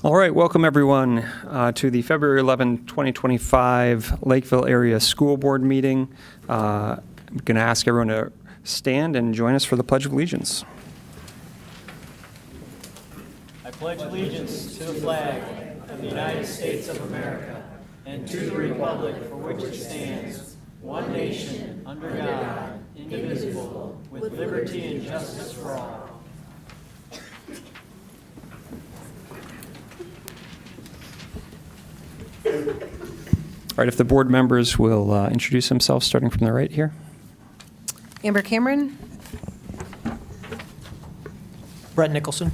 All right, welcome everyone to the February 11, 2025 Lakeville Area School Board meeting. I'm going to ask everyone to stand and join us for the Pledge of Allegiance. I pledge allegiance to the flag of the United States of America and to the republic for which it stands, one nation, under God, indivisible, with liberty and justice for all. All right, if the board members will introduce themselves, starting from the right here. Amber Cameron. Brett Nicholson.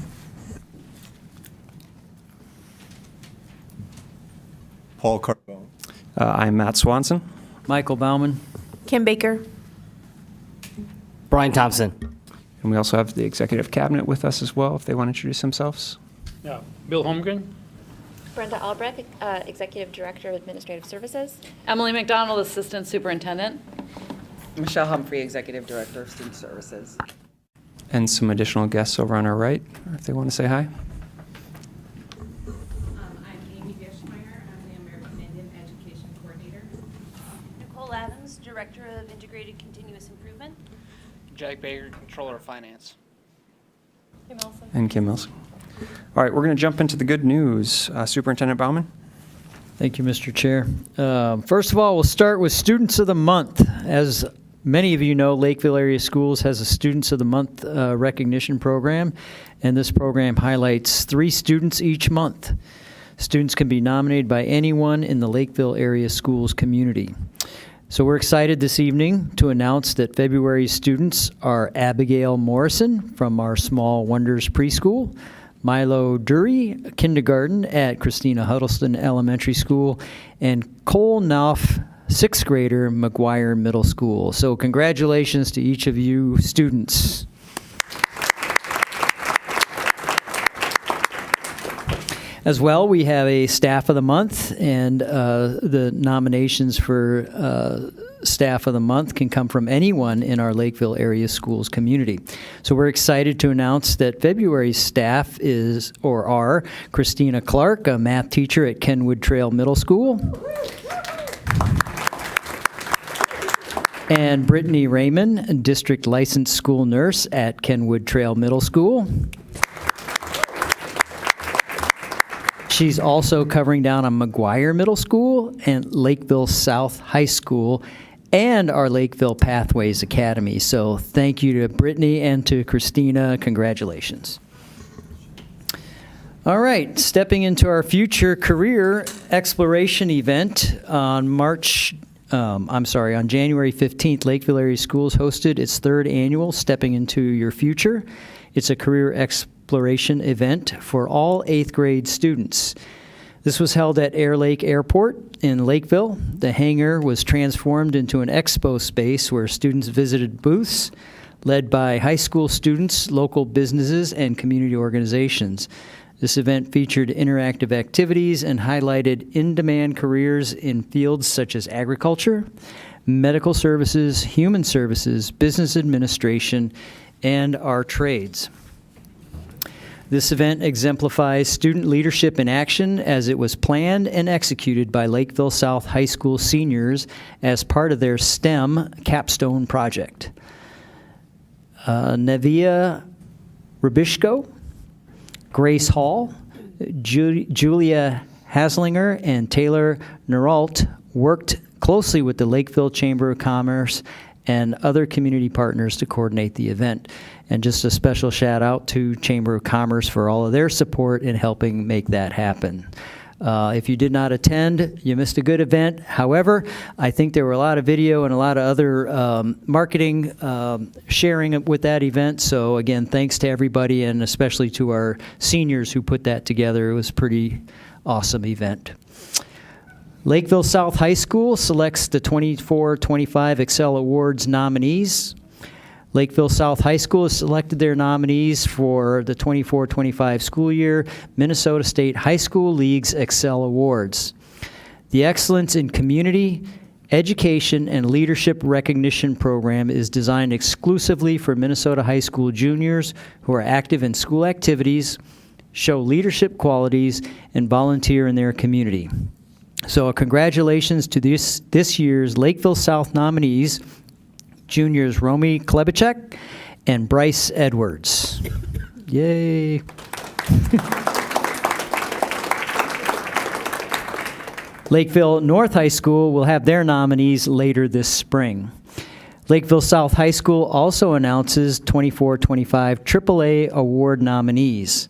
Paul Carbone. I'm Matt Swanson. Michael Bauman. Kim Baker. Brian Thompson. And we also have the executive cabinet with us as well, if they want to introduce themselves. Yeah, Bill Holmgren. Brenda Albrecht, Executive Director of Administrative Services. Emily McDonald, Assistant Superintendent. Michelle Humphrey, Executive Director of Student Services. And some additional guests over on our right, if they want to say hi. I'm Amy Bierschmeyer. I'm the American Indian Education Coordinator. Nicole Adams, Director of Integrated Continuous Improvement. Jack Baker, Controller of Finance. Kim Elson. And Kim Mills. All right, we're going to jump into the good news. Superintendent Bauman. Thank you, Mr. Chair. First of all, we'll start with Students of the Month. As many of you know, Lakeville Area Schools has a Students of the Month recognition program, and this program highlights 3 students each month. Students can be nominated by anyone in the Lakeville Area Schools community. So we're excited this evening to announce that February's students are Abigail Morrison from our Small Wonders Preschool, Milo Dury, kindergarten at Christina Huddleston Elementary School, and Cole Knopf, 6th grader, McGuire Middle School. So congratulations to each of you students. As well, we have a Staff of the Month, and the nominations for Staff of the Month can come from anyone in our Lakeville Area Schools community. So we're excited to announce that February's staff are Christina Clark, a math teacher at Kenwood Trail Middle School, and Brittany Raymond, district licensed school nurse at Kenwood Trail Middle School. She's also covering down on McGuire Middle School and Lakeville South High School and our Lakeville Pathways Academy. So thank you to Brittany and to Christina. Congratulations. All right, stepping into our future career exploration event on January 15th, Lakeville Area Schools hosted its 3rd annual Stepping Into Your Future. It's a career exploration event for all 8th grade students. This was held at Air Lake Airport in Lakeville. The hangar was transformed into an expo space where students visited booths led by high school students, local businesses, and community organizations. This event featured interactive activities and highlighted in-demand careers in fields such as agriculture, medical services, human services, business administration, and our trades. This event exemplifies student leadership in action as it was planned and executed by Lakeville South High School seniors as part of their STEM capstone project. Nevia Rubishko, Grace Hall, Julia Haslinger, and Taylor Neurault worked closely with the Lakeville Chamber of Commerce and other community partners to coordinate the event. And just a special shout out to Chamber of Commerce for all of their support in helping make that happen. If you did not attend, you missed a good event. However, I think there were a lot of video and a lot of other marketing sharing with that event. So again, thanks to everybody and especially to our seniors who put that together. It was a pretty awesome event. Lakeville South High School selects the 24-25 Excel Awards nominees. Lakeville South High School has selected their nominees for the 24-25 school year Minnesota State High School League's Excel Awards. The Excellence in Community, Education, and Leadership Recognition Program is designed exclusively for Minnesota high school juniors who are active in school activities, show leadership qualities, and volunteer in their community. So congratulations to this year's Lakeville South nominees, juniors Romy Klebacek and Bryce Edwards. Yay. Lakeville North High School will have their nominees later this spring. Lakeville South High School also announces 24-25 AAA award nominees.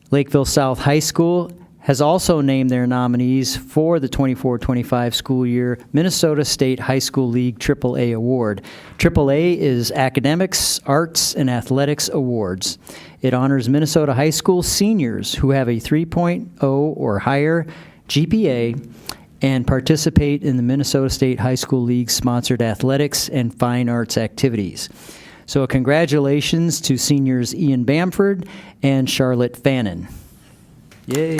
Lakeville South High School has also named their nominees for the 24-25 school year Minnesota State High School League AAA Award. AAA is Academics, Arts, and Athletics Awards. It honors Minnesota high school seniors who have a 3.0 or higher GPA and participate in the Minnesota State High School League sponsored athletics and fine arts activities. So congratulations to seniors Ian Bamford and Charlotte Fannin. Yay.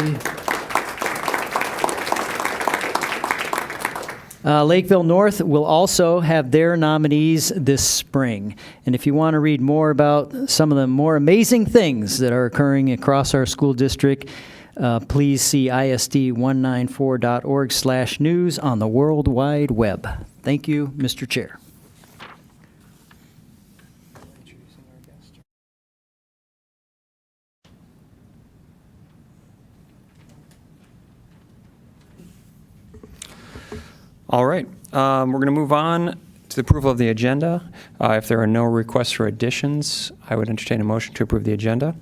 Lakeville North will also have their nominees this spring. And if you want to read more about some of the more amazing things that are occurring across our school district, please see isd194.org/news on the World Wide Web. Thank you, Mr. Chair. All right, we're going to move on to the approval of the agenda. If there are no requests for additions, I would entertain a motion to approve the agenda.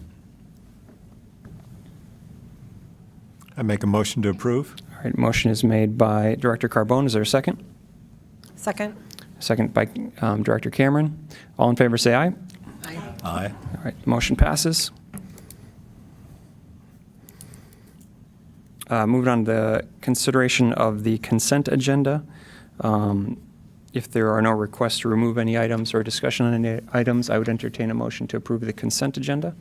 I make a motion to approve. All right, motion is made by Director Carbone. Is there a second? Second. Second by Director Cameron. All in favor say aye. Aye. All right, motion passes. Moving on to the consideration of the consent agenda. If there are no requests to remove any items or discussion on any items, I would entertain a motion to approve the consent agenda.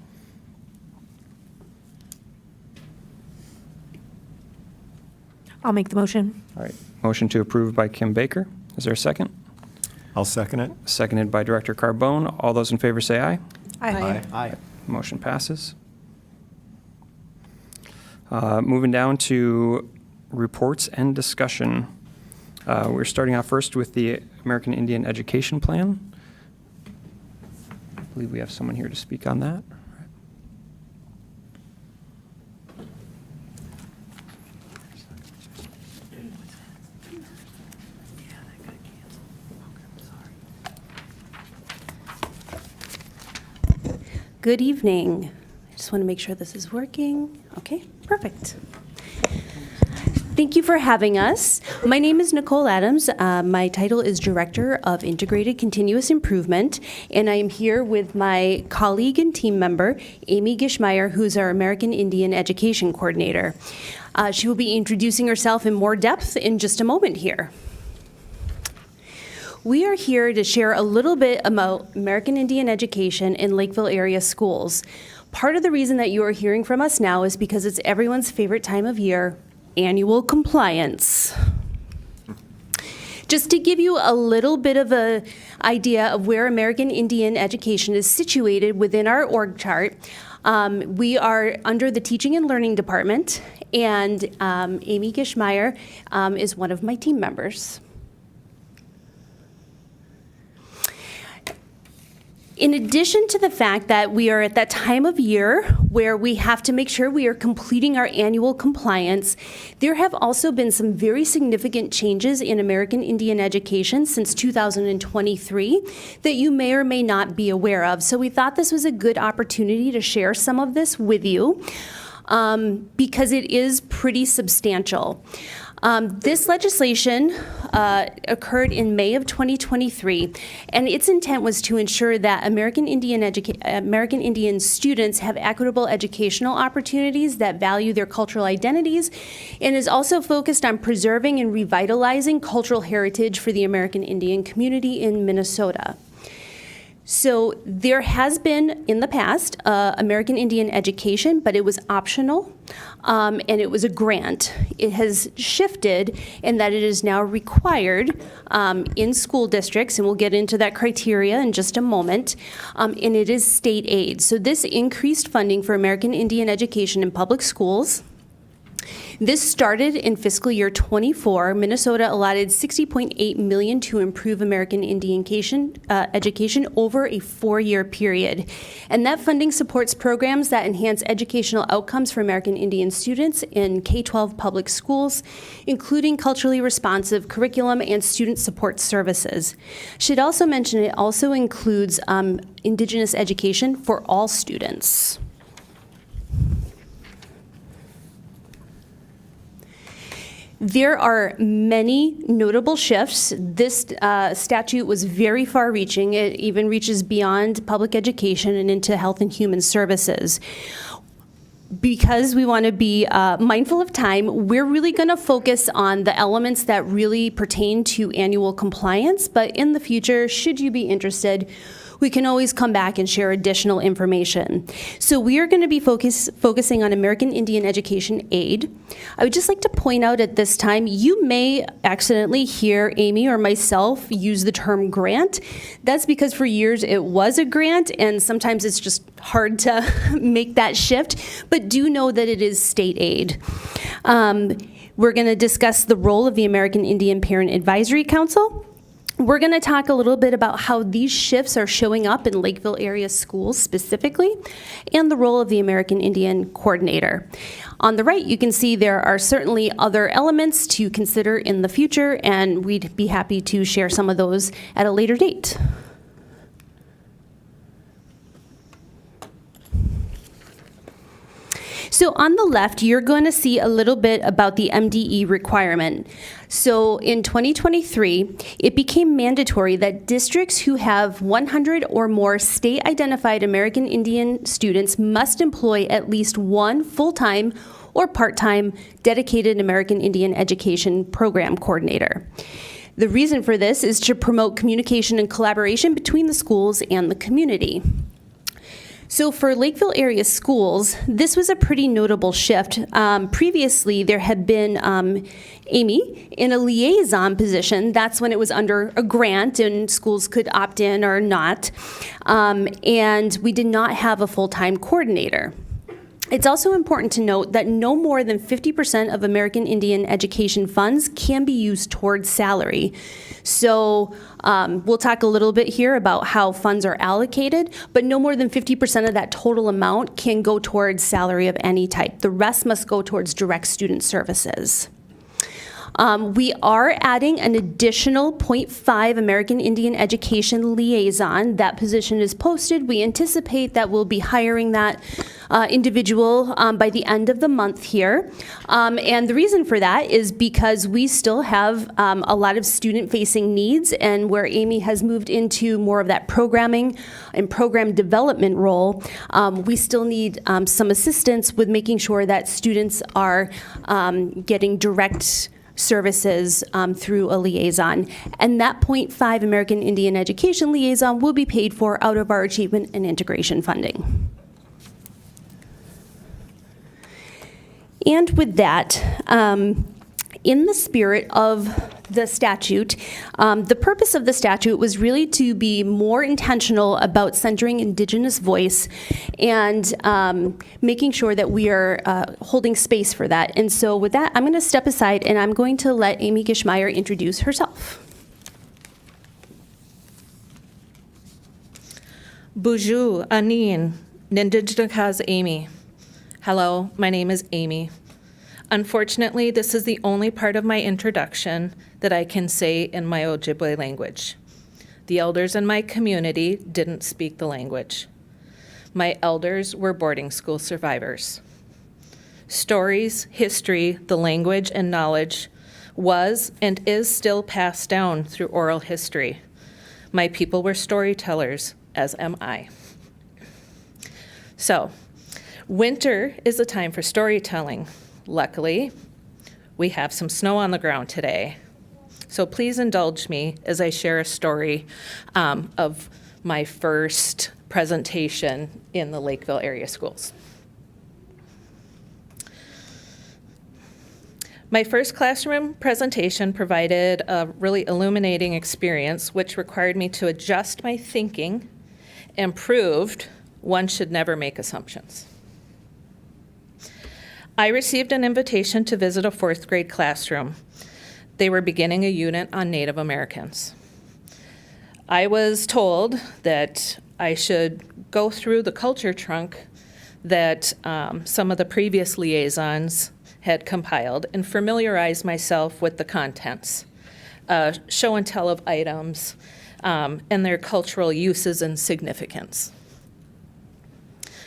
I'll make the motion. All right, motion to approve by Kim Baker. Is there a second? I'll second it. Seconded by Director Carbone. All those in favor say aye. Aye. Motion passes. Moving down to reports and discussion. We're starting off first with the American Indian Education Plan. I believe we have someone here to speak on that. Good evening. I just want to make sure this is working. Okay, perfect. Thank you for having us. My name is Nicole Adams. My title is Director of Integrated Continuous Improvement, and I am here with my colleague and team member, Amy Gishmeyer, who's our American Indian Education Coordinator. She will be introducing herself in more depth in just a moment here. We are here to share a little bit about American Indian education in Lakeville area schools. Part of the reason that you are hearing from us now is because it's everyone's favorite time of year, annual compliance. Just to give you a little bit of an idea of where American Indian education is situated within our org chart, we are under the Teaching and Learning Department, and Amy Gishmeyer is one of my team members. In addition to the fact that we are at that time of year where we have to make sure we are completing our annual compliance, there have also been some very significant changes in American Indian education since 2023 that you may or may not be aware of. So we thought this was a good opportunity to share some of this with you because it is pretty substantial. This legislation occurred in May of 2023, and its intent was to ensure that American Indian students have equitable educational opportunities that value their cultural identities, and is also focused on preserving and revitalizing cultural heritage for the American Indian community in Minnesota. So there has been in the past American Indian education, but it was optional and it was a grant. It has shifted in that it is now required in school districts, and we'll get into that criteria in just a moment, and it is state aid. So this increased funding for American Indian education in public schools. This started in fiscal year 24. Minnesota allotted $60.8 million to improve American Indian education over a 4-year period. And that funding supports programs that enhance educational outcomes for American Indian students in K-12 public schools, including culturally responsive curriculum and student support services. Should also mention it also includes Indigenous education for all students. There are many notable shifts. This statute was very far-reaching. It even reaches beyond public education and into health and human services. Because we want to be mindful of time, we're really going to focus on the elements that really pertain to annual compliance. But in the future, should you be interested, we can always come back and share additional information. So we are going to be focusing on American Indian education aid. I would just like to point out at this time, you may accidentally hear Amy or myself use the term grant. That's because for years it was a grant, and sometimes it's just hard to make that shift, but do know that it is state aid. We're going to discuss the role of the American Indian Parent Advisory Council. We're going to talk a little bit about how these shifts are showing up in Lakeville area schools specifically, and the role of the American Indian Coordinator. On the right, you can see there are certainly other elements to consider in the future, and we'd be happy to share some of those at a later date. So on the left, you're going to see a little bit about the MDE requirement. So in 2023, it became mandatory that districts who have 100 or more state-identified American Indian students must employ at least one full-time or part-time dedicated American Indian education program coordinator. The reason for this is to promote communication and collaboration between the schools and the community. So for Lakeville area schools, this was a pretty notable shift. Previously, there had been Amy in a liaison position. That's when it was under a grant and schools could opt in or not. And we did not have a full-time coordinator. It's also important to note that no more than 50% of American Indian education funds can be used towards salary. So we'll talk a little bit here about how funds are allocated, but no more than 50% of that total amount can go towards salary of any type. The rest must go towards direct student services. We are adding an additional 0.5 American Indian Education Liaison. That position is posted. We anticipate that we'll be hiring that individual by the end of the month here. And the reason for that is because we still have a lot of student-facing needs, and where Amy has moved into more of that programming and program development role, we still need some assistance with making sure that students are getting direct services through a liaison. And that 0.5 American Indian Education Liaison will be paid for out of our achievement and integration funding. And with that, in the spirit of the statute, the purpose of the statute was really to be more intentional about centering Indigenous voice and making sure that we are holding space for that. And so with that, I'm going to step aside and I'm going to let Amy Gishmeyer introduce herself. Bonjour, Anin, Nindijikas Amy. Hello, my name is Amy. Unfortunately, this is the only part of my introduction that I can say in my Ojibwe language. The elders in my community didn't speak the language. My elders were boarding school survivors. Stories, history, the language, and knowledge was and is still passed down through oral history. My people were storytellers, as am I. So, winter is a time for storytelling. Luckily, we have some snow on the ground today. So please indulge me as I share a story of my first presentation in the Lakeville area schools. My first classroom presentation provided a really illuminating experience, which required me to adjust my thinking and proved one should never make assumptions. I received an invitation to visit a 4th grade classroom. They were beginning a unit on Native Americans. I was told that I should go through the culture trunk that some of the previous liaisons had compiled and familiarize myself with the contents, show and tell of items, and their cultural uses and significance.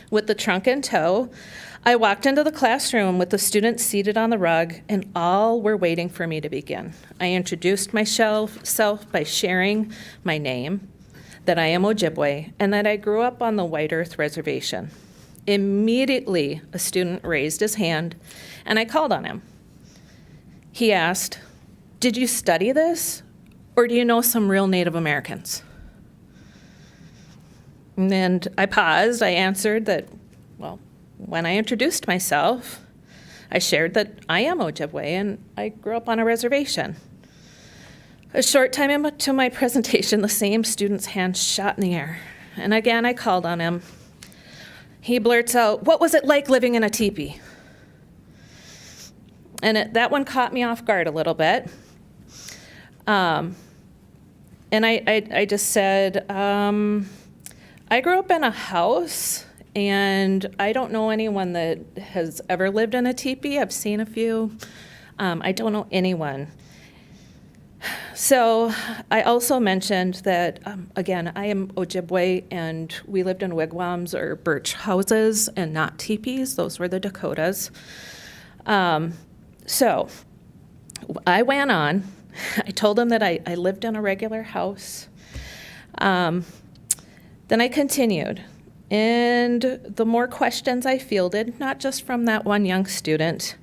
With the trunk in tow, I walked into the classroom with the students seated on the rug, and all were waiting for me to begin. I introduced myself by sharing my name, that I am Ojibwe, and that I grew up on the White Earth Reservation. Immediately, a student raised his hand, and I called on him. He asked, "Did you study this, or do you know some real Native Americans?" And I paused. I answered that, well, when I introduced myself, I shared that I am Ojibwe and I grew up on a reservation. A short time into my presentation, the same student's hand shot in the air. And again, I called on him. He blurts out, "What was it like living in a teepee?" And that one caught me off guard a little bit. And I just said, I grew up in a house, and I don't know anyone that has ever lived in a teepee. I've seen a few. I don't know anyone. So I also mentioned that, again, I am Ojibwe, and we lived in wigwams or birch houses and not teepees. Those were the Dakotas. So I went on. I told them that I lived in a regular house. Then I continued. And the more questions I fielded, not just from that one young student,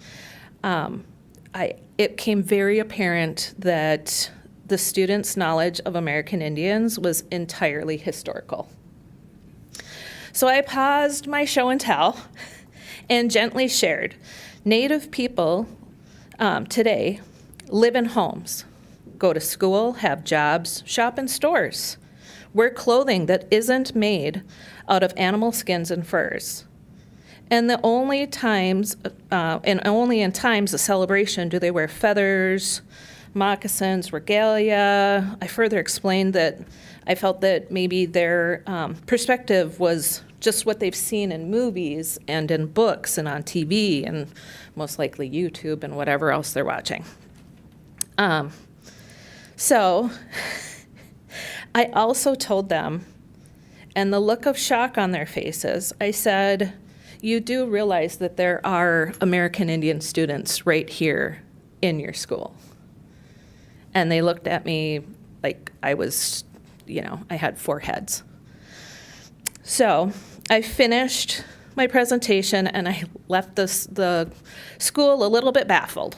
it became very apparent that the student's knowledge of American Indians was entirely historical. So I paused my show and tell and gently shared, Native people today live in homes, go to school, have jobs, shop in stores, wear clothing that isn't made out of animal skins and furs. And only in times of celebration do they wear feathers, moccasins, regalia. I further explained that I felt that maybe their perspective was just what they've seen in movies and in books and on TV and most likely YouTube and whatever else they're watching. So I also told them, and the look of shock on their faces, I said, "You do realize that there are American Indian students right here in your school." And they looked at me like I was, I had 4 heads. So I finished my presentation and I left the school a little bit baffled.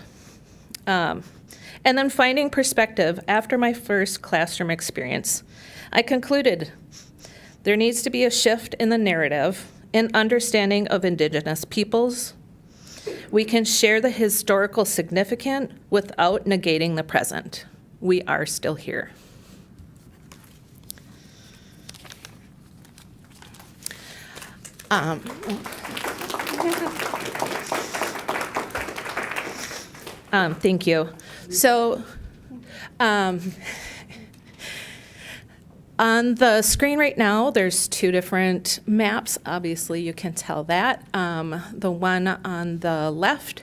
And then finding perspective after my first classroom experience, I concluded there needs to be a shift in the narrative and understanding of Indigenous peoples. We can share the historical significance without negating the present. We are still here. Thank you. So, on the screen right now, there's 2 different maps. Obviously, you can tell that. The one on the left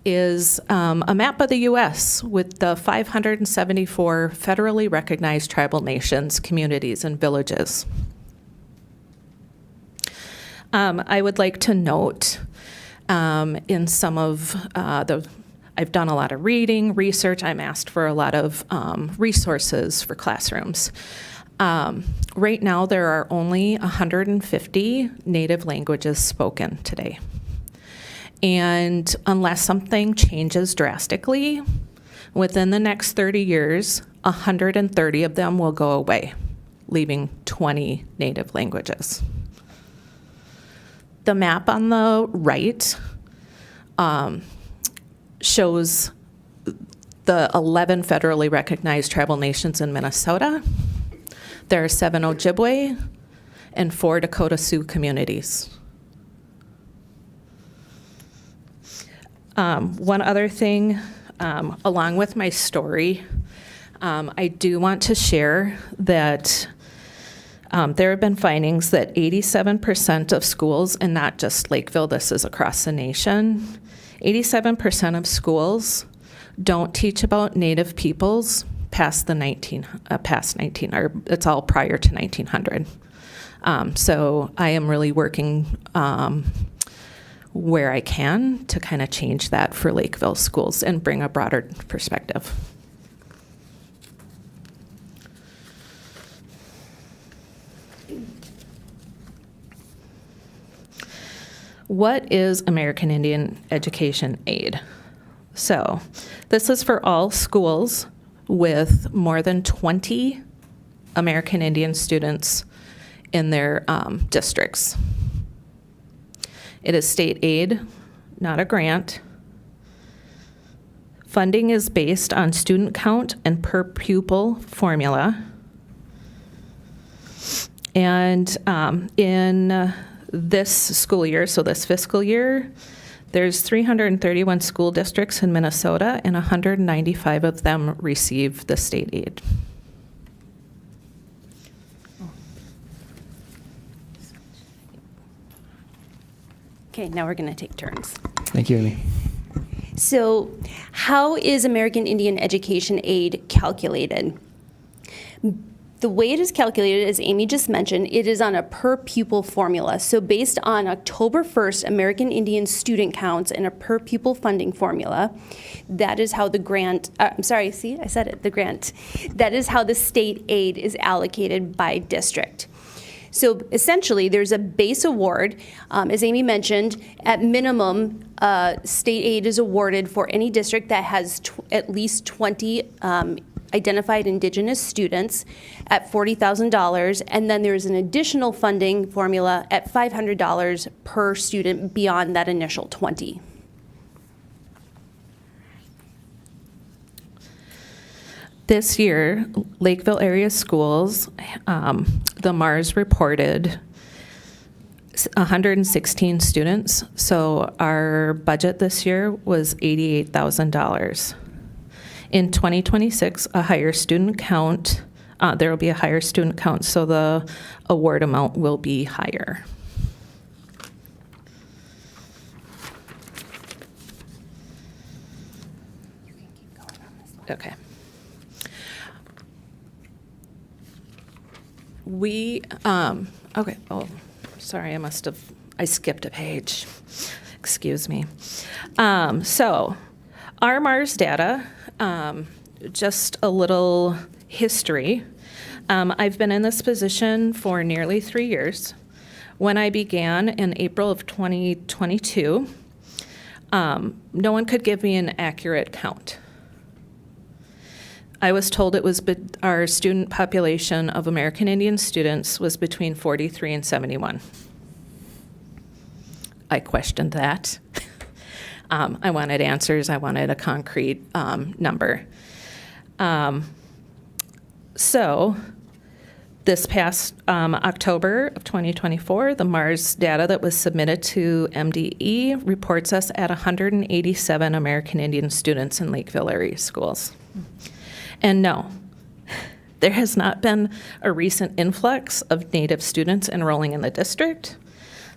is a map of the U.S. with the 574 federally recognized tribal nations, communities, and villages. I would like to note in some of I've done a lot of reading, research. I'm asked for a lot of resources for classrooms. Right now, there are only 150 native languages spoken today. And unless something changes drastically, within the next 30 years, 130 of them will go away. leaving 20 native languages. The map on the right shows the 11 federally recognized tribal nations in Minnesota. There are 7 Ojibwe and 4 Dakota Sioux communities. One other thing, along with my story, I do want to share that there have been findings that 87% of schools, and not just Lakeville, this is across the nation, 87% of schools don't teach about Native peoples past the 19, or it's all prior to 1900. So I am really working where I can to kind of change that for Lakeville schools and bring a broader perspective. What is American Indian Education Aid? So this is for all schools with more than 20 American Indian students in their districts. It is state aid, not a grant. Funding is based on student count and per pupil formula. And in this school year, so this fiscal year, there's 331 school districts in Minnesota, and 195 of them receive the state aid. Okay, now we're going to take turns. Thank you, Amy. So, how is American Indian Education Aid calculated? The way it is calculated, as Amy just mentioned, it is on a per pupil formula. So based on October 1st American Indian student counts and a per pupil funding formula, that is how the grant, the grant. That is how the state aid is allocated by district. So essentially, there's a base award. As Amy mentioned, at minimum, state aid is awarded for any district that has at least 20 identified Indigenous students at $40,000, and then there's an additional funding formula at $500 per student beyond that initial 20. This year, Lakeville area schools, the MARS reported 116 students, so our budget this year was $88,000. In 2026, a higher student count, there will be a higher student count, so the award amount will be higher. Okay. Okay, oh, sorry, I skipped a page. Excuse me. So, our MARS data, just a little history. I've been in this position for nearly 3 years. When I began in April of 2022, no one could give me an accurate count. I was told it was our student population of American Indian students was between 43 and 71. I questioned that. I wanted answers. I wanted a concrete number. So this past October of 2024, the MARS data that was submitted to MDE reports us at 187 American Indian students in Lakeville area schools. And no, there has not been a recent influx of Native students enrolling in the district.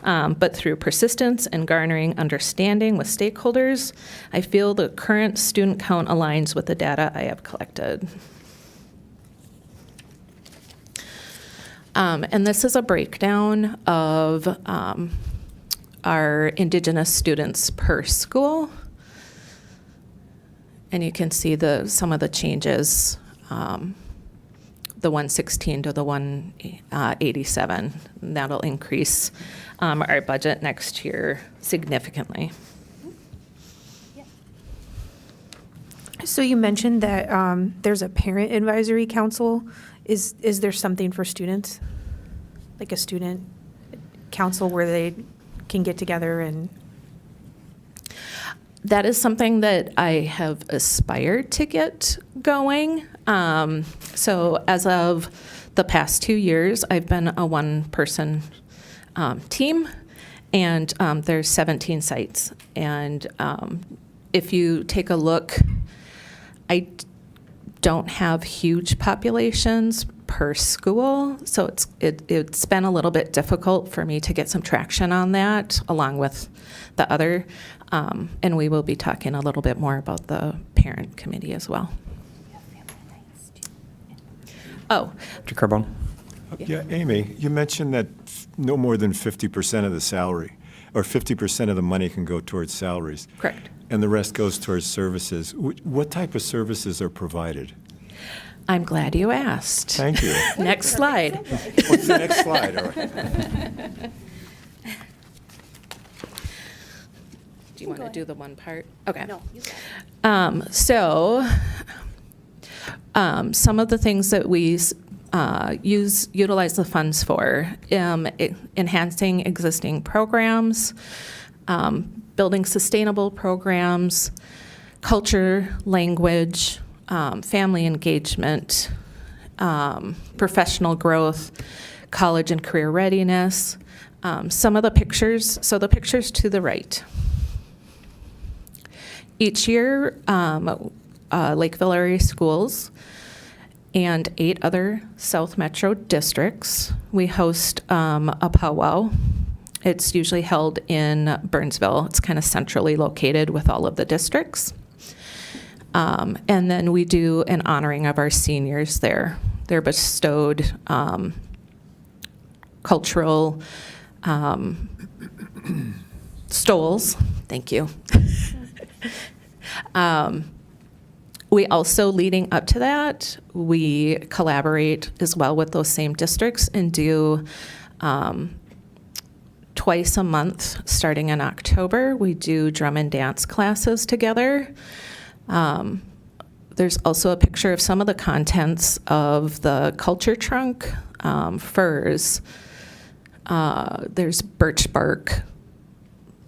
But through persistence and garnering understanding with stakeholders, I feel the current student count aligns with the data I have collected. And this is a breakdown of our Indigenous students per school. And you can see some of the changes, the 116 to the 187. That'll increase our budget next year significantly. So you mentioned that there's a parent advisory council. Is there something for students? Like a student council where they can get together and? That is something that I have aspired to get going. So as of the past 2 years, I've been a one-person team, and there's 17 sites. And if you take a look, I don't have huge populations per school, so it's been a little bit difficult for me to get some traction on that, along with the other. And we will be talking a little bit more about the parent committee as well. Oh, Dr. Carbone? Yeah, Amy, you mentioned that no more than 50% of the salary, or 50% of the money can go towards salaries. correct. And the rest goes towards services. What type of services are provided? I'm glad you asked. Thank you. Next slide. What's the next slide? All right. Do you want to do the one part? Okay. No, you got it. Some of the things that we utilize the funds for, enhancing existing programs, building sustainable programs, culture, language, family engagement, professional growth, college and career readiness. Some of the pictures, so the pictures to the right. Each year, Lakeville area schools and 8 other South Metro districts, we host a powwow. It's usually held in Burnsville. It's kind of centrally located with all of the districts. And then we do an honoring of our seniors there. They're bestowed cultural stoles. Thank you. We also, leading up to that, we collaborate as well with those same districts and do twice a month, starting in October, we do drum and dance classes together. There's also a picture of some of the contents of the culture trunk, furs. There's birch bark,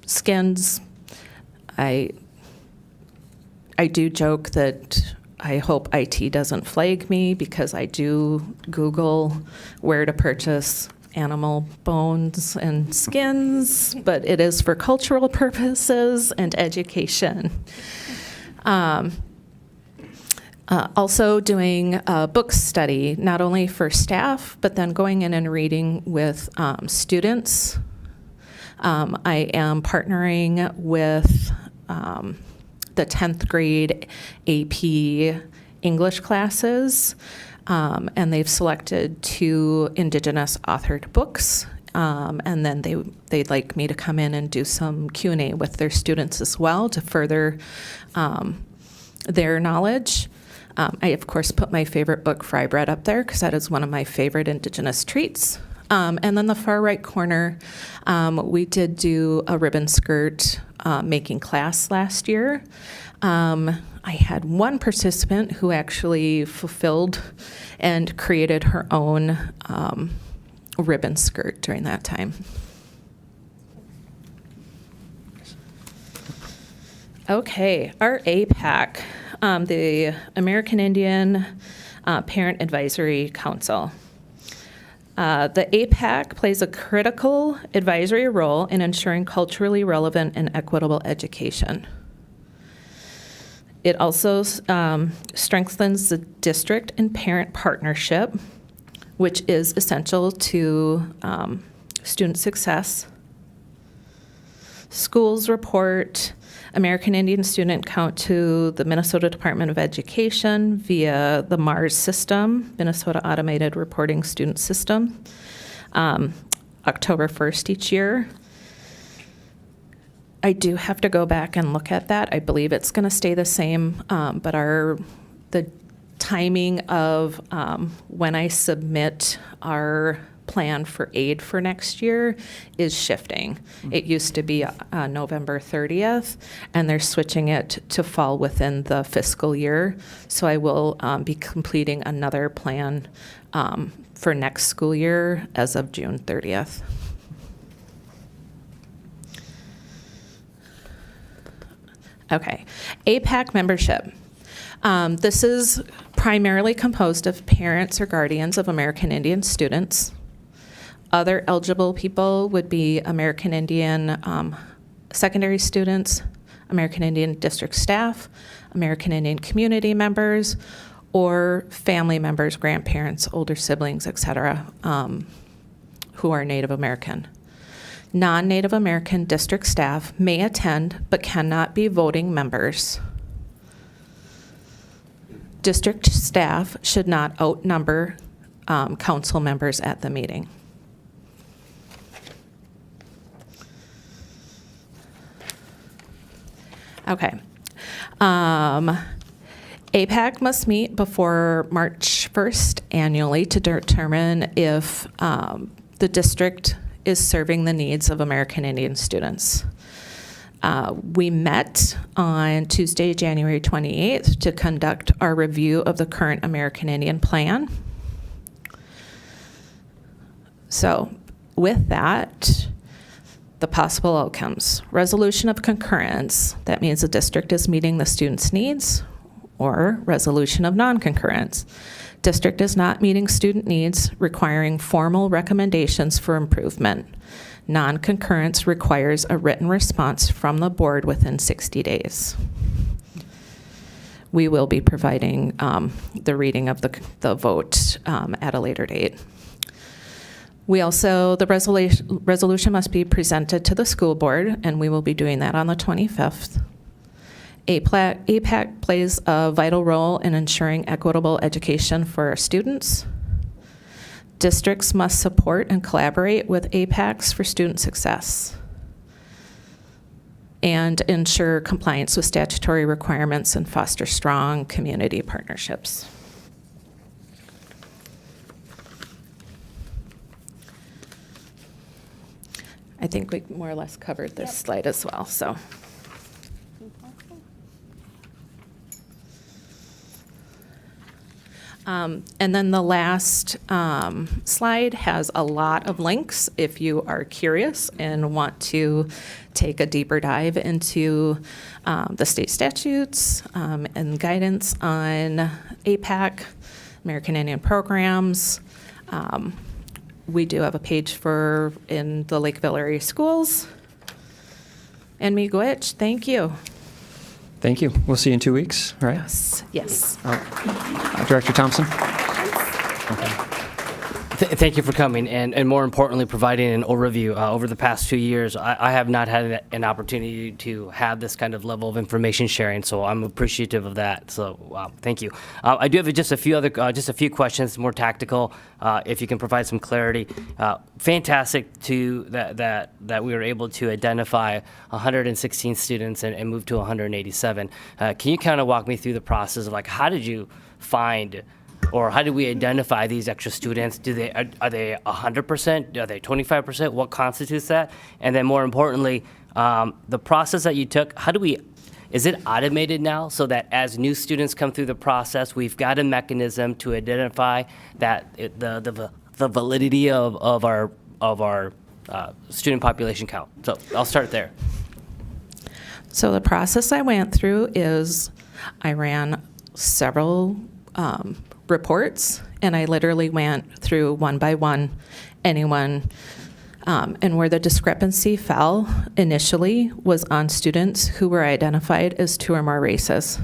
skins. I do joke that I hope IT doesn't flag me because I do Google where to purchase animal bones and skins, but it is for cultural purposes and education. Also doing a book study, not only for staff, but then going in and reading with students. I am partnering with the 10th grade AP English classes, and they've selected 2 Indigenous authored books, and then they'd like me to come in and do some Q&A with their students as well to further their knowledge. I, of course, put my favorite book, Fry Bread, up there because that is one of my favorite Indigenous treats. And then the far right corner, we did do a ribbon skirt making class last year. I had one participant who actually fulfilled and created her own ribbon skirt during that time. Okay, our APAC, the American Indian Parent Advisory Council. The APAC plays a critical advisory role in ensuring culturally relevant and equitable education. It also strengthens the district and parent partnership, which is essential to student success. Schools report American Indian student count to the Minnesota Department of Education via the MARS system, Minnesota Automated Reporting Student System, October 1st each year. I do have to go back and look at that. I believe it's going to stay the same, but the timing of when I submit our plan for aid for next year is shifting. It used to be November 30th, and they're switching it to fall within the fiscal year. So I will be completing another plan for next school year as of June 30th. Okay, APAC membership. This is primarily composed of parents or guardians of American Indian students. Other eligible people would be American Indian secondary students, American Indian district staff, American Indian community members, or family members, grandparents, older siblings, etc., who are Native American. Non-Native American district staff may attend but cannot be voting members. District staff should not outnumber council members at the meeting. Okay. APAC must meet before March 1st annually to determine if the district is serving the needs of American Indian students. We met on Tuesday, January 28th to conduct our review of the current American Indian plan. So with that, the possible outcomes. Resolution of concurrence, that means the district is meeting the students' needs, or resolution of non-concurrence. District is not meeting student needs, requiring formal recommendations for improvement. Non-concurrence requires a written response from the board within 60 days. We will be providing the reading of the vote at a later date. We also, the resolution must be presented to the school board, and we will be doing that on the 25th. APAC plays a vital role in ensuring equitable education for our students. Districts must support and collaborate with APACs for student success and ensure compliance with statutory requirements and foster strong community partnerships. I think we more or less covered this slide as well, so. And then the last slide has a lot of links if you are curious and want to take a deeper dive into the state statutes and guidance on APAC, American Indian programs. We do have a page in the Lakeville area schools. And Miigwech, thank you. Thank you. We'll see you in 2 weeks, right? Yes. Director Thompson? Thank you for coming, and more importantly, providing an overview. Over the past 2 years, I have not had an opportunity to have this kind of level of information sharing, so I'm appreciative of that. So thank you. I do have just a few questions, more tactical. If you can provide some clarity, fantastic that we were able to identify 116 students and move to 187. Can you kind of walk me through the process of how did you find? Or how do we identify these extra students? Are they 100%? Are they 25%? What constitutes that? And then more importantly, the process that you took, is it automated now so that as new students come through the process, we've got a mechanism to identify that the validity of our student population count? So I'll start there. So the process I went through is I ran several reports, and I literally went through one by one, anyone, and where the discrepancy fell initially was on students who were identified as 2 or more races.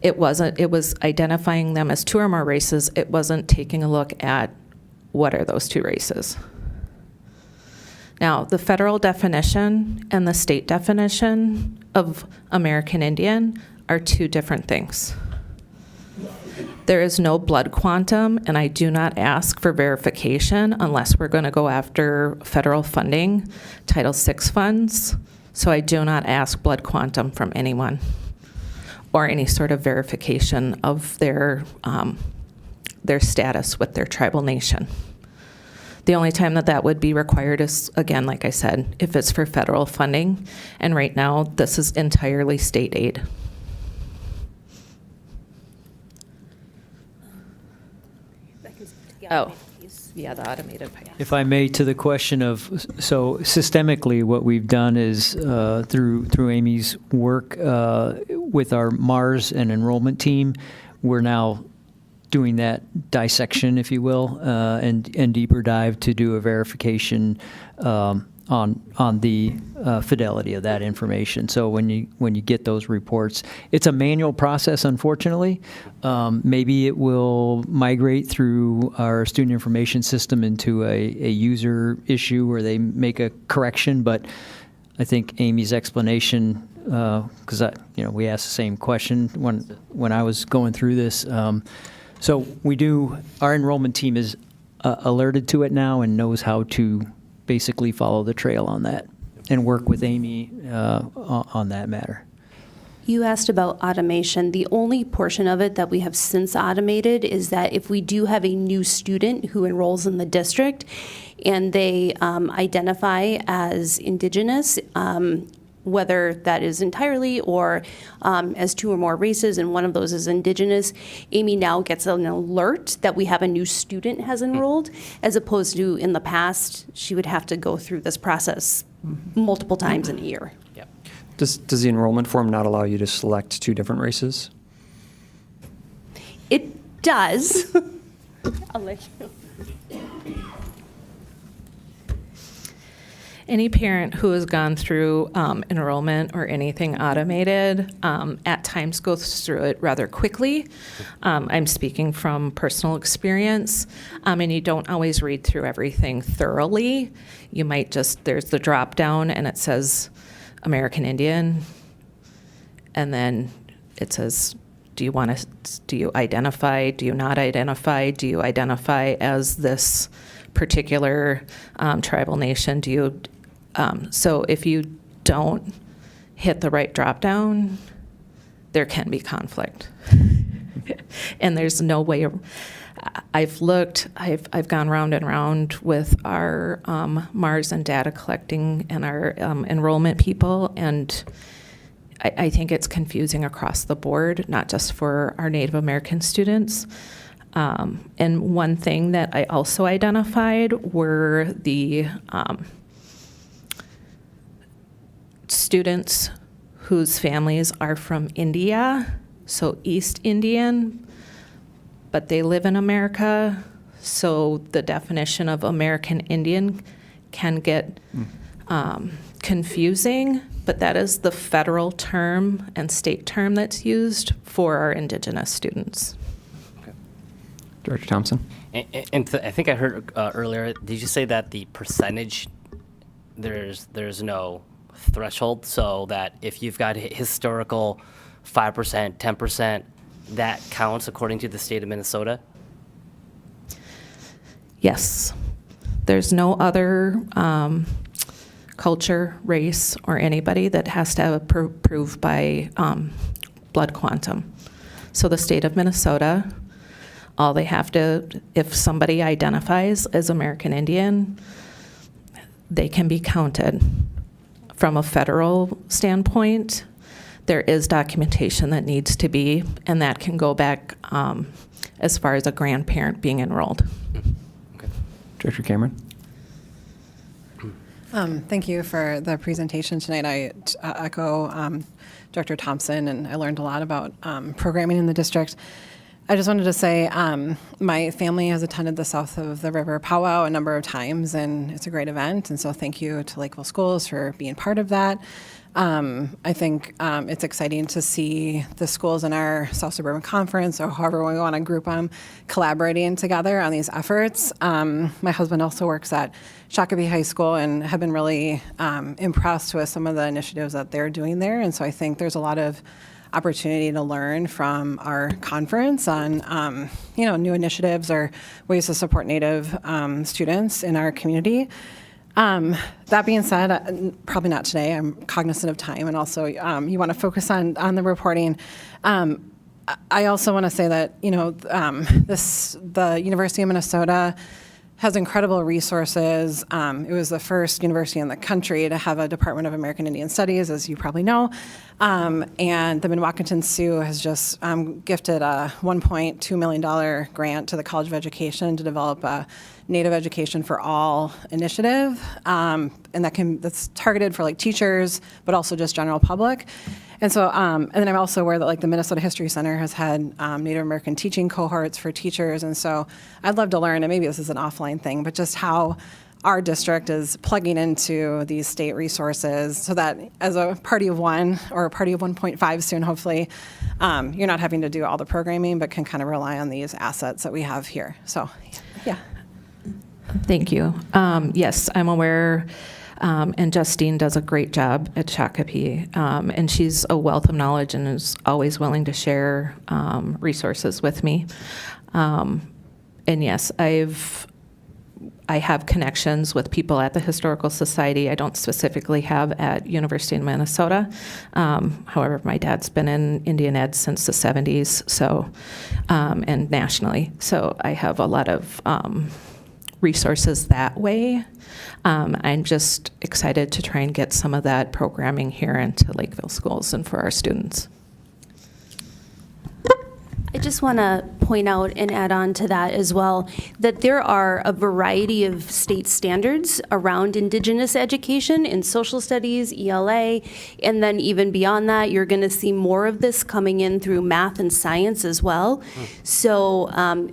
It was identifying them as 2 or more races. It wasn't taking a look at what are those 2 races. Now, the federal definition and the state definition of American Indian are 2 different things. There is no blood quantum, and I do not ask for verification unless we're going to go after federal funding, Title VI funds. So I do not ask blood quantum from anyone or any sort of verification of their status with their tribal nation. The only time that would be required is, again, like I said, if it's for federal funding, and right now this is entirely state aid. Oh, yeah, the automated pipe. If I may, to the question of, so systemically, what we've done is through Amy's work with our MARS and enrollment team, we're now doing that dissection, if you will, and deeper dive to do a verification on the fidelity of that information. So when you get those reports, it's a manual process, unfortunately. Maybe it will migrate through our student information system into a user issue where they make a correction. But I think Amy's explanation, because we asked the same question when I was going through this. So our enrollment team is alerted to it now and knows how to basically follow the trail on that and work with Amy on that matter. You asked about automation. The only portion of it that we have since automated is that if we do have a new student who enrolls in the district and they identify as Indigenous, whether that is entirely or as two or more races, and one of those is Indigenous, Amy now gets an alert that we have a new student has enrolled, as opposed to in the past, she would have to go through this process multiple times in a year. Yep. Does the enrollment form not allow you to select two different races? It does. I'll let you. Any parent who has gone through enrollment or anything automated at times goes through it rather quickly. I'm speaking from personal experience, and you don't always read through everything thoroughly. You might there's the drop down and it says American Indian, and then it says, do you identify, do you not identify, do you identify as this particular tribal nation, so if you don't hit the right drop down, there can be conflict. And there's no way. I've gone round and round with our MARS and data collecting and our enrollment people, and I think it's confusing across the board, not just for our Native American students. And one thing that I also identified were the students whose families are from India, so East Indian, but they live in America. So the definition of American Indian can get confusing, but that is the federal term and state term that's used for our Indigenous students. Director Thompson? And I think I heard earlier, did you say that the percentage, there's no threshold, so that if you've got historical 5%, 10%, that counts according to the state of Minnesota? Yes. There's no other culture, race, or anybody that has to have approved by blood quantum. So the state of Minnesota, all they have to, if somebody identifies as American Indian, they can be counted. From a federal standpoint, there is documentation that needs to be, and that can go back as far as a grandparent being enrolled. Okay. Director Cameron? Thank you for the presentation tonight. I echo Director Thompson, and I learned a lot about programming in the district. I just wanted to say my family has attended the South of the River powwow a number of times, and it's a great event. And so thank you to Lakeville Schools for being part of that. I think it's exciting to see the schools in our South Suburban Conference, or however we want to group them, collaborating together on these efforts. My husband also works at Shakopee High School and have been really impressed with some of the initiatives that they're doing there. And so I think there's a lot of opportunity to learn from our conference on, new initiatives or ways to support Native students in our community. That being said, probably not today. I'm cognizant of time, and also you want to focus on the reporting. I also want to say that the University of Minnesota has incredible resources. It was the first university in the country to have a Department of American Indian Studies, as you probably know. And the Minnewacanton Sioux has just gifted a $1.2 million grant to the College of Education to develop a Native Education for All initiative. And that's targeted for like teachers, but also just general public. And so, and then I'm also aware that like the Minnesota History Center has had Native American teaching cohorts for teachers. And so I'd love to learn, and maybe this is an offline thing, but just how our district is plugging into these state resources so that as a party of one or a party of 1.5 soon, hopefully, you're not having to do all the programming, but can kind of rely on these assets that we have here. So, yeah. Thank you. Yes, I'm aware, and Justine does a great job at Shakopee, and she's a wealth of knowledge and is always willing to share resources with me. And yes, I have connections with people at the Historical Society. I don't specifically have at University of Minnesota. However, my dad's been in Indian Ed since the 70s, so and nationally. So I have a lot of resources that way. I'm just excited to try and get some of that programming here into Lakeville schools and for our students. I just want to point out and add on to that as well, that there are a variety of state standards around Indigenous education in social studies, ELA, and then even beyond that, you're going to see more of this coming in through math and science as well. So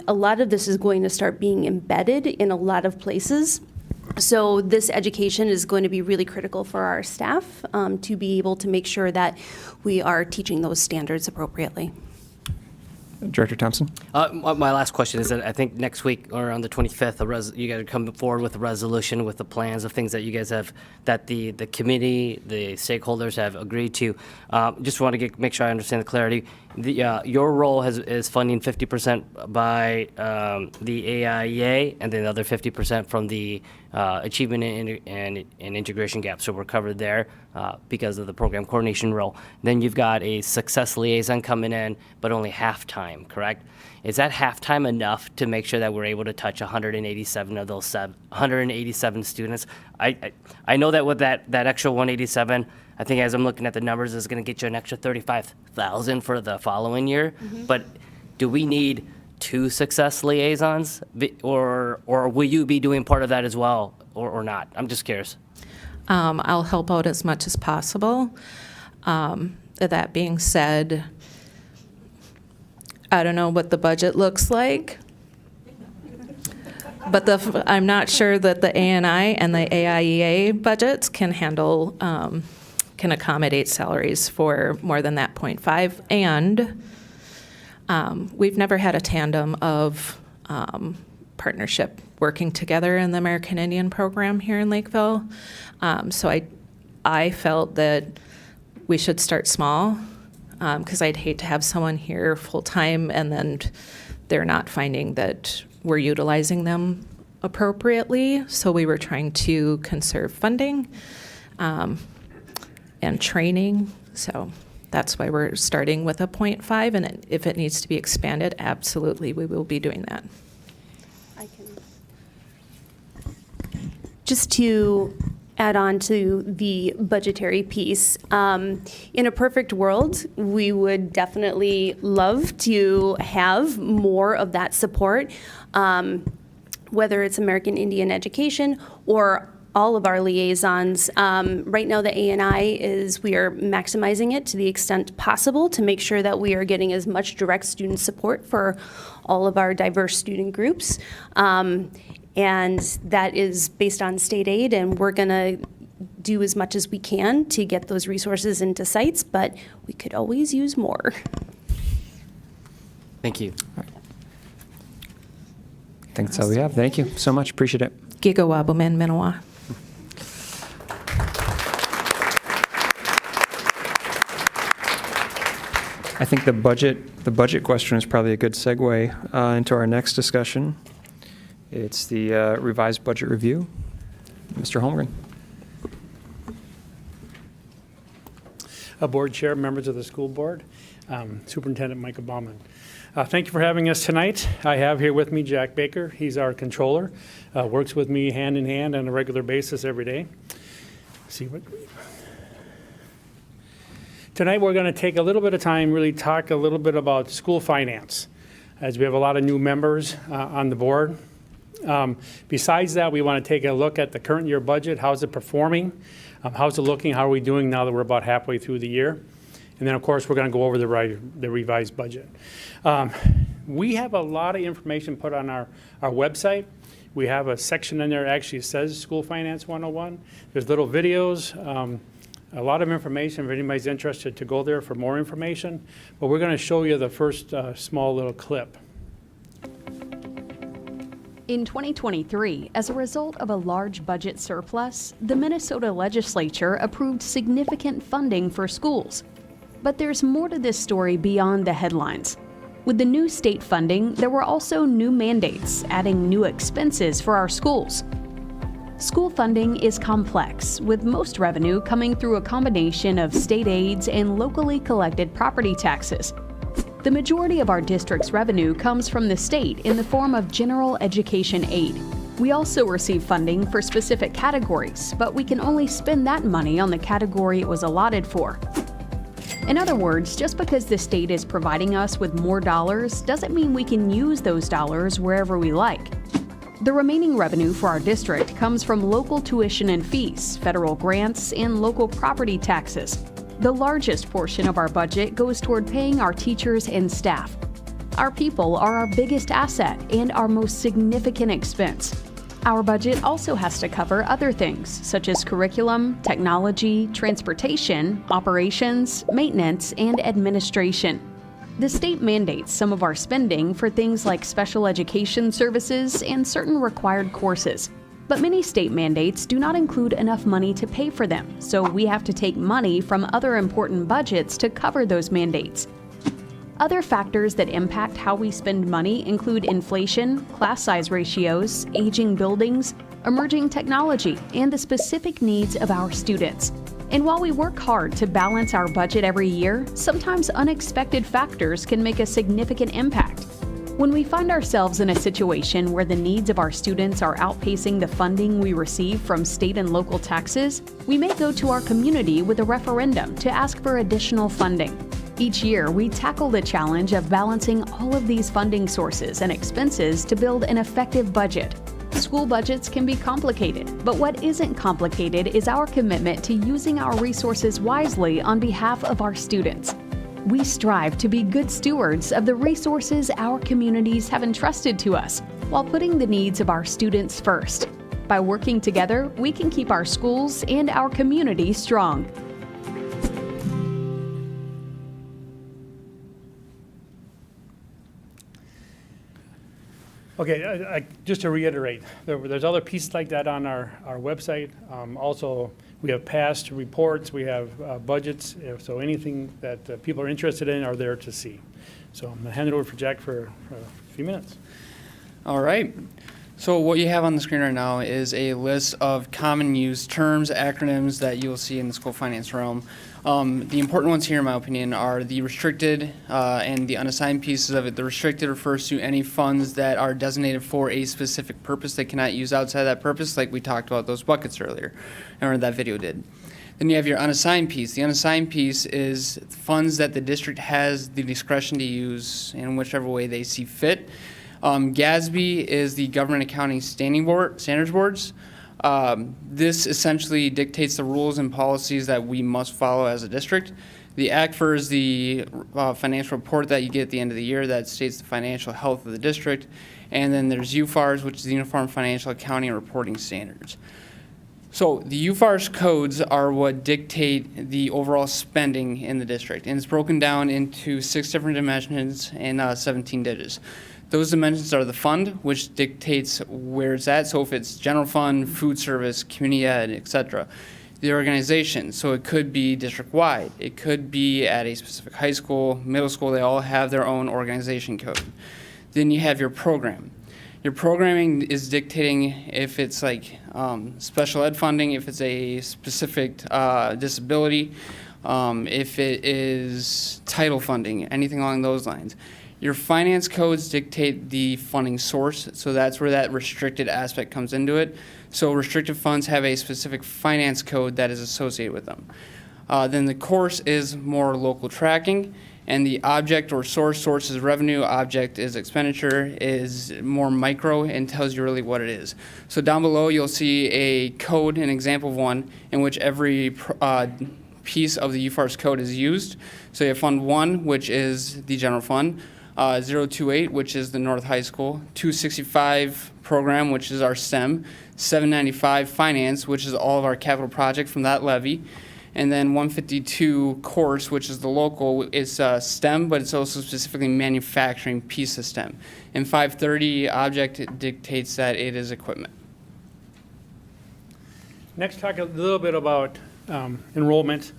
a lot of this is going to start being embedded in a lot of places. So this education is going to be really critical for our staff to be able to make sure that we are teaching those standards appropriately. Director Thompson? My last question is that I think next week or on the 25th, you guys are coming forward with a resolution with the plans of things that you guys have, that the committee, the stakeholders have agreed to. Just want to make sure I understand the clarity. Your role is funding 50% by the AIEA and then the other 50% from the Achievement and Integration Gap. So we're covered there because of the program coordination role. Then you've got a success liaison coming in, but only half-time, correct? Is that half-time enough to make sure that we're able to touch 187 of those 187 students? I know that with that extra 187, I think as I'm looking at the numbers, is going to get you an extra 35,000 for the following year. But do we need 2 success liaisons, or will you be doing part of that as well, or not? I'm just curious. I'll help out as much as possible. That being said, I don't know what the budget looks like, but I'm not sure that the ANI and the AIEA budgets can handle, can accommodate salaries for more than that 0.5. And we've never had a tandem of partnership working together in the American Indian program here in Lakeville. So I felt that we should start small, because I'd hate to have someone here full-time and then they're not finding that we're utilizing them appropriately. So we were trying to conserve funding and training. So that's why we're starting with a 0.5, and if it needs to be expanded, absolutely, we will be doing that. Just to add on to the budgetary piece, in a perfect world, we would definitely love to have more of that support, whether it's American Indian Education or all of our liaisons. Right now, the ANI we are maximizing it to the extent possible to make sure that we are getting as much direct student support for all of our diverse student groups. And that is based on state aid, and we're going to do as much as we can to get those resources into sites, but we could always use more. Thank you. I think that's all we have. Thank you so much. Appreciate it. Gigawabuman Minawa. I think the budget question is probably a good segue into our next discussion. It's the revised budget review. Mr. Holmgren. Board Chair, members of the school board. Superintendent Michael Baumann. Thank you for having us tonight. I have here with me Jack Baker. He's our controller, works with me hand in hand on a regular basis every day. Tonight we're going to take a little bit of time, really talk a little bit about school finance, as we have a lot of new members on the board. Besides that, we want to take a look at the current year budget. How's it performing? How's it looking? How are we doing now that we're about halfway through the year? And then, of course, we're going to go over the revised budget. We have a lot of information put on our website. We have a section in there that actually says School Finance 101. There's little videos, a lot of information if anybody's interested to go there for more information. But we're going to show you the first small little clip. In 2023, as a result of a large budget surplus, the Minnesota legislature approved significant funding for schools. But there's more to this story beyond the headlines. With the new state funding, there were also new mandates, adding new expenses for our schools. School funding is complex, with most revenue coming through a combination of state aids and locally collected property taxes. The majority of our district's revenue comes from the state in the form of general education aid. We also receive funding for specific categories, but we can only spend that money on the category it was allotted for. In other words, just because the state is providing us with more dollars doesn't mean we can use those dollars wherever we like. The remaining revenue for our district comes from local tuition and fees, federal grants, and local property taxes. The largest portion of our budget goes toward paying our teachers and staff. Our people are our biggest asset and our most significant expense. Our budget also has to cover other things, such as curriculum, technology, transportation, operations, maintenance, and administration. The state mandates some of our spending for things like special education services and certain required courses. But many state mandates do not include enough money to pay for them, so we have to take money from other important budgets to cover those mandates. Other factors that impact how we spend money include inflation, class size ratios, aging buildings, emerging technology, and the specific needs of our students. And while we work hard to balance our budget every year, sometimes unexpected factors can make a significant impact. When we find ourselves in a situation where the needs of our students are outpacing the funding we receive from state and local taxes, we may go to our community with a referendum to ask for additional funding. Each year, we tackle the challenge of balancing all of these funding sources and expenses to build an effective budget. School budgets can be complicated, but what isn't complicated is our commitment to using our resources wisely on behalf of our students. We strive to be good stewards of the resources our communities have entrusted to us, while putting the needs of our students first. By working together, we can keep our schools and our community strong. Okay, just to reiterate, there's other pieces like that on our website. Also, we have past reports, we have budgets, so anything that people are interested in are there to see. So I'm going to hand it over for Jack for a few minutes. All right. So what you have on the screen right now is a list of common used terms, acronyms that you will see in the school finance realm. The important ones here, in my opinion, are the restricted and the unassigned pieces of it. The restricted refers to any funds that are designated for a specific purpose they cannot use outside that purpose, like we talked about those buckets earlier, or that video did. Then you have your unassigned piece. The unassigned piece is funds that the district has the discretion to use in whichever way they see fit. GASB is the Government Accounting Standards Boards. This essentially dictates the rules and policies that we must follow as a district. The ACFR is the financial report that you get at the end of the year that states the financial health of the district. And then there's UFARS, which is the Uniform Financial Accounting and Reporting Standards. So the UFARS codes are what dictate the overall spending in the district. And it's broken down into 6 different dimensions and 17 digits. Those dimensions are the fund, which dictates where it's at. So if it's general fund, food service, community ed, etc. The organization, so it could be district-wide. It could be at a specific high school, middle school. They all have their own organization code. Then you have your program. Your programming is dictating if it's like special ed funding, if it's a specific disability. if it is title funding, anything along those lines. Your finance codes dictate the funding source, so that's where that restricted aspect comes into it. So restricted funds have a specific finance code that is associated with them. Then the course is more local tracking, and the object or source is revenue, object is expenditure, is more micro and tells you really what it is. So down below you'll see a code, an example of one, in which every piece of the UFARS code is used. So you have Fund 1, which is the general fund, 028, which is the North High School, 265 program, which is our STEM, 795 finance, which is all of our capital project from that levy, and then 152 course, which is the local, is STEM, but it's also specifically manufacturing piece of STEM. And 530 object dictates that it is equipment. Next, talk a little bit about enrollment.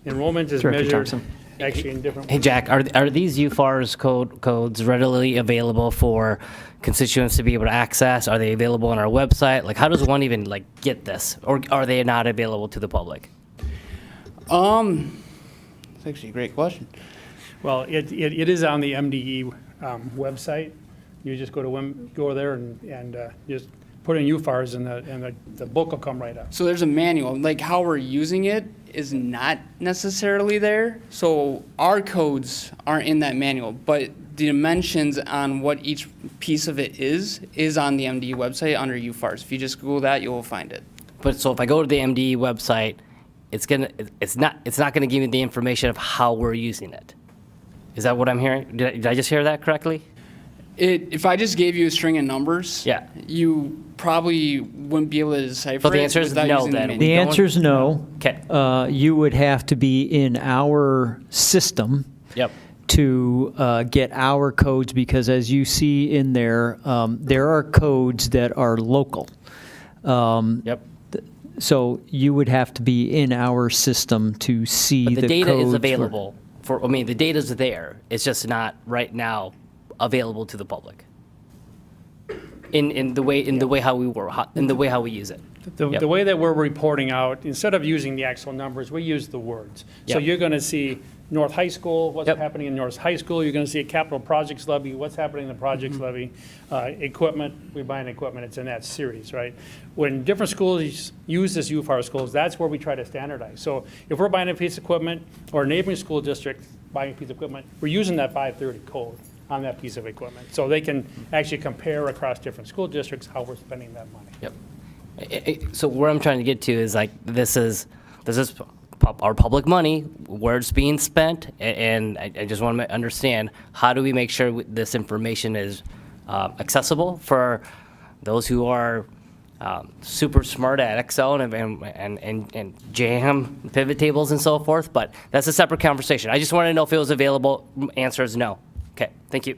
Enrollment is Director measured Thompson. actually in different. Hey, Jack, are these UFARS codes readily available for constituents to be able to access? Are they available on our website? Like, how does one even like get this, or are they not available to the public? It's actually a great question. Well, it is on the MDE website. You just go there and just put in UFARS and the book will come right up. So there's a manual, like how we're using it is not necessarily there. So our codes aren't in that manual, but the dimensions on what each piece of it is on the MDE website under UFARS. If you just Google that, you will find it. But so if I go to the MDE website, it's not gonna give me the information of how we're using it. Is that what I'm hearing? Did I just hear that correctly? If I just gave you a string of numbers, Yeah. you probably wouldn't be able to decipher So the it answer is without no using then. manual. The answer is no. Okay. You would have to be in our system Yep. to get our codes, because as you see in there, there are codes that are local. Yep. So you would have to be in our system to see But the data codes is for- available for, I mean, the data's there. It's just not right now available to the public. In the way how we use it. Yep. The way that we're reporting out, instead of using the actual numbers, we use the words. So Yep. you're going to see North High School, what's Yep. happening in North High School. You're going to see a capital projects levy, what's happening in the projects levy. Equipment, we're buying equipment, it's in that series, right? When different schools use this UFAR schools, that's where we try to standardize. So if we're buying a piece of equipment, or a neighboring school district buying a piece of equipment, we're using that 530 code on that piece of equipment. So they can actually compare across different school districts how we're spending that money. Yep. So where I'm trying to get to is like this is our public money, where it's being spent, and I just want to understand, how do we make sure this information is accessible for those who are super smart at Excel and jam pivot tables and so forth? But that's a separate conversation. I just wanted to know if it was available. Answer is no. Okay, thank you.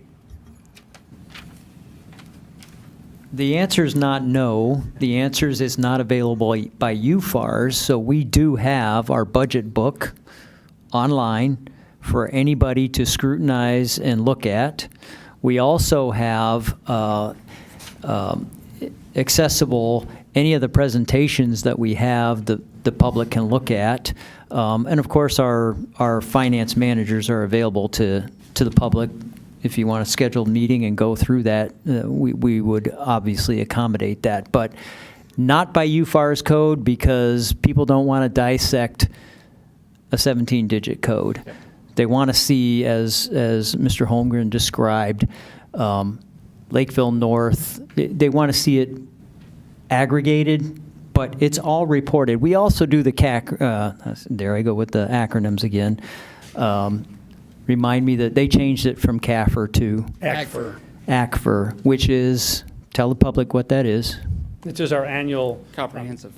The answer is not no. The answer is it's not available by UFARS. So we do have our budget book online for anybody to scrutinize and look at. We also have accessible any of the presentations that we have the public can look at. And of course, our finance managers are available to the public. If you want to schedule a meeting and go through that, we would obviously accommodate that. But not by UFARS code, because people don't want to dissect a 17-digit code. Yep. They want to see, as Mr. Holmgren described, Lakeville North, they want to see it aggregated, but it's all reported. We also do the CAC, there I go with the acronyms again. Remind me that they changed it from CAFR to ACFR. ACFR, which is, tell the public what that is. This is our annual Comprehensive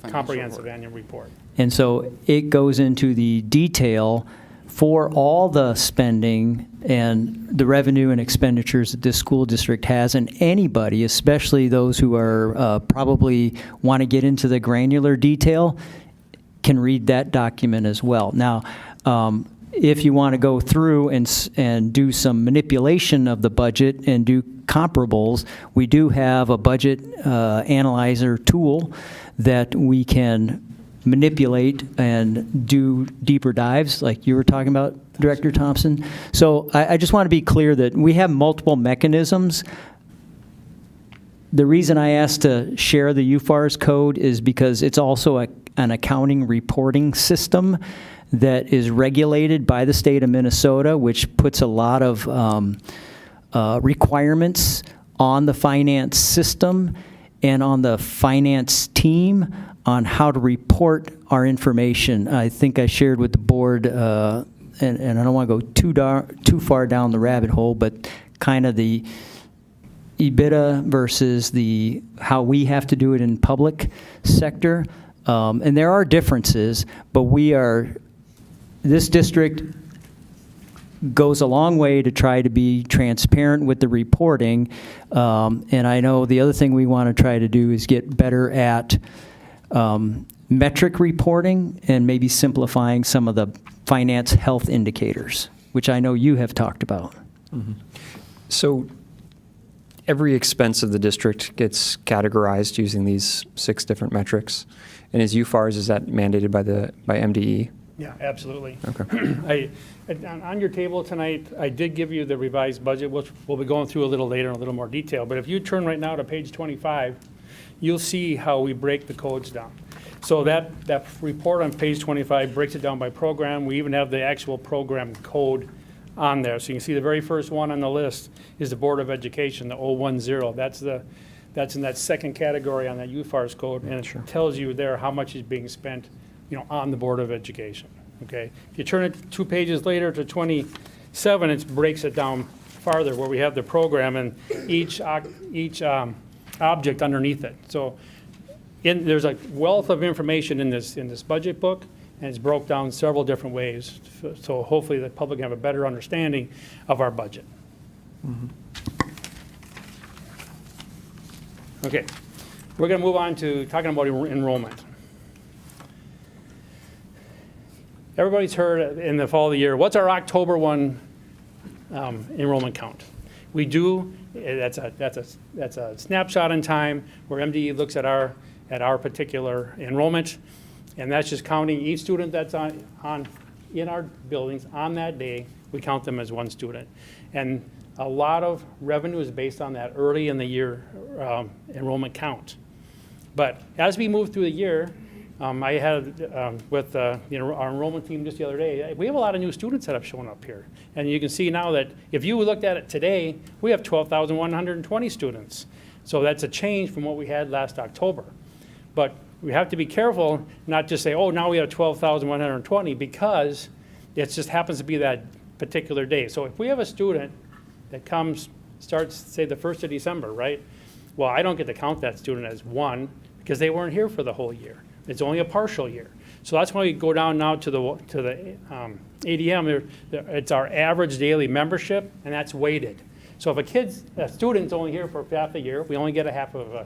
annual report. And so it goes into the detail for all the spending and the revenue and expenditures that this school district has, and anybody, especially those who are probably want to get into the granular detail, can read that document as well. Now, if you want to go through and do some manipulation of the budget and do comparables, we do have a budget analyzer tool that we can manipulate and do deeper dives like you were talking about, Director Thompson. So I just want to be clear that we have multiple mechanisms. The reason I asked to share the UFARS code is because it's also an accounting reporting system that is regulated by the state of Minnesota, which puts a lot of requirements on the finance system and on the finance team on how to report our information. I think I shared with the board, and I don't want to go too far down the rabbit hole, but kind of the EBITDA versus how we have to do it in public sector. And there are differences, but this district goes a long way to try to be transparent with the reporting. And I know the other thing we want to try to do is get better at metric reporting and maybe simplifying some of the finance health indicators, which I know you have talked about. Mm-hmm. So every expense of the district gets categorized using these 6 different metrics. And is UFARS, is that mandated by MDE? Yeah, absolutely. Okay. On your table tonight, I did give you the revised budget, which we'll be going through a little later in a little more detail. But if you turn right now to page 25, you'll see how we break the codes down. So that report on page 25 breaks it down by program. We even have the actual program code on there. So you can see the very first one on the list is the Board of Education, the 010. That's in that second category on that UFARS code, and it tells you there how much is being spent, on the Board of Education. Okay. If you turn it 2 pages later to 27, it breaks it down farther, where we have the program and each object underneath it. So there's a wealth of information in this budget book, and it's broke down several different ways. So hopefully the public can have a better understanding of our budget. Mm-hmm. Okay, we're going to move on to talking about enrollment. Everybody's heard in the fall of the year, what's our October 1 enrollment count? We do, that's a snapshot in time where MDE looks at our particular enrollment, and that's just counting each student that's in our buildings on that day. We count them as one student. And a lot of revenue is based on that early in the year enrollment count. But as we move through the year, I had with our enrollment team just the other day, we have a lot of new students that have shown up here. And you can see now that if you looked at it today, we have 12,120 students. So that's a change from what we had last October. But we have to be careful not just say, oh, now we have 12,120, because it just happens to be that particular day. So if we have a student that starts, say, the 1st of December, right? Well, I don't get to count that student as one because they weren't here for the whole year. It's only a partial year. So that's why we go down now to the ADM. It's our average daily membership, and that's weighted. So if a student's only here for half a year, we only get a half of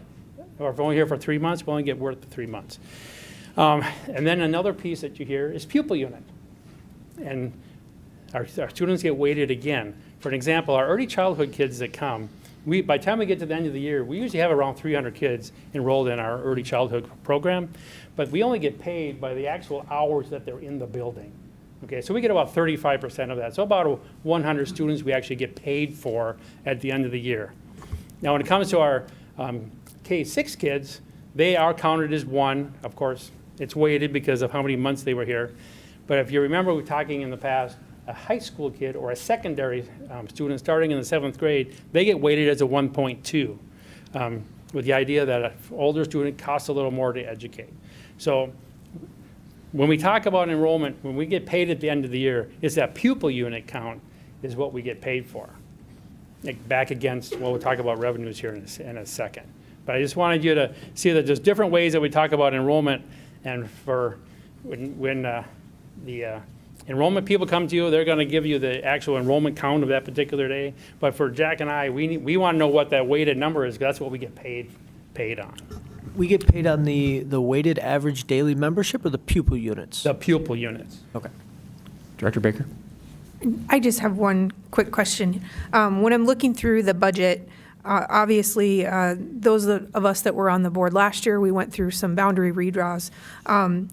or if we're only here for 3 months, we only get worth the 3 months. And then another piece that you hear is pupil unit. And our students get weighted again. For an example, our early childhood kids that come, by the time we get to the end of the year, we usually have around 300 kids enrolled in our early childhood program, but we only get paid by the actual hours that they're in the building. Okay, so we get about 35% of that. So about 100 students we actually get paid for at the end of the year. Now, when it comes to our K-6 kids, they are counted as one. Of course, it's weighted because of how many months they were here. But if you remember, we were talking in the past, a high school kid or a secondary student starting in the 7th grade, they get weighted as a 1.2 with the idea that an older student costs a little more to educate. So when we talk about enrollment, when we get paid at the end of the year, it's that pupil unit count is what we get paid for. Back against, well, we'll talk about revenues here in a second. But I just wanted you to see that there's different ways that we talk about enrollment, and for when the enrollment people come to you, they're going to give you the actual enrollment count of that particular day. But for Jack and I, we want to know what that weighted number is, because that's what we get paid on. We get paid on the weighted average daily membership or the pupil units? The pupil units. Okay. Director Baker? I just have one quick question. When I'm looking through the budget, Obviously, those of us that were on the board last year, we went through some boundary redraws.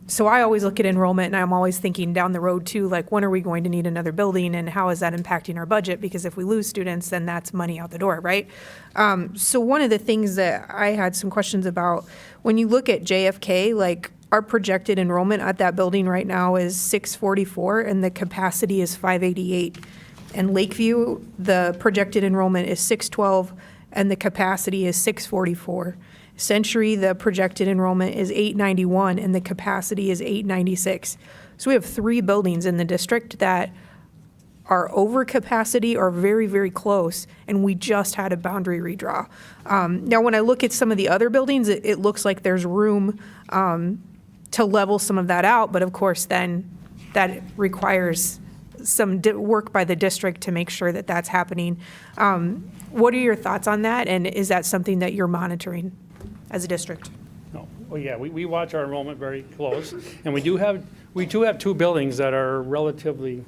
So I always look at enrollment, and I'm always thinking down the road too, like when are we going to need another building, and how is that impacting our budget? Because if we lose students, then that's money out the door, right? So one of the things that I had some questions about, when you look at JFK, like our projected enrollment at that building right now is 644, and the capacity is 588. And Lakeview, the projected enrollment is 612, and the capacity is 644. Century, the projected enrollment is 891, and the capacity is 896. So we have 3 buildings in the district that are over capacity or very, very close, and we just had a boundary redraw. Now, when I look at some of the other buildings, it looks like there's room to level some of that out, but of course, then that requires some work by the district to make sure that that's happening. What are your thoughts on that, and is that something that you're monitoring as a district? No. Well, yeah, we watch our enrollment very close, and we do have 2 buildings that are relatively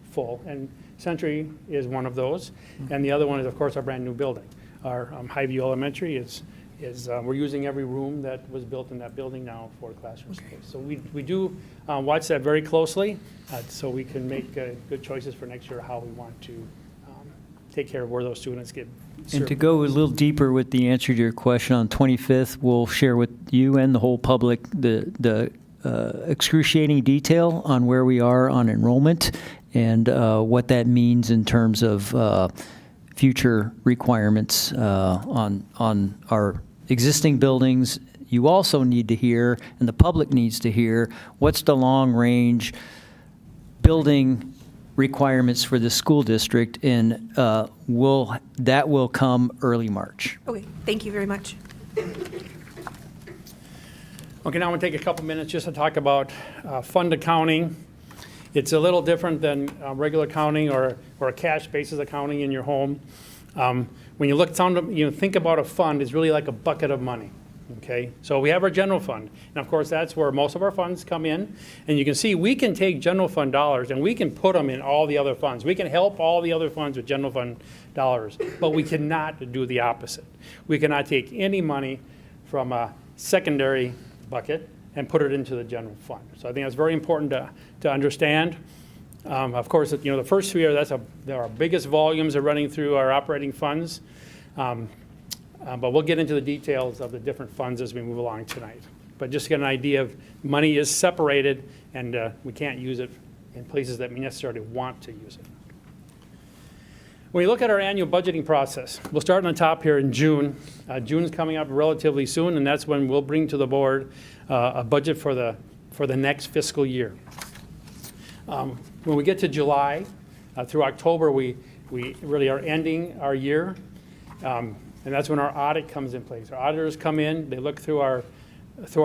full, and Century is one of those, and the other one is, of course, our brand-new building. Our Highview Elementary is we're using every room that was built in that building now for classroom space. So we do watch that very closely, so we can make good choices for next year how we want to take care of where those students get served. And to go a little deeper with the answer to your question, on 25th, we'll share with you and the whole public the excruciating detail on where we are on enrollment and what that means in terms of future requirements on our existing buildings. You also need to hear, and the public needs to hear, what's the long-range building requirements for the school district, and that will come early March. Okay, thank you very much. Okay, now I'm going to take a couple minutes just to talk about fund accounting. It's a little different than regular accounting or a cash basis accounting in your home. When you think about a fund, it's really like a bucket of money. Okay, so we have our general fund, and of course that's where most of our funds come in. And you can see we can take general fund dollars and we can put them in all the other funds. We can help all the other funds with general fund dollars, but we cannot do the opposite. We cannot take any money from a secondary bucket and put it into the general fund. So I think that's very important to understand. Of course, the first 3 years, there are biggest volumes are running through our operating funds. But we'll get into the details of the different funds as we move along tonight. But just to get an idea of money is separated, and we can't use it in places that we necessarily want to use it. When you look at our annual budgeting process, we'll start on the top here in June. June's coming up relatively soon, and that's when we'll bring to the board a budget for the next fiscal year. When we get to July through October, we really are ending our year. And that's when our audit comes in place. Our auditors come in, they look through our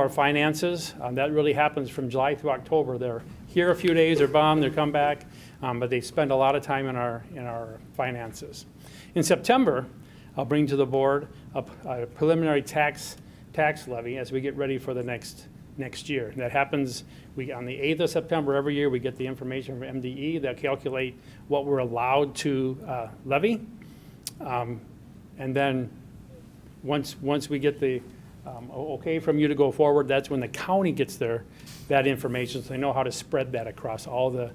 finances. That really happens from July through October. They're here a few days, they're gone, they come back, but they spend a lot of time in our finances. In September, I'll bring to the board a preliminary tax levy as we get ready for the next year. That happens on the 8th of September every year. We get the information from MDE that calculate what we're allowed to levy. And then once we get the okay from you to go forward, that's when the county gets that information, so they know how to spread that across all the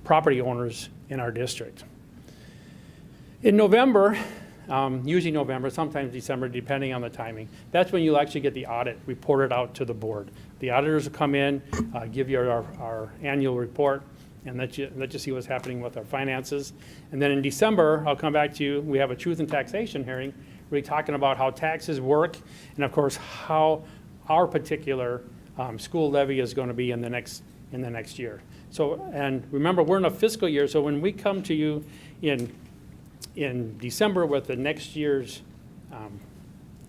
property owners in our district. In November, usually November, sometimes December, depending on the timing, that's when you'll actually get the audit reported out to the board. The auditors will come in, give you our annual report, and let you see what's happening with our finances. And then in December, I'll come back to you. We have a truth and taxation hearing, really talking about how taxes work, and of course how our particular school levy is going to be in the next year. So, and remember, we're in a fiscal year, so when we come to you in December with the next year's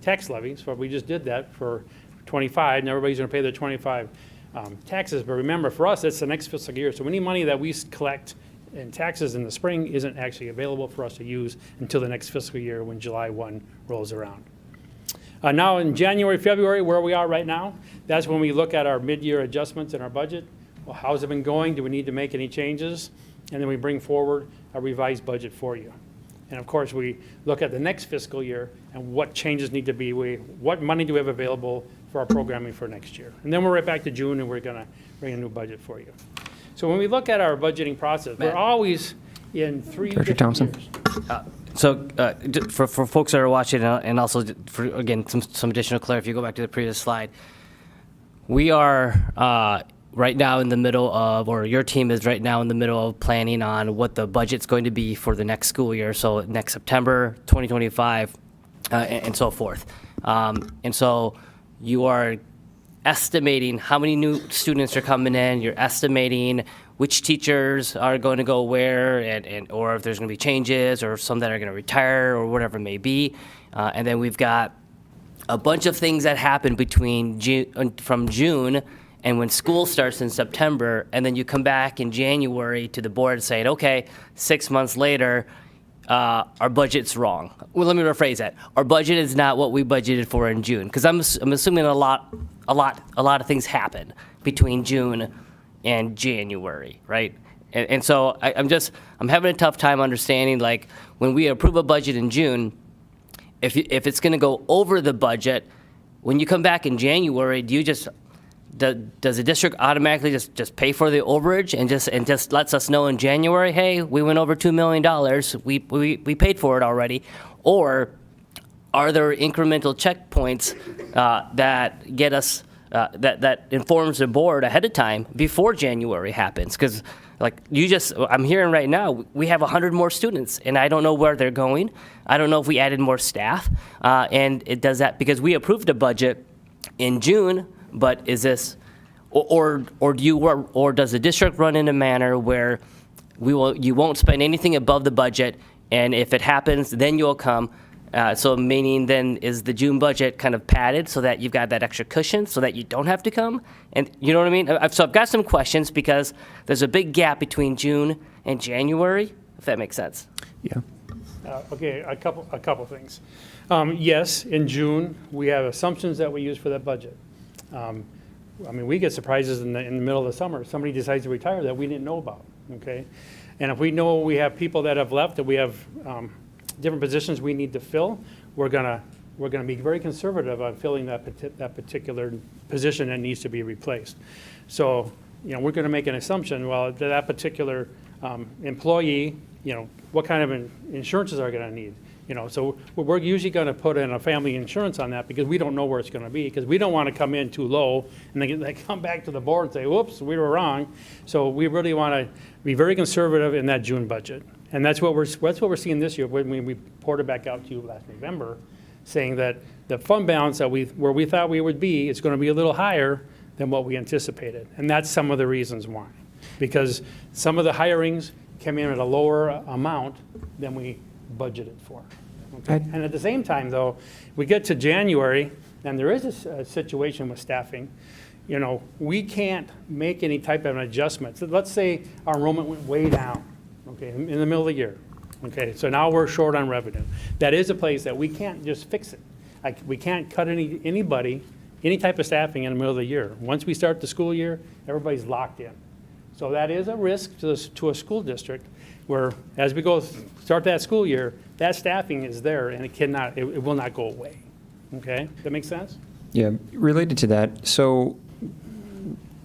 tax levy, so we just did that for 25, and everybody's going to pay their 25 taxes. But remember, for us, it's the next fiscal year. So any money that we collect in taxes in the spring isn't actually available for us to use until the next fiscal year when July 1 rolls around. Now in January, February, where we are right now, that's when we look at our mid-year adjustments in our budget. Well, how's it been going? Do we need to make any changes? And then we bring forward a revised budget for you. And of course, we look at the next fiscal year and what changes need to be, what money do we have available for our programming for next year. And then we're right back to June and we're going to bring a new budget for you. So when we look at our budgeting process, we're always in three Director different Thompson. years. So for folks that are watching, and also for, again, some additional clarity, if you go back to the previous slide, we are right now in the middle of, or your team is right now in the middle of planning on what the budget's going to be for the next school year, so next September 2025, and so forth. And so you are estimating how many new students are coming in, you're estimating which teachers are going to go where, and or if there's going to be changes, or some that are going to retire, or whatever it may be. And then we've got a bunch of things that happen between from June and when school starts in September, and then you come back in January to the board saying, okay, 6 months later, our budget's wrong. Well, let me rephrase that. Our budget is not what we budgeted for in June, because I'm assuming a lot of things happen between June and January, right? And so I'm having a tough time understanding, like, when we approve a budget in June, if it's going to go over the budget, when you come back in January, does the district automatically just pay for the overage and just lets us know in January, hey, we went over $2 million, we paid for it already? Or are there incremental checkpoints that get us, that informs the board ahead of time before January happens? Because I'm hearing right now, we have 100 more students, and I don't know where they're going. I don't know if we added more staff, and it does that because we approved a budget in June. But is this, or does the district run in a manner where you won't spend anything above the budget, and if it happens, then you'll come? So meaning then is the June budget kind of padded so that you've got that extra cushion so that you don't have to come? And you know what I mean? So I've got some questions because there's a big gap between June and January, if that makes sense. Yeah. Okay, a couple things. Yes, in June, we have assumptions that we use for that budget. We get surprises in the middle of the summer. Somebody decides to retire that we didn't know about, okay? And if we know we have people that have left, that we have different positions we need to fill, we're gonna be very conservative on filling that particular position that needs to be replaced. So, we're gonna make an assumption, well, that particular employee, what kind of insurances are gonna need? So we're usually going to put in a family insurance on that because we don't know where it's going to be, because we don't want to come in too low and then they come back to the board and say, whoops, we were wrong. So we really want to be very conservative in that June budget. And that's what we're seeing this year when we reported back out to you last November, saying that the fund balance where we thought we would be is going to be a little higher than what we anticipated. And that's some of the reasons why. Because some of the hirings came in at a lower amount than we budgeted for. Okay. And at the same time, though, we get to January, and there is a situation with staffing. We can't make any type of an adjustment. So let's say our enrollment went way down, okay, in the middle of the year. Okay, so now we're short on revenue. That is a place that we can't just fix it. We can't cut anybody, any type of staffing in the middle of the year. Once we start the school year, everybody's locked in. So that is a risk to a school district, where as we start that school year, that staffing is there and it will not go away. Okay, that makes sense? Yeah, related to that, so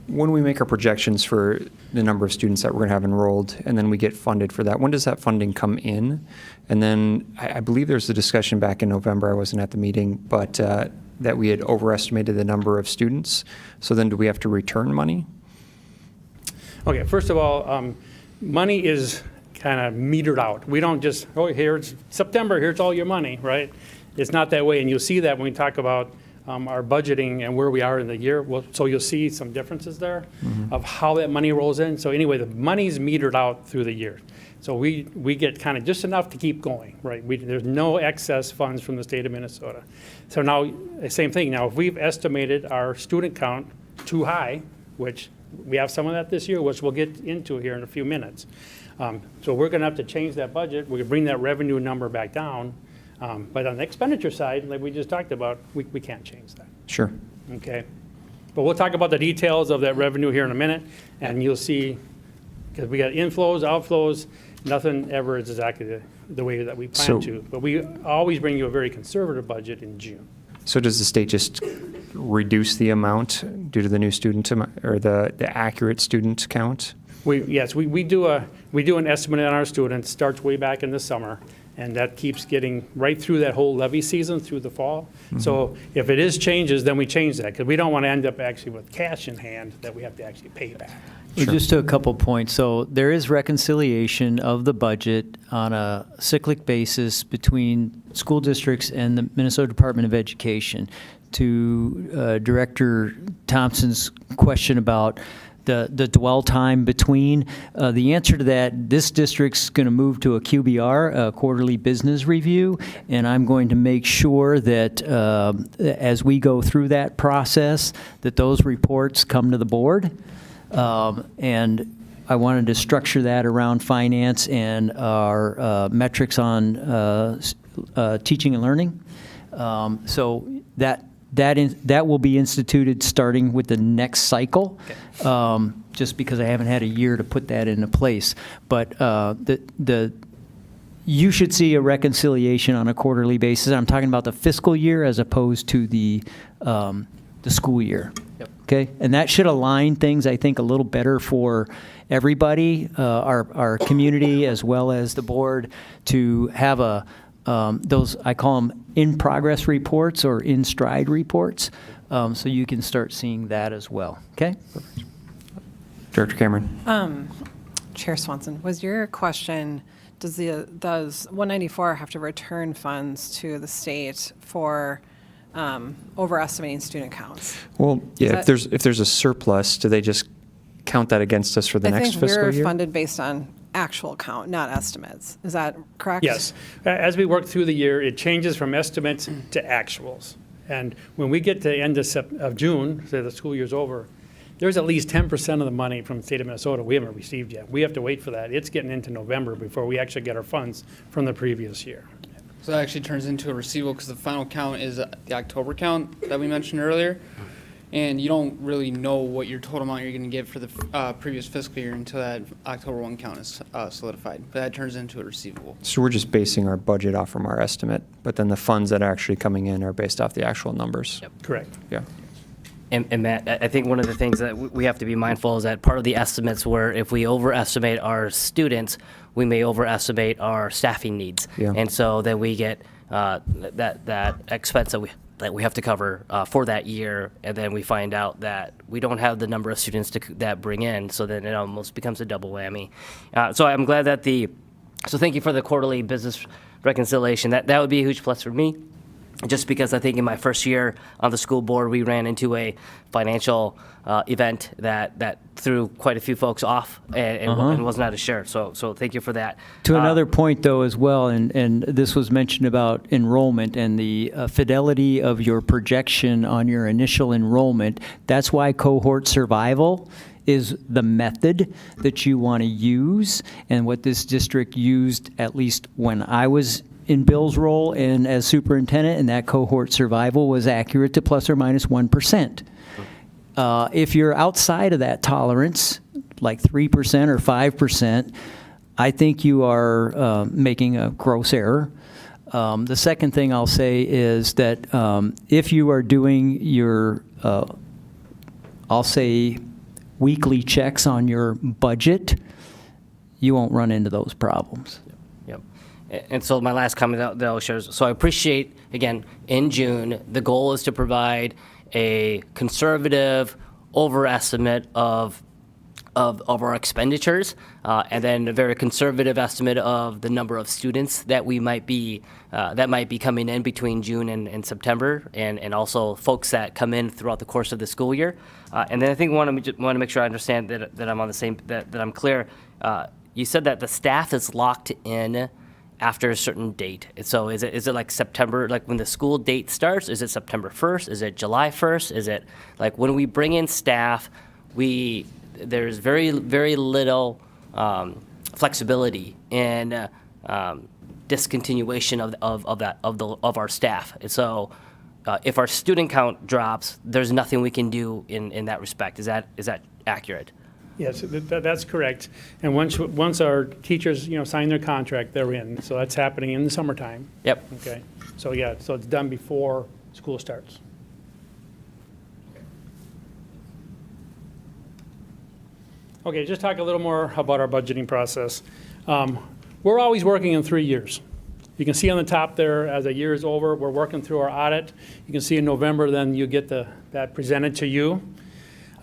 when we make our projections for the number of students that we're going to have enrolled, and then we get funded for that, when does that funding come in? And then I believe there's a discussion back in November, I wasn't at the meeting, but that we had overestimated the number of students. So then do we have to return money? Okay, first of all, money is kind of metered out. We don't just, here's September, here's all your money, right? It's not that way, and you'll see that when we talk about our budgeting and where we are in the year. So you'll see some differences there of how that money rolls in. So anyway, the money's metered out through the year. So we get kind of just enough to keep going, right? There's no excess funds from the state of Minnesota. So now, same thing. Now, if we've estimated our student count too high, which we have some of that this year, which we'll get into here in a few minutes. So we're going to have to change that budget. We're going to bring that revenue number back down. But on the expenditure side, like we just talked about, we can't change that. Sure. Okay. But we'll talk about the details of that revenue here in a minute, and you'll see, because we got inflows, outflows. Nothing ever is exactly the way that we plan So- to. But we always bring you a very conservative budget in June. So does the state just reduce the amount due to the new student or the accurate student count? Yes, we do an estimate on our students, starts way back in the summer, and that keeps getting right through that whole levy season, through the fall. So if it is changes, then we change that, because we don't want to end up actually with cash in hand that we have to actually pay back. Well, just to a couple points. So there is reconciliation of the budget on a cyclic basis between school districts and the Minnesota Department of Education. To Director Thompson's question about the dwell time between, the answer to that, this district's going to move to a QBR, a quarterly business review, and I'm going to make sure that as we go through that process, that those reports come to the board. And I wanted to structure that around finance and our metrics on teaching and learning. So that will be instituted starting with the next cycle, just because I haven't had a year to put that into place. But you should see a reconciliation on a quarterly basis. I'm talking about the fiscal year as opposed to the school year. Yep. Okay, and that should align things, I think, a little better for everybody, our community, as well as the board, to have those, I call them in-progress reports or in-stride reports, so you can start seeing that as well. Okay? Director Cameron. Chair Swanson, was your question, does 194 have to return funds to the state for overestimating student counts? Well, yeah, Is if there's a surplus, do they just count that against us for the next fiscal I think year? we're funded based on actual count, not estimates. Is that correct? Yes. As we work through the year, it changes from estimates to actuals. And when we get to the end of June, say the school year's over, there's at least 10% of the money from the state of Minnesota we haven't received yet. We have to wait for that. It's getting into November before we actually get our funds from the previous year. So that actually turns into a receivable because the final count is the October count that we mentioned earlier. And you don't really know what your total amount you're going to get for the previous fiscal year until that October 1 count is solidified. But that turns into a receivable. So we're just basing our budget off from our estimate, but then the funds that are actually coming in are based off the actual numbers. Yep. Correct. Yeah. And Matt, I think one of the things that we have to be mindful is that part of the estimates were if we overestimate our students, we may overestimate our staffing needs. Yeah. And so then we get that expense that we have to cover for that year, and then we find out that we don't have the number of students that bring in, so then it almost becomes a double whammy. So I'm glad that so thank you for the quarterly business reconciliation. That would be a huge plus for me, just because I think in my first year on the school board, we ran into a financial event that threw quite a few folks off and was not assured. So thank you for that. To another point, though, as well, and this was mentioned about enrollment and the fidelity of your projection on your initial enrollment. That's why cohort survival is the method that you want to use, and what this district used, at least when I was in Bill's role and as superintendent, and that cohort survival was accurate to plus or minus 1%. If you're outside of that tolerance, like 3% or 5%, I think you are making a gross error. The second thing I'll say is that if you are doing your, I'll say, weekly checks on your budget, you won't run into those problems. Yep. And so my last comment that I'll share is, so I appreciate, again, in June, the goal is to provide a conservative overestimate of our expenditures, and then a very conservative estimate of the number of students that we might be coming in between June and September, and also folks that come in throughout the course of the school year. And then I think want to make sure I understand that I'm on the same that I'm clear. You said that the staff is locked in after a certain date. So is it like September, like when the school date starts? Is it September 1st? Is it July 1st? Is it like when we bring in staff, there's very, very little flexibility in discontinuation of our staff. And so if our student count drops, there's nothing we can do in that respect. Is that accurate? Yes, that's correct. And once our teachers, sign their contract, they're in. So that's happening in the summertime. Yep. Okay. So yeah, so it's done before school starts. Okay, just talk a little more about our budgeting process. We're always working in 3 years. You can see on the top there, as a year is over, we're working through our audit. You can see in November, then you get that presented to you.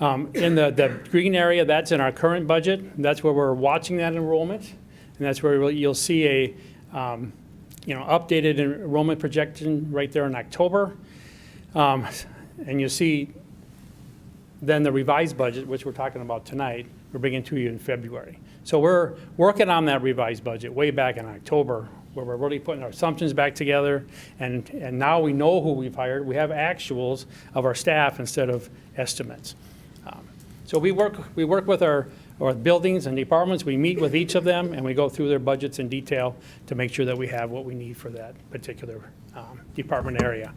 In the green area, that's in our current budget. That's where we're watching that enrollment, and that's where you'll see a updated enrollment projection right there in October. And you'll see then the revised budget, which we're talking about tonight, we're bringing to you in February. So we're working on that revised budget way back in October, where we're really putting our assumptions back together, and now we know who we've hired. We have actuals of our staff instead of estimates. So we work with our buildings and departments. We meet with each of them, and we go through their budgets in detail to make sure that we have what we need for that particular department area.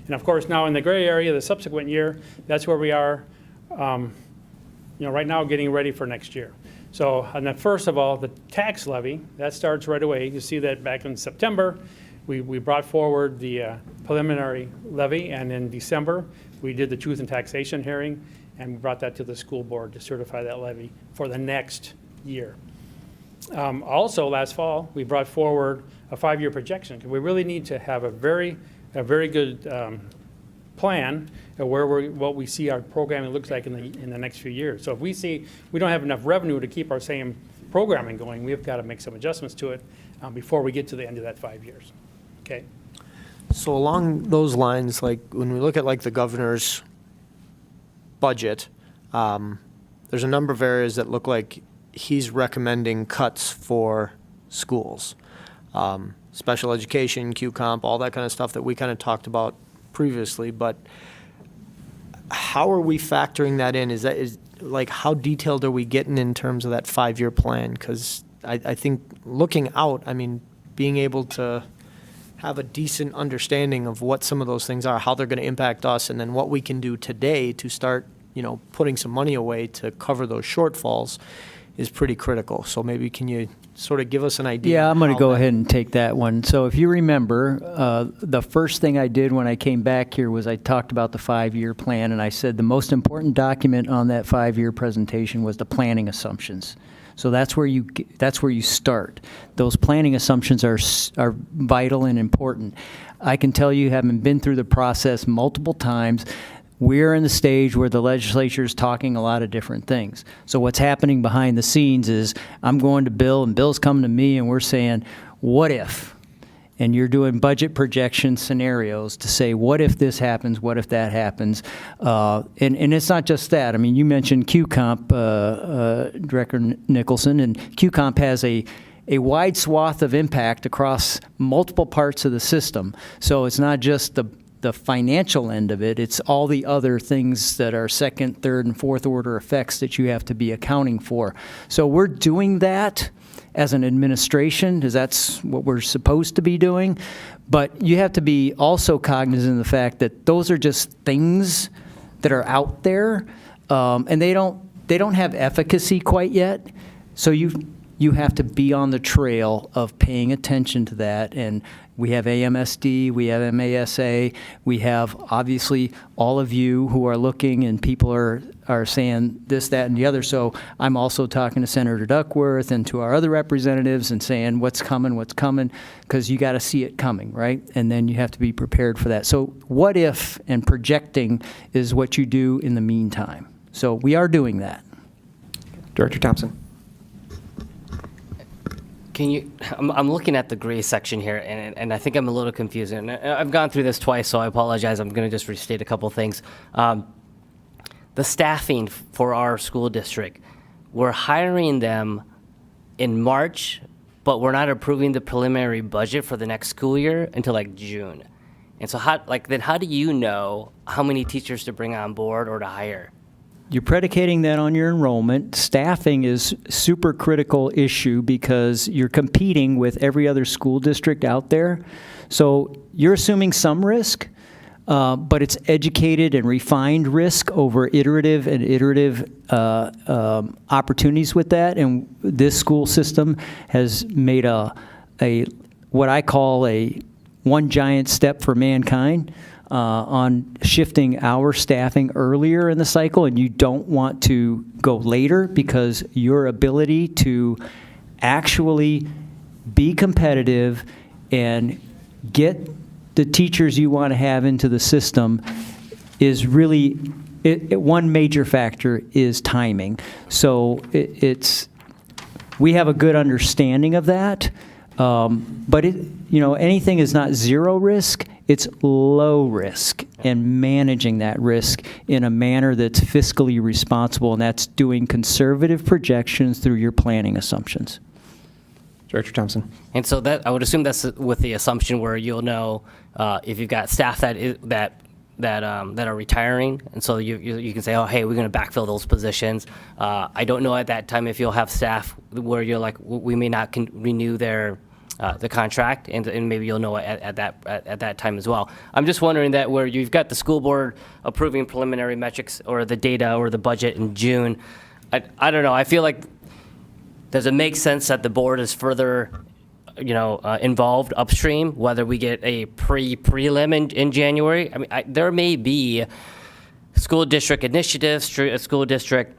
And of course, now in the gray area, the subsequent year, that's where we are, right now getting ready for next year. So, and then first of all, the tax levy, that starts right away. You see that back in September, we brought forward the preliminary levy, and in December, we did the truth and taxation hearing, and we brought that to the school board to certify that levy for the next year. Also, last fall, we brought forward a 5-year projection, because we really need to have a very good plan of what we see our programming looks like in the next few years. So if we see we don't have enough revenue to keep our same programming going, we've got to make some adjustments to it before we get to the end of that 5 years. Okay. So along those lines, like when we look at like the governor's budget, there's a number of areas that look like he's recommending cuts for schools. Special education, Q-comp, all that kind of stuff that we kind of talked about previously, but how are we factoring that in? Is like, how detailed are we getting in terms of that 5-year plan? Because I think looking out, being able to have a decent understanding of what some of those things are, how they're going to impact us, and then what we can do today to start, putting some money away to cover those shortfalls is pretty critical. So maybe can you sort of give us an idea? Yeah, I'm going to how go that- ahead and take that one. So if you remember, the first thing I did when I came back here was I talked about the 5-year plan, and I said the most important document on that 5-year presentation was the planning assumptions. So that's where you start. Those planning assumptions are vital and important. I can tell you, having been through the process multiple times, we're in the stage where the legislature is talking a lot of different things. So what's happening behind the scenes is I'm going to Bill, and Bill's coming to me, and we're saying, what if? And you're doing budget projection scenarios to say, what if this happens? What if that happens? And it's not just that. You mentioned Q-comp, Director Nicholson, and Q-comp has a wide swath of impact across multiple parts of the system. So it's not just the financial end of it, it's all the other things that are second, third, and fourth order effects that you have to be accounting for. So we're doing that as an administration, because that's what we're supposed to be doing. But you have to be also cognizant of the fact that those are just things that are out there, and they don't have efficacy quite yet. So you have to be on the trail of paying attention to that. And we have AMSD, we have MASA, we have obviously all of you who are looking, and people are saying this, that, and the other. So I'm also talking to Senator Duckworth and to our other representatives and saying what's coming, because you got to see it coming, right? And then you have to be prepared for that. So what if and projecting is what you do in the meantime. So we are doing that. Director Thompson. I'm looking at the gray section here, and I think I'm a little confused. And I've gone through this twice, so I apologize. I'm going to just restate a couple things. The staffing for our school district, we're hiring them in March, but we're not approving the preliminary budget for the next school year until June. And so how do you know how many teachers to bring on board or to hire? You're predicating that on your enrollment. Staffing is super critical issue because you're competing with every other school district out there. So you're assuming some risk. but it's educated and refined risk over iterative opportunities with that. And this school system has made a what I call a one giant step for mankind on shifting our staffing earlier in the cycle, and you don't want to go later because your ability to actually be competitive and get the teachers you want to have into the system is really, one major factor is timing. So we have a good understanding of that, but anything is not zero risk, it's low risk, and managing that risk in a manner that's fiscally responsible, and that's doing conservative projections through your planning assumptions. Director Thompson. And so that, I would assume that's with the assumption where you'll know if you've got staff that are retiring, and so you can say, oh, hey, we're going to backfill those positions. I don't know at that time if you'll have staff where you're like, we may not renew their the contract, and maybe you'll know at that time as well. I'm just wondering that where you've got the school board approving preliminary metrics or the data or the budget in June, I don't know. I feel like, does it make sense that the board is further, involved upstream, whether we get a prelim in January? I mean, there may be school district initiatives, school district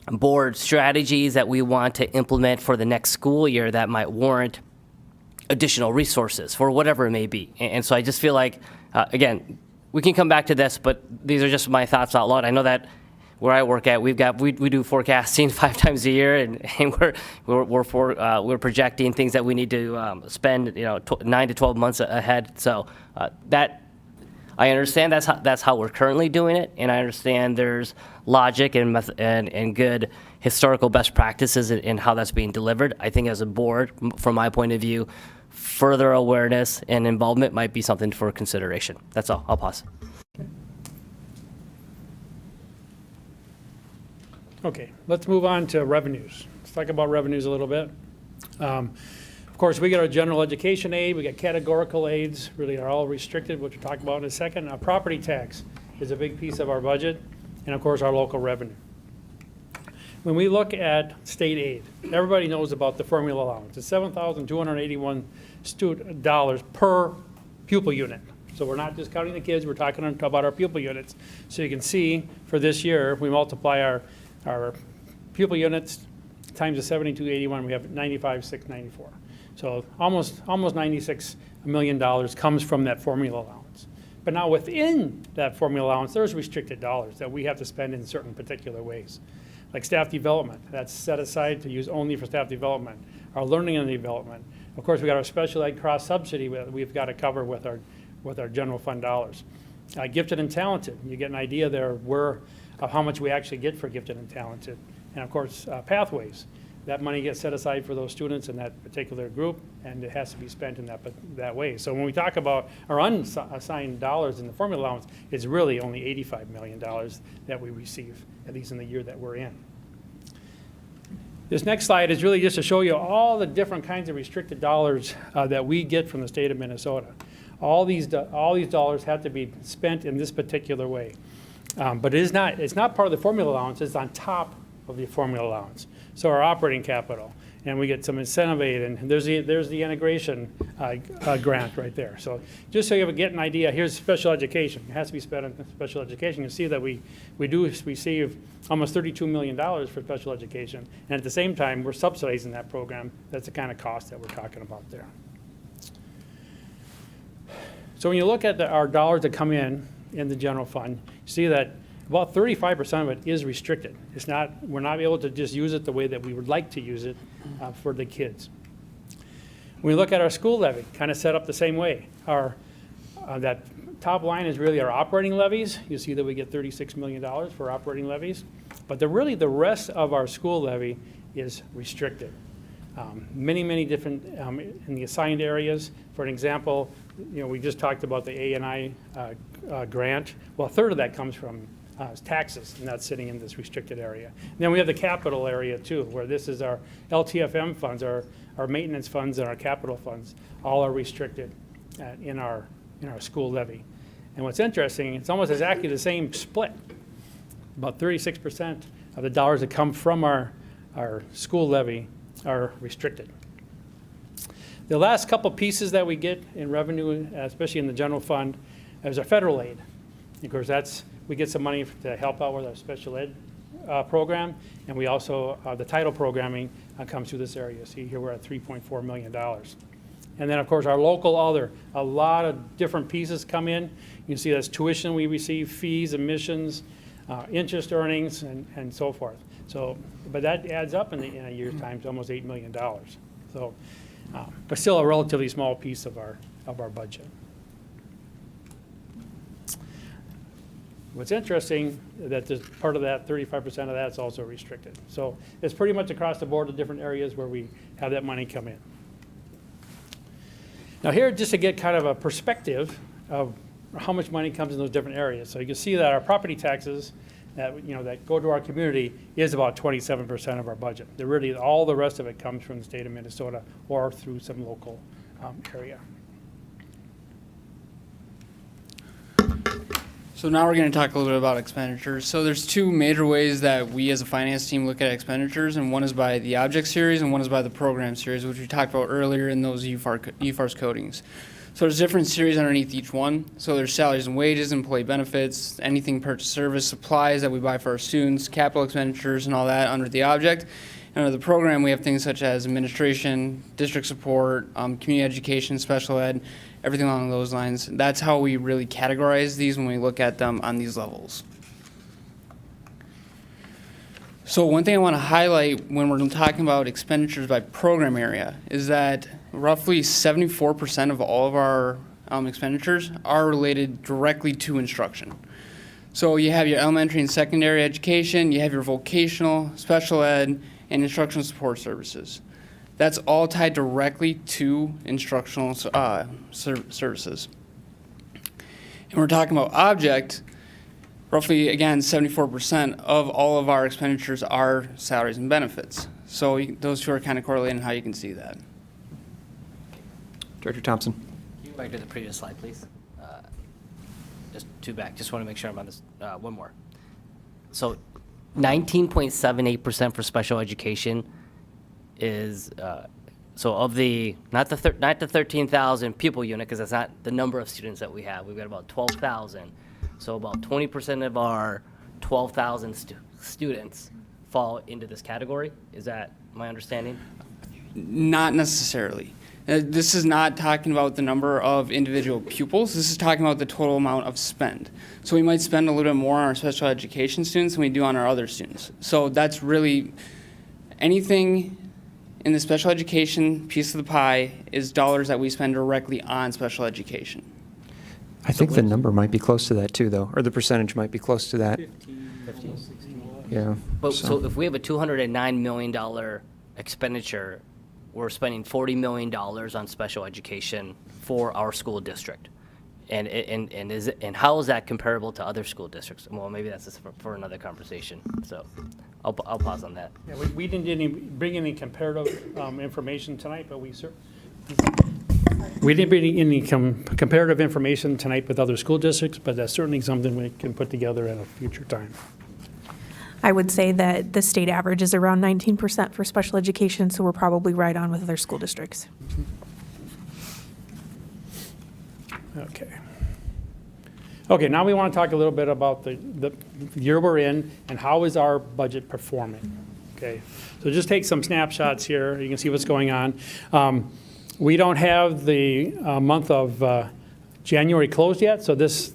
board strategies that we want to implement for the next school year that might warrant additional resources for whatever it may be. And so I just feel like, again, we can come back to this, but these are just my thoughts out loud. I know that where I work at, we do forecasting 5 times a year, and we're projecting things that we need to spend 9 to 12 months ahead. So that I understand that's how we're currently doing it, and I understand there's logic and good historical best practices in how that's being delivered. I think as a board, from my point of view, further awareness and involvement might be something for consideration. That's all. I'll pause. Okay, let's move on to revenues. Let's talk about revenues a little bit. Of course, we get our general education aid, we get categorical aids, really are all restricted, which we'll talk about in a second. Our property tax is a big piece of our budget, and of course, our local revenue. When we look at state aid, everybody knows about the formula allowance. It's $7,281 per pupil unit. So we're not just counting the kids, we're talking about our pupil units. So you can see for this year, if we multiply our pupil units times the 7281, we have 95,694. So almost $96 million comes from that formula allowance. But now within that formula allowance, there's restricted dollars that we have to spend in certain particular ways. Like staff development, that's set aside to use only for staff development. Our learning and development. Of course, we got our special ed cross subsidy that we've got to cover with our general fund dollars. Gifted and talented, you get an idea there of how much we actually get for gifted and talented. And of course, pathways. That money gets set aside for those students in that particular group, and it has to be spent in that way. So when we talk about our unassigned dollars in the formula allowance, it's really only $85 million that we receive, at least in the year that we're in. This next slide is really just to show you all the different kinds of restricted dollars that we get from the state of Minnesota. All these dollars have to be spent in this particular way. But it's not part of the formula allowance, it's on top of the formula allowance. So our operating capital, and we get some incentive aid, and there's the integration grant right there. So just so you get an idea, here's special education. It has to be spent on special education. You see that we do receive almost $32 million for special education, and at the same time, we're subsidizing that program. That's the kind of cost that we're talking about there. So when you look at our dollars that come in the general fund, you see that about 35% of it is restricted. We're not able to just use it the way that we would like to use it for the kids. When we look at our school levy, kind of set up the same way. That top line is really our operating levies. You see that we get $36 million for operating levies. But really the rest of our school levy is restricted. Many different in the assigned areas. For an example, we just talked about the A&I grant. Well, a third of that comes from taxes, and that's sitting in this restricted area. And then we have the capital area too, where this is our LTFM funds, our maintenance funds, and our capital funds. All are restricted in our school levy. And what's interesting, it's almost exactly the same split. About 36% of the dollars that come from our school levy are restricted. The last couple pieces that we get in revenue, especially in the general fund, is our federal aid. Of course, we get some money to help out with our special ed program, and we also, the title programming comes through this area. See here we're at $3.4 million. And then, of course, our local other, a lot of different pieces come in. You can see that's tuition we receive, fees, admissions, interest earnings, and so forth. So, but that adds up in a year's time to almost $8 million. So, but still a relatively small piece of our budget. What's interesting that there's part of that, 35% of that's also restricted. So it's pretty much across the board of different areas where we have that money come in. Now here, just to get kind of a perspective of how much money comes in those different areas. So you can see that our property taxes that go to our community is about 27% of our budget. Really, all the rest of it comes from the state of Minnesota or through some local area. So now we're going to talk a little bit about expenditures. So there's two major ways that we as a finance team look at expenditures, and one is by the object series and one is by the program series, which we talked about earlier in those UFARS codings. So there's different series underneath each one. So there's salaries and wages, employee benefits, anything purchase service, supplies that we buy for our students, capital expenditures and all that under the object. And under the program, we have things such as administration, district support, community education, special ed, everything along those lines. That's how we really categorize these when we look at them on these levels. So one thing I want to highlight when we're talking about expenditures by program area is that roughly 74% of all of our expenditures are related directly to instruction. So you have your elementary and secondary education, you have your vocational, special ed, and instructional support services. That's all tied directly to instructional services. And we're talking about object, roughly, again, 74% of all of our expenditures are salaries and benefits. So those two are kind of correlated in how you can see that. Director Thompson. Can you go back to the previous slide, please? Just two back. Just want to make sure I'm on this. One more. So 19.78% for special education is, so of the, not the 13,000 pupil unit, because that's not the number of students that we have. We've got about 12,000. So about 20% of our 12,000 students fall into this category. Is that my understanding? Not necessarily. This is not talking about the number of individual pupils. This is talking about the total amount of spend. So we might spend a little bit more on our special education students than we do on our other students. So that's really anything in the special education piece of the pie is dollars that we spend directly on special education. I think the number might be close to that too, though, or the percentage might be close to that. 15, 16. Yeah. But so if we have a $209 million expenditure, we're spending $40 million on special education for our school district. And how is that comparable to other school districts? Well, maybe that's just for another conversation. So I'll pause on that. Yeah, we didn't bring any comparative information tonight, but we didn't bring any comparative information tonight with other school districts, but that's certainly something we can put together at a future time. I would say that the state average is around 19% for special education, so we're probably right on with other school districts. Okay. Okay, now we want to talk a little bit about the year we're in and how is our budget performing. Okay, so just take some snapshots here. You can see what's going on. We don't have the month of January closed yet, so this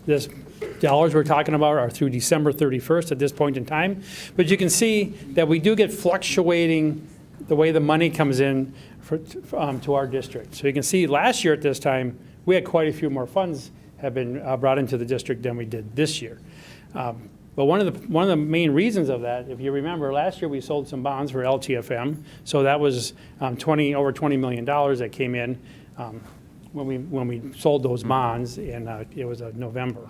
dollars we're talking about are through December 31st at this point in time. But you can see that we do get fluctuating the way the money comes in to our district. So you can see last year at this time, we had quite a few more funds have been brought into the district than we did this year. But one of the main reasons of that, if you remember, last year we sold some bonds for LTFM, so that was over $20 million that came in when we sold those bonds, and it was November.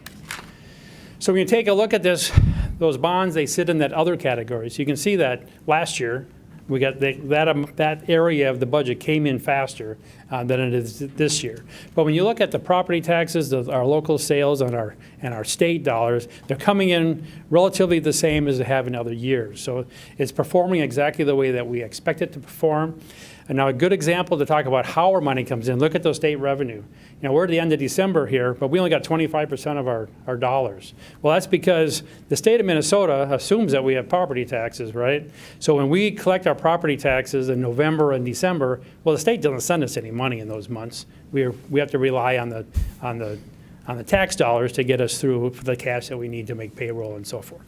So when you take a look at those bonds, they sit in that other category. So you can see that last year We got that area of the budget came in faster than it is this year. But when you look at the property taxes, our local sales and our state dollars, they're coming in relatively the same as they have in other years. So it's performing exactly the way that we expect it to perform. And now a good example to talk about how our money comes in, look at those state revenue. You know, we're at the end of December here, but we only got 25% of our dollars. Well, that's because the state of Minnesota assumes that we have property taxes, right? So when we collect our property taxes in November and December, well, the state doesn't send us any money in those months. We have to rely on the tax dollars to get us through the cash that we need to make payroll and so forth.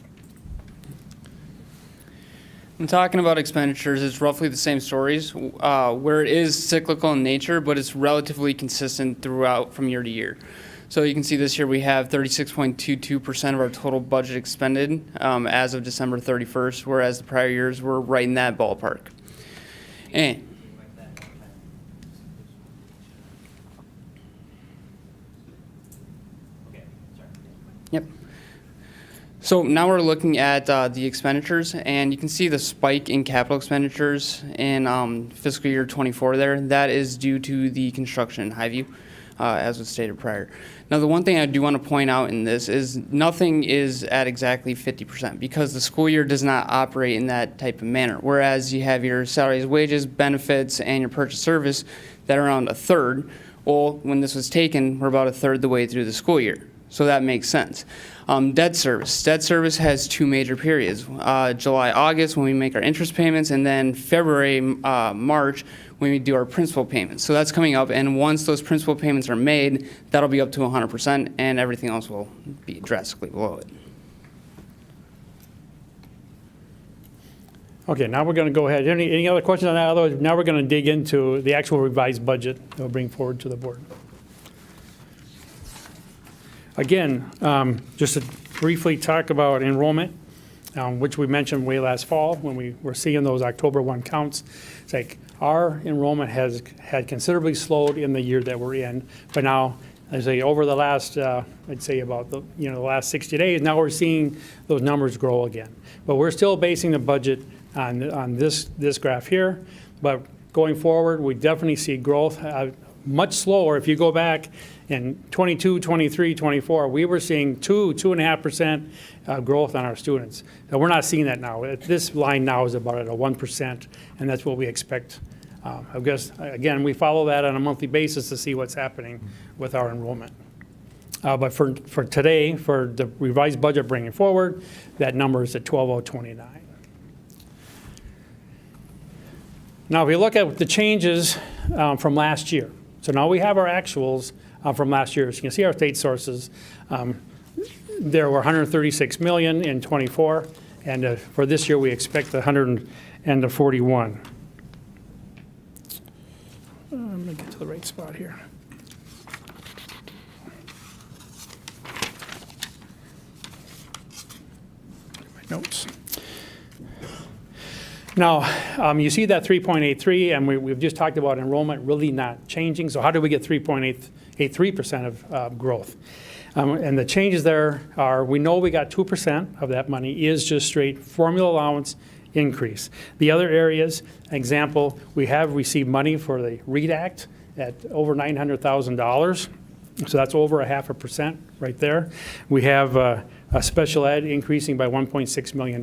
And talking about expenditures, it's roughly the same stories, where it is cyclical in nature, but it's relatively consistent throughout from year to year. So you can see this year we have 36.22% of our total budget expended as of December 31st, whereas the prior years were right in that ballpark. And yep. So now we're looking at the expenditures, and you can see the spike in capital expenditures in fiscal year 24 there. That is due to the construction in Highview, as was stated prior. Now, the one thing I do want to point out in this is nothing is at exactly 50% because the school year does not operate in that type of manner, whereas you have your salaries, wages, benefits, and your purchase service that are around a third. Well, when this was taken, we're about a third the way through the school year. So that makes sense. Debt service. Debt service has two major periods. July, August when we make our interest payments, and then February, March when we do our principal payments. So that's coming up, and once those principal payments are made, that'll be up to 100%, and everything else will be drastically below it. Okay, now we're going to go ahead. Any other questions on that? Otherwise, now we're going to dig into the actual revised budget that we'll bring forward to the board. Again, just to briefly talk about enrollment, which we mentioned way last fall when we were seeing those October 1 counts. It's like our enrollment had considerably slowed in the year that we're in, but now, I say over the last, I'd say about the last 60 days, now we're seeing those numbers grow again. But we're still basing the budget on this graph here. But going forward, we definitely see growth much slower. If you go back in 22, 23, 24, we were seeing 2.5% growth on our students. Now, we're not seeing that now. This line now is about at a 1%, and that's what we expect. I guess, again, we follow that on a monthly basis to see what's happening with our enrollment. But for today, for the revised budget bringing forward, that number is at 12,029. Now, if we look at the changes from last year, so now we have our actuals from last year. So you can see our state sources. There were 136 million in 24, and for this year we expect 141. Let me get to the right spot here. My notes. Now, you see that 3.83, and we've just talked about enrollment really not changing. So how do we get 3.83% of growth? And the changes there are, we know we got 2% of that money is just straight formula allowance increase. The other areas, example, we have received money for the READ Act at over $900,000. So that's over 0.5% right there. We have a special ed increasing by $1.6 million.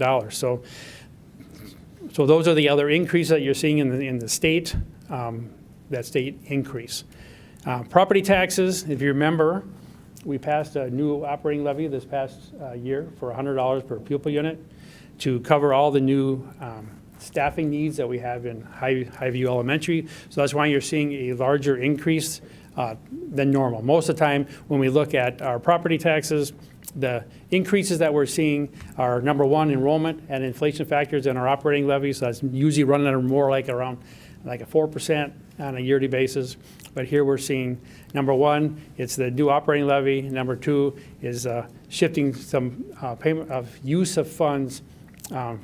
So those are the other increases that you're seeing in the state, that state increase. Property taxes, if you remember, we passed a new operating levy this past year for $100 per pupil unit to cover all the new staffing needs that we have in Highview Elementary. So that's why you're seeing a larger increase than normal. Most of the time when we look at our property taxes, the increases that we're seeing are, number one, enrollment and inflation factors in our operating levies. So that's usually running at more like around like a 4% on a yearly basis. But here we're seeing, number one, it's the new operating levy. Number two is shifting some payment of use of funds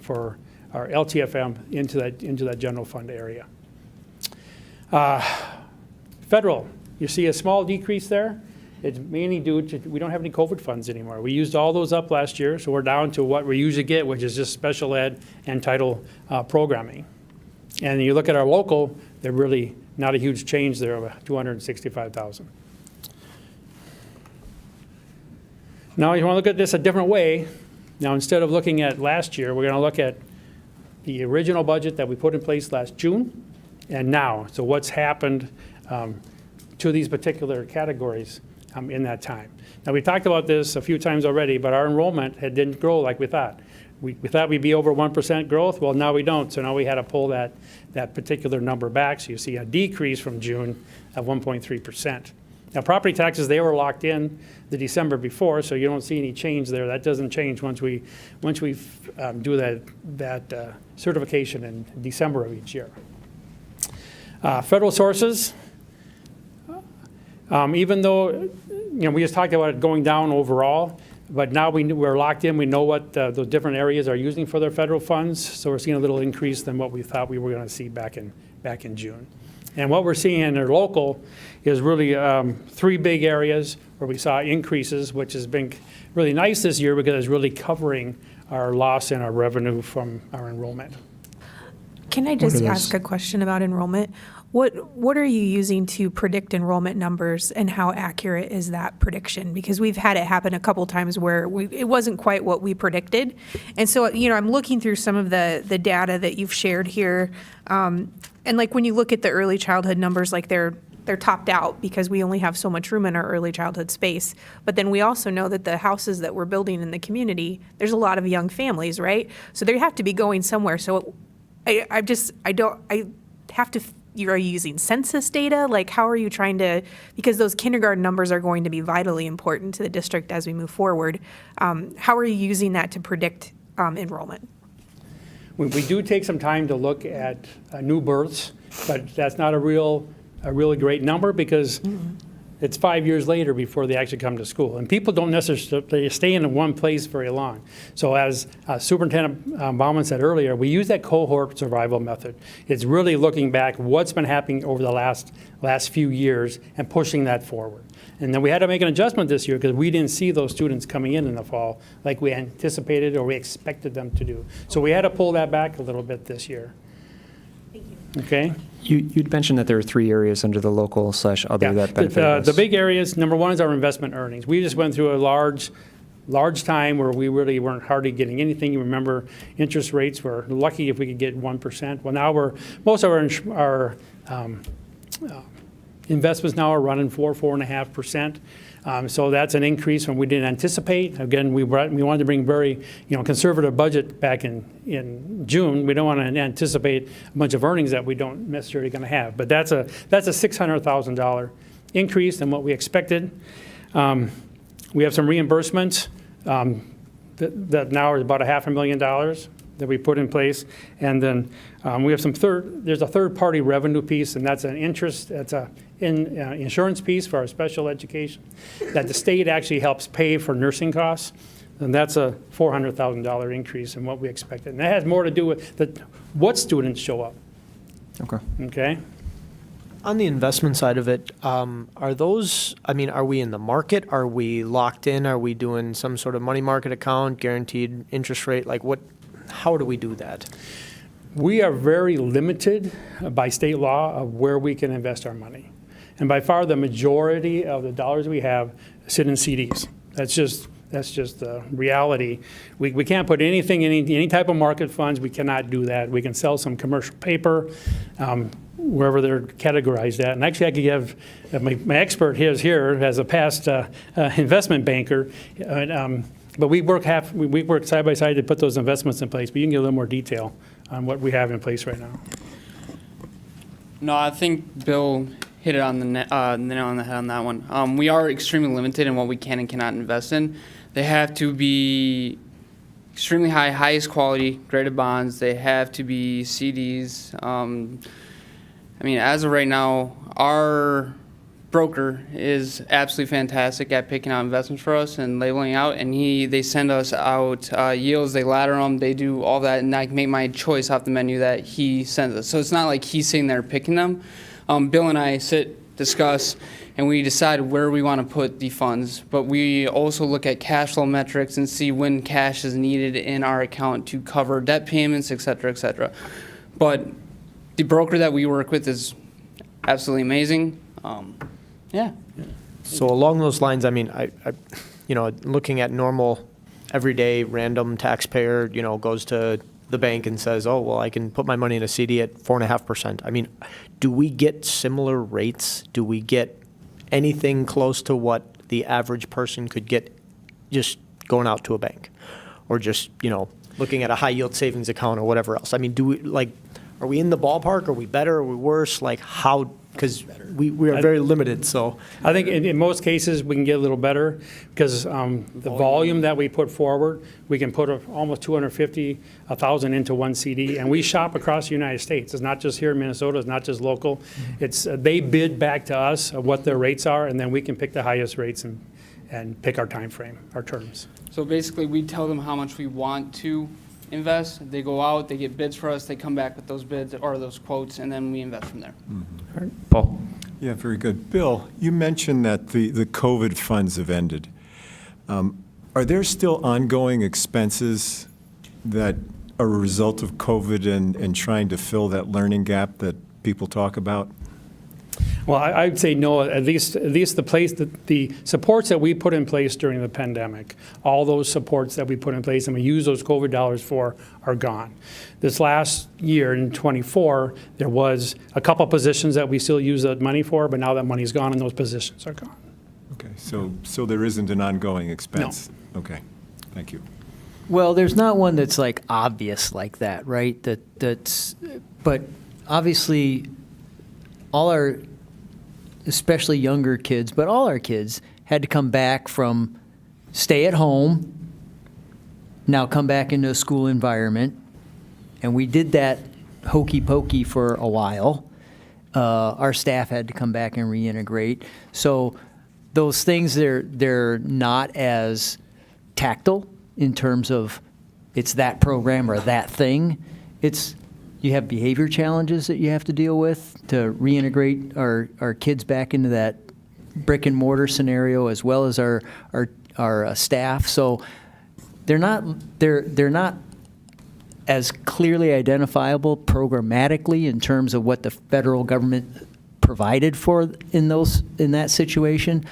for our LTFM into that general fund area. Federal, you see a small decrease there. It's mainly due to, we don't have any COVID funds anymore. We used all those up last year, so we're down to what we usually get, which is just special ed and title programming. And you look at our local, they're really not a huge change there of 265,000. Now you want to look at this a different way. Now instead of looking at last year, we're going to look at the original budget that we put in place last June and now. So what's happened to these particular categories in that time. Now we talked about this a few times already, but our enrollment didn't grow like we thought. We thought we'd be over 1% growth. Well, now we don't. So now we had to pull that particular number back. So you see a decrease from June of 1.3%. Now property taxes, they were locked in the December before, so you don't see any change there. That doesn't change once we do that certification in December of each year. Federal sources, even though we just talked about it going down overall, but now we're locked in. We know what those different areas are using for their federal funds, so we're seeing a little increase than what we thought we were going to see back in June. And what we're seeing in our local is really 3 big areas where we saw increases, which has been really nice this year because it's really covering our loss in our revenue from our enrollment. Can I just ask a question about enrollment? What are you using to predict enrollment numbers, and how accurate is that prediction? Because we've had it happen a couple times where it wasn't quite what we predicted. And so, I'm looking through some of the data that you've shared here. And like when you look at the early childhood numbers, like they're topped out because we only have so much room in our early childhood space. But then we also know that the houses that we're building in the community, there's a lot of young families, right? So they have to be going somewhere. So are you using census data? Like, how are you trying to, because those kindergarten numbers are going to be vitally important to the district as we move forward. How are you using that to predict enrollment? We do take some time to look at new births, but that's not a really great number because it's 5 years later before they actually come to school. And people don't necessarily stay in one place very long. So as Superintendent Baumann said earlier, we use that cohort survival method. It's really looking back what's been happening over the last few years and pushing that forward. And then we had to make an adjustment this year because we didn't see those students coming in the fall like we anticipated or we expected them to do. So we had to pull that back a little bit this year. Thank you. Okay. You'd mentioned that there are 3 areas under the local/other that benefit us. The big areas, number one is our investment earnings. We just went through a large time where we really weren't hardly getting anything. You remember interest rates were lucky if we could get 1%. Well, now most of our investments now are running 4.5%. So that's an increase when we didn't anticipate. Again, we wanted to bring very conservative budget back in June. We don't want to anticipate a bunch of earnings that we don't necessarily going to have. But that's a $600,000 increase than what we expected. We have some reimbursements that now are about $500,000 that we put in place, and then we have there's a third-party revenue piece, and that's an insurance piece for our special education that the state actually helps pay for nursing costs, and that's a $400,000 increase in what we expected. And that has more to do with what students show up. Okay. On the investment side of it, are we in the market? Are we locked in? Are we doing some sort of money market account, guaranteed interest rate? How do we do that? We are very limited by state law of where we can invest our money. And by far the majority of the dollars we have sit in CDs. That's just the reality. We can't put anything in any type of market funds. We cannot do that. We can sell some commercial paper wherever they're categorized at. And actually I could give my expert here as a past investment banker. But we work side by side to put those investments in place. But you can give a little more detail on what we have in place right now. No, I think Bill hit it on the nail on the head on that one. We are extremely limited in what we can and cannot invest in. They have to be extremely highest quality, graded bonds. They have to be CDs. As of right now, our broker is absolutely fantastic at picking out investments for us and labeling out, and they send us out yields, they ladder them, they do all that, and I can make my choice off the menu that he sends us. So it's not like he's sitting there picking them. Bill and I sit, discuss, and we decide where we want to put the funds, but we also look at cash flow metrics and see when cash is needed in our account to cover debt payments, et cetera, et cetera. But the broker that we work with is absolutely amazing. Yeah. So along those lines, I mean, looking at normal, everyday, random taxpayer, goes to the bank and says, oh, well, I can put my money in a CD at 4.5%. I mean, do we get similar rates? Do we get anything close to what the average person could get just going out to a bank? Or just, looking at a high yield savings account or whatever else? I mean, are we in the ballpark? Are we better? Are we worse? Like how? Because we are very limited, so. I think in most cases, we can get a little better because the volume that we put forward, we can put almost 250,000 into one CD, and we shop across the United States. It's not just here in Minnesota. It's not just local. It's they bid back to us of what their rates are, and then we can pick the highest rates and pick our time frame, our terms. So basically, we tell them how much we want to invest. They go out, they get bids for us, they come back with those bids or those quotes, and then we invest from there. All right, Paul. Yeah, very good. Bill, you mentioned that the COVID funds have ended. Are there still ongoing expenses that are a result of COVID and trying to fill that learning gap that people talk about? Well, I'd say no. At least the supports that we put in place during the pandemic, all those supports that we put in place and we use those COVID dollars for, are gone. This last year in '24, there was a couple positions that we still use that money for, but now that money's gone and those positions are gone. Okay, so there isn't an ongoing expense? No. Okay, thank you. Well, there's not one that's like obvious like that, right? But obviously, all our, especially younger kids, but all our kids had to come back from stay at home, now come back into a school environment. And we did that hokey pokey for a while. Our staff had to come back and reintegrate. So those things, they're not as tactile in terms of it's that program or that thing. You have behavior challenges that you have to deal with to reintegrate our kids back into that brick and mortar scenario, as well as our staff. So they're not as clearly identifiable programmatically in terms of what the federal government provided for in that situation,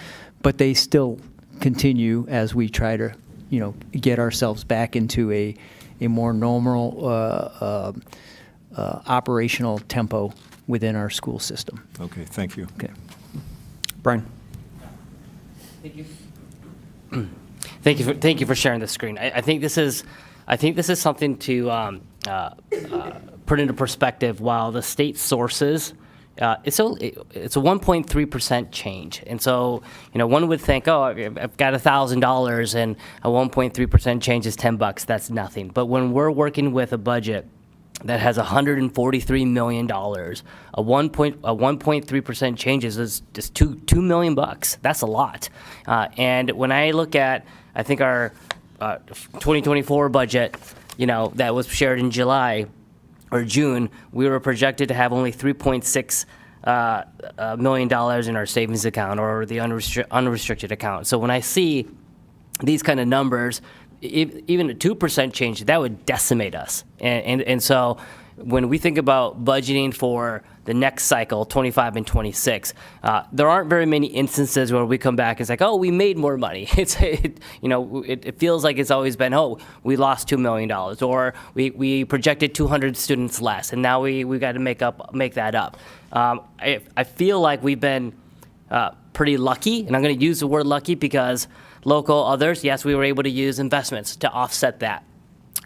but they still continue as we try to get ourselves back into a more normal operational tempo within our school system. Okay, thank you. Okay. Brian. Thank you. Thank you for sharing the screen. I think this is something to put into perspective. While the state sources, it's a 1.3% change, and so one would think, oh, I've got $1,000 and a 1.3% change is $10. That's nothing. But when we're working with a budget that has $143 million, a 1.3% change is just $2 million. That's a lot. And when I look at, I think our 2024 budget, that was shared in July or June, we were projected to have only $3.6 million in our savings account or the unrestricted account. So when I see these kind of numbers, even a 2% change, that would decimate us. And so when we think about budgeting for the next cycle, 25 and 26, there aren't very many instances where we come back and it's like, oh, we made more money. It feels like it's always been, oh, we lost $2 million, or we projected 200 students less, and now we got to make that up. I feel like we've been pretty lucky, and I'm going to use the word lucky because local others, yes, we were able to use investments to offset that.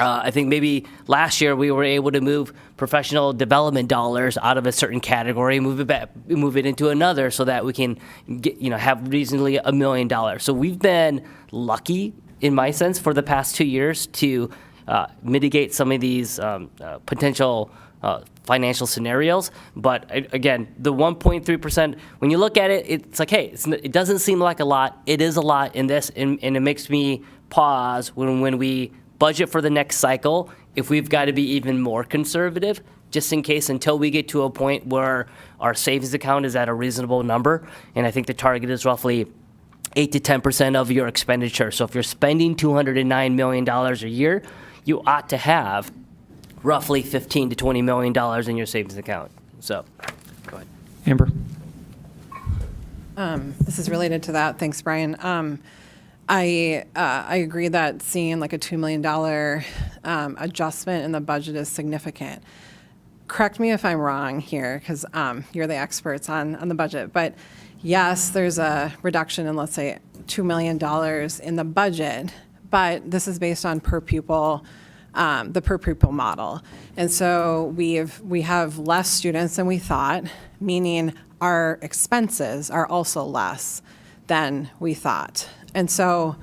I think maybe last year we were able to move professional development dollars out of a certain category, move it into another, so that we can have reasonably $1 million. So we've been lucky, in my sense, for the past 2 years to mitigate some of these potential financial scenarios. But again, the 1.3%, when you look at it, it's like, hey, it doesn't seem like a lot. It is a lot in this, and it makes me pause when we budget for the next cycle, if we've got to be even more conservative, just in case, until we get to a point where our savings account is at a reasonable number. And I think the target is roughly 8 to 10% of your expenditure. So if you're spending $209 million a year, you ought to have roughly $15 to $20 million in your savings account. So, go ahead. Amber? This is related to that. Thanks, Brian. I agree that seeing like a $2 million adjustment in the budget is significant. Correct me if I'm wrong here, because you're the experts on the budget. But yes, there's a reduction in, let's say, $2 million in the budget, but this is based on per pupil, the per pupil model. And so we have less students than we thought, meaning our expenses are also less than we thought. And so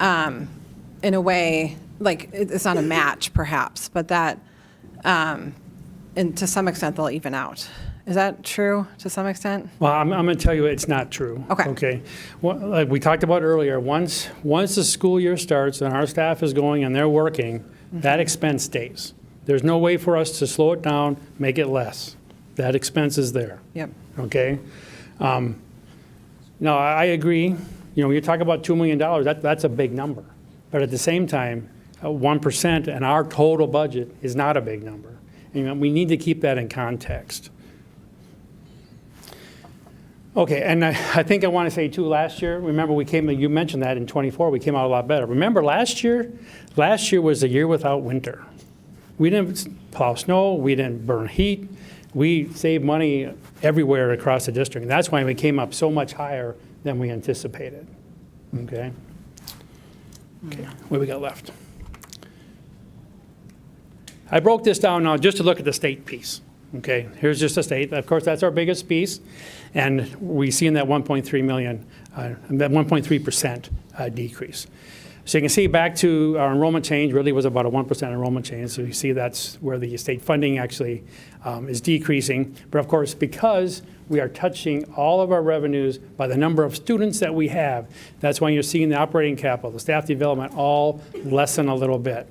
in a way, like it's not a match perhaps, but that, and to some extent they'll even out. Is that true to some extent? Well, I'm going to tell you it's not true. Okay. Okay. Well, like we talked about earlier, once the school year starts and our staff is going and they're working, that expense stays. There's no way for us to slow it down, make it less. That expense is there. Yep. Okay. No, I agree. You know, when you talk about $2 million, that's a big number. But at the same time, 1% and our total budget is not a big number. You know, we need to keep that in context. Okay, and I think I want to say too, last year, remember you mentioned that in '24, we came out a lot better. Remember last year was a year without winter. We didn't plow snow, we didn't burn heat, we saved money everywhere across the district. And that's why we came up so much higher than we anticipated, okay? Okay, what do we got left? I broke this down now just to look at the state piece. Okay, here's just the state. Of course, that's our biggest piece, and we see in that 1.3 million, that 1.3% decrease. So you can see back to our enrollment change really was about a 1% enrollment change. So you see that's where the state funding actually is decreasing. But of course, because we are touching all of our revenues by the number of students that we have, that's why you're seeing the operating capital, the staff development, all lessen a little bit.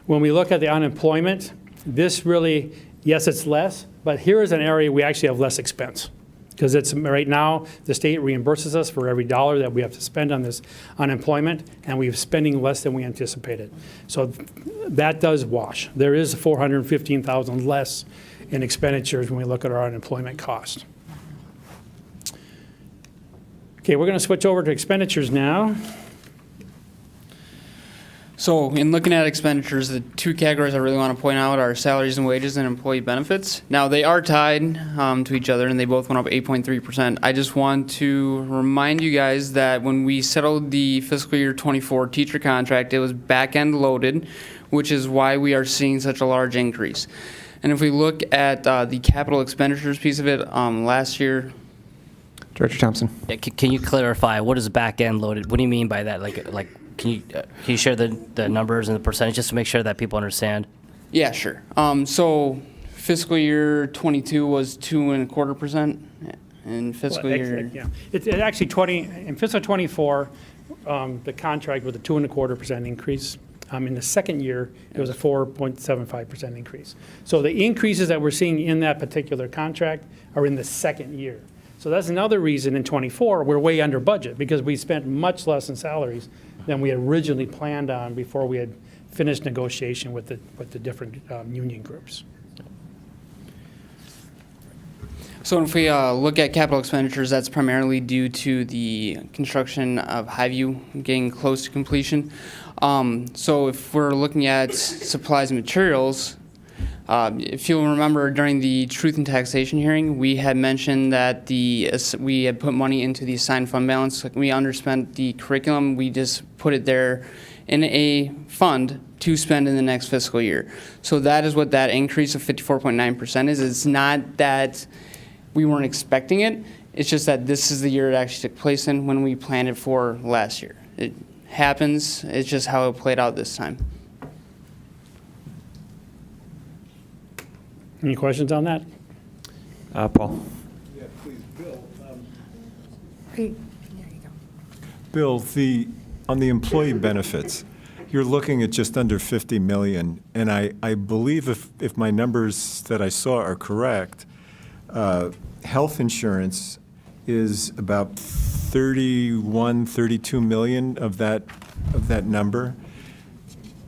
When we look at the unemployment, this really, yes, it's less, but here is an area we actually have less expense. Because it's right now, the state reimburses us for every dollar that we have to spend on this unemployment, and we're spending less than we anticipated. So that does wash. There is $415,000 less in expenditures when we look at our unemployment cost. Okay, we're going to switch over to expenditures now. So in looking at expenditures, the two categories I really want to point out are salaries and wages and employee benefits. Now they are tied to each other and they both went up 8.3%. I just want to remind you guys that when we settled the fiscal year 24 teacher contract, it was back end loaded, which is why we are seeing such a large increase. And if we look at the capital expenditures piece of it, last year. Director Thompson. Yeah, can you clarify what is back end loaded? What do you mean by that? Like can you share the numbers and the percentage just to make sure that people understand? Yeah, sure. So fiscal year 22 was 2.25%, and fiscal year. Yeah, it actually in fiscal 24, the contract was a 2.25% increase. In the second year, it was a 4.75% increase. So the increases that we're seeing in that particular contract are in the second year. So that's another reason in 24 we're way under budget, because we spent much less in salaries than we had originally planned on before we had finished negotiation with the different union groups. So if we look at capital expenditures, that's primarily due to the construction of Highview getting close to completion. So if we're looking at supplies and materials, if you'll remember during the Truth and Taxation hearing, we had mentioned that we had put money into the assigned fund balance. We underspent the curriculum. We just put it there in a fund to spend in the next fiscal year. So that is what that increase of 54.9% is. It's not that we weren't expecting it. It's just that this is the year it actually took place in when we planned it for last year. It happens. It's just how it played out this time. Any questions on that? Paul. Yeah, please, Bill. There you go. Bill, on the employee benefits, you're looking at just under 50 million, and I believe if my numbers that I saw are correct, health insurance is about 32 million of that number.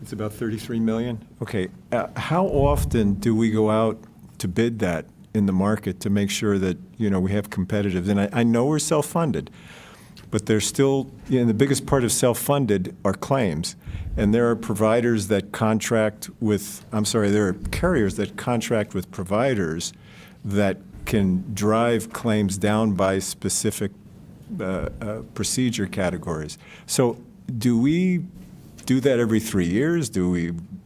It's about 33 million? Okay. How often do we go out to bid that in the market to make sure that, we have competitive? And I know we're self-funded, but there's still, the biggest part of self-funded are claims. And there are providers that contract with, there are carriers that contract with providers that can drive claims down by specific procedure categories. So do we do that every 3 years?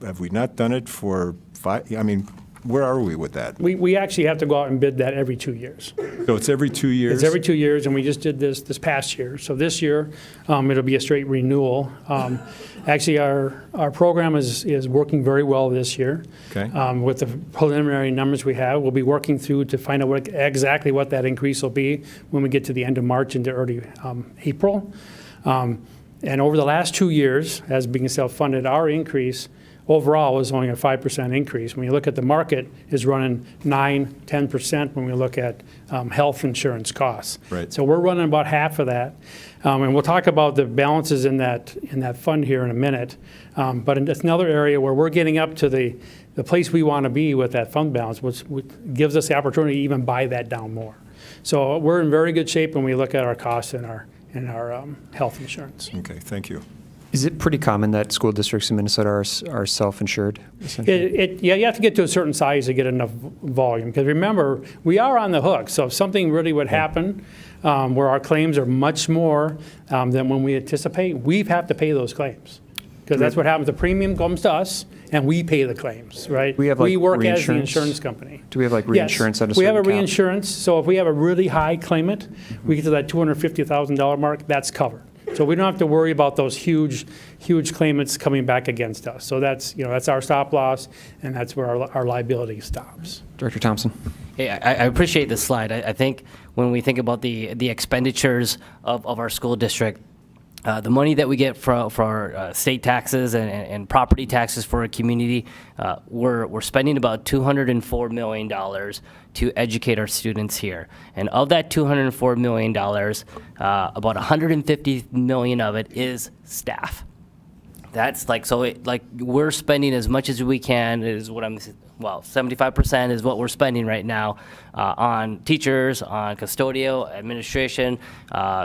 Have we not done it for 5? I mean, where are we with that? We actually have to go out and bid that every 2 years. So it's every 2 years? It's every 2 years, and we just did this past year. So this year, it'll be a straight renewal. Actually, our program is working very well this year. Okay. With the preliminary numbers we have, we'll be working through to find out exactly what that increase will be when we get to the end of March into early April. And over the last 2 years, as being self-funded, our increase overall is only a 5% increase. When you look at the market, is running 9-10% when we look at health insurance costs. Right. So we're running about half of that. And we'll talk about the balances in that fund here in a minute. But it's another area where we're getting up to the place we want to be with that fund balance, which gives us the opportunity to even buy that down more. So we're in very good shape when we look at our costs and our health insurance. Okay, thank you. Is it pretty common that school districts in Minnesota are self-insured? essentially? Yeah, you have to get to a certain size to get enough volume. Because remember, we are on the hook. So if something really would happen where our claims are much more than when we anticipate, we have to pay those claims. Because that's what happens. The premium comes to us, and we pay the claims, right? We work as the reinsurance? insurance company. Do we have reinsurance at a Yes, we have a certain cap? reinsurance. So if we have a really high claimant, we get to that $250,000 mark, that's covered. So we don't have to worry about those huge claimants coming back against us. So that's our stop loss, and that's where our liability stops. Director Thompson. Hey, I appreciate this slide. I think when we think about the expenditures of our school district, the money that we get for our state taxes and property taxes for a community, we're spending about $204 million to educate our students here. And of that $204 million, about $150 million of it is staff. That's we're spending as much as we can, is what 75% is what we're spending right now on teachers, on custodial, administration,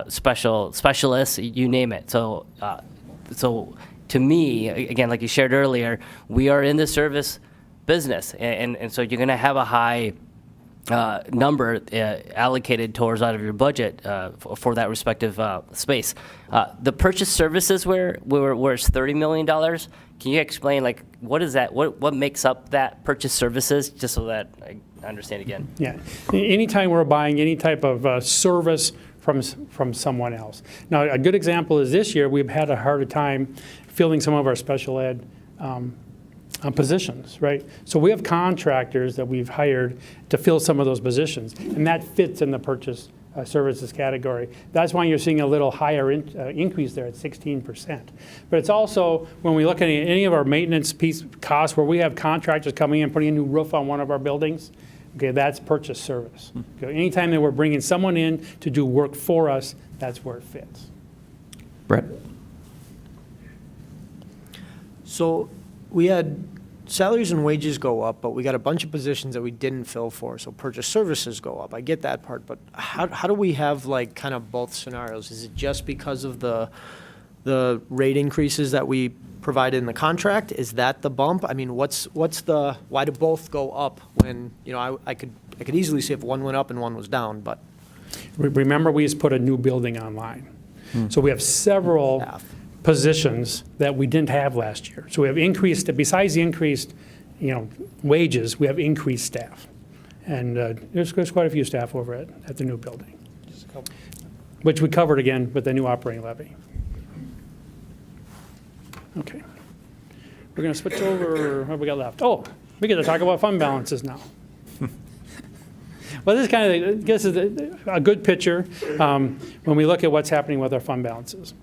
specialists, you name it. So to me, again, like you shared earlier, we are in the service business, and so you're going to have a high number allocated towards out of your budget for that respective space. The purchase services where it's $30 million, can you explain what is that? What makes up that purchase services, just so that I understand again? Yeah, anytime we're buying any type of service from someone else. Now, a good example is this year we've had a harder time filling some of our special ed positions, right? So we have contractors that we've hired to fill some of those positions, and that fits in the purchase services category. That's why you're seeing a little higher increase there at 16%. But it's also, when we look at any of our maintenance costs where we have contractors coming in, putting a new roof on one of our buildings, okay, that's purchase service. Okay, anytime that we're bringing someone in to do work for us, that's where it fits. Brett? So we had salaries and wages go up, but we got a bunch of positions that we didn't fill for, so purchase services go up. I get that part, but how do we have kind of both scenarios? Is it just because of the rate increases that we provided in the contract? Is that the bump? I mean, why do both go up when, I could easily see if one went up and one was down, but. Remember, we just put a new building online. So we have several positions that we didn't have last year. So we have increased, besides the increased, wages, we have increased staff. And there's quite a few staff over at the new building, which we covered again with the new operating levy. Okay. We're going to switch over, what have we got left? Oh, we get to talk about fund balances now. Well, this kind of gives us a good picture when we look at what's happening with our fund balances.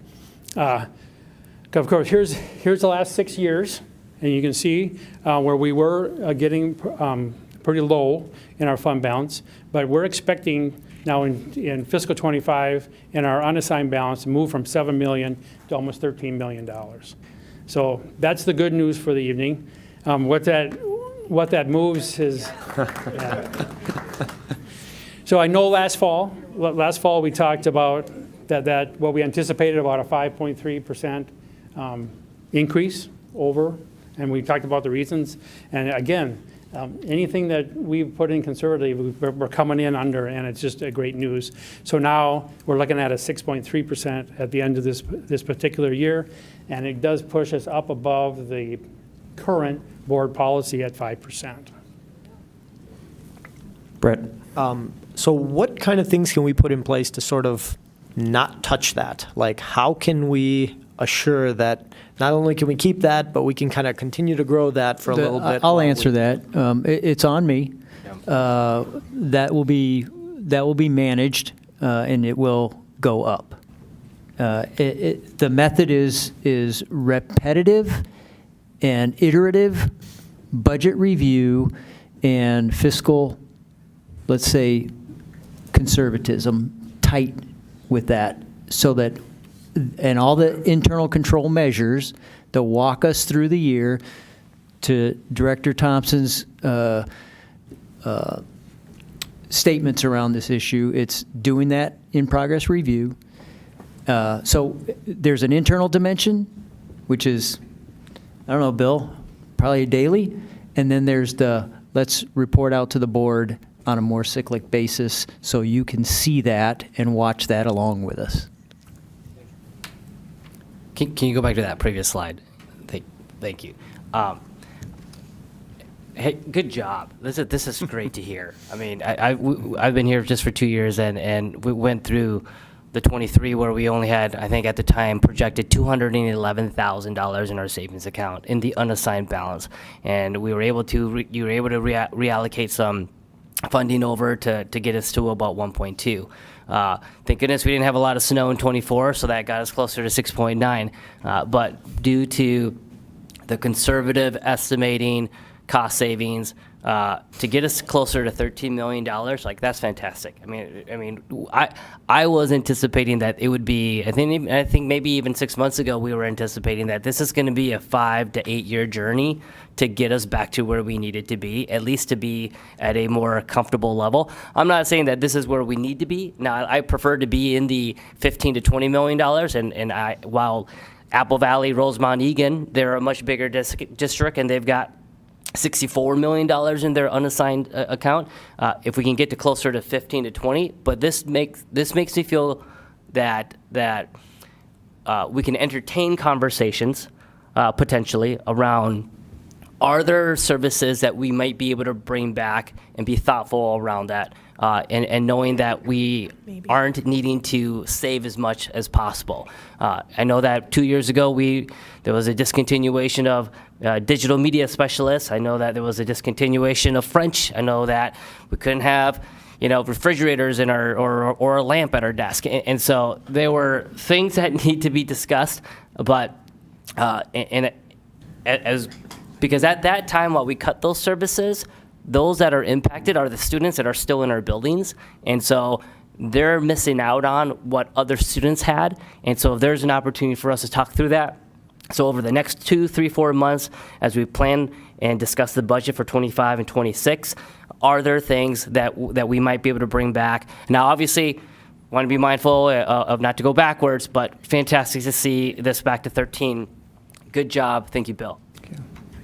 Of course, here's the last 6 years, and you can see where we were getting pretty low in our fund balance, but we're expecting now in fiscal 25 in our unassigned balance to move from $7 million to almost $13 million. So that's the good news for the evening. What that moves is, yeah. So I know last fall we talked about that what we anticipated about a 5.3% increase over, and we talked about the reasons. And again, anything that we've put in conservative, we're coming in under, and it's just a great news. So now we're looking at a 6.3% at the end of this particular year, and it does push us up above the current board policy at 5%. Brett? So what kind of things can we put in place to sort of not touch that? Like, how can we assure that not only can we keep that, but we can kind of continue to grow that for a little bit? I'll answer that. It's on me. That will be managed, and it will go up. The method is repetitive and iterative budget review and fiscal, let's say, conservatism, tight with that, so that, and all the internal control measures that walk us through the year, to Director Thompson's statements around this issue. It's doing that in progress review. So there's an internal dimension, which is, I don't know, Bill, probably daily. And then there's the, let's report out to the board on a more cyclic basis so you can see that and watch that along with us. Can you go back to that previous slide? Thank you. Hey, good job. This is great to hear. I mean, I've been here just for 2 years, and we went through the 23 where we only had, I think at the time, projected $211,000 in our savings account in the unassigned balance, and we were able to you were able to reallocate some funding over to get us to about 1.2. Thank goodness we didn't have a lot of snow in 24, so that got us closer to 6.9. But due to the conservative estimating, cost savings, to get us closer to $13 million, like, that's fantastic. I mean, I was anticipating that it would be. I think maybe even 6 months ago we were anticipating that this is going to be a 5 to 8 year journey to get us back to where we needed to be, at least to be at a more comfortable level. I'm not saying that this is where we need to be. Now, I prefer to be in the $15 to $20 million, and while Apple Valley, Rosemont, Egan, they're a much bigger district, and they've got $64 million in their unassigned account. If we can get to closer to 15 to 20, but this makes me feel that we can entertain conversations potentially around, are there services that we might be able to bring back and be thoughtful around that, and knowing that we aren't needing to save as much as possible. I know that 2 years ago there was a discontinuation of digital media specialists. I know that there was a discontinuation of French. I know that we couldn't have refrigerators in our or a lamp at our desk, and so there were things that need to be discussed. But because at that time, while we cut those services, those that are impacted are the students that are still in our buildings, and so they're missing out on what other students had. And so there's an opportunity for us to talk through that. So over the next 2, 3, 4 months, as we plan and discuss the budget for 25 and 26, are there things that we might be able to bring back? Now, obviously, want to be mindful of not to go backwards, but fantastic to see this back to 13. Good job. Thank you, Bill.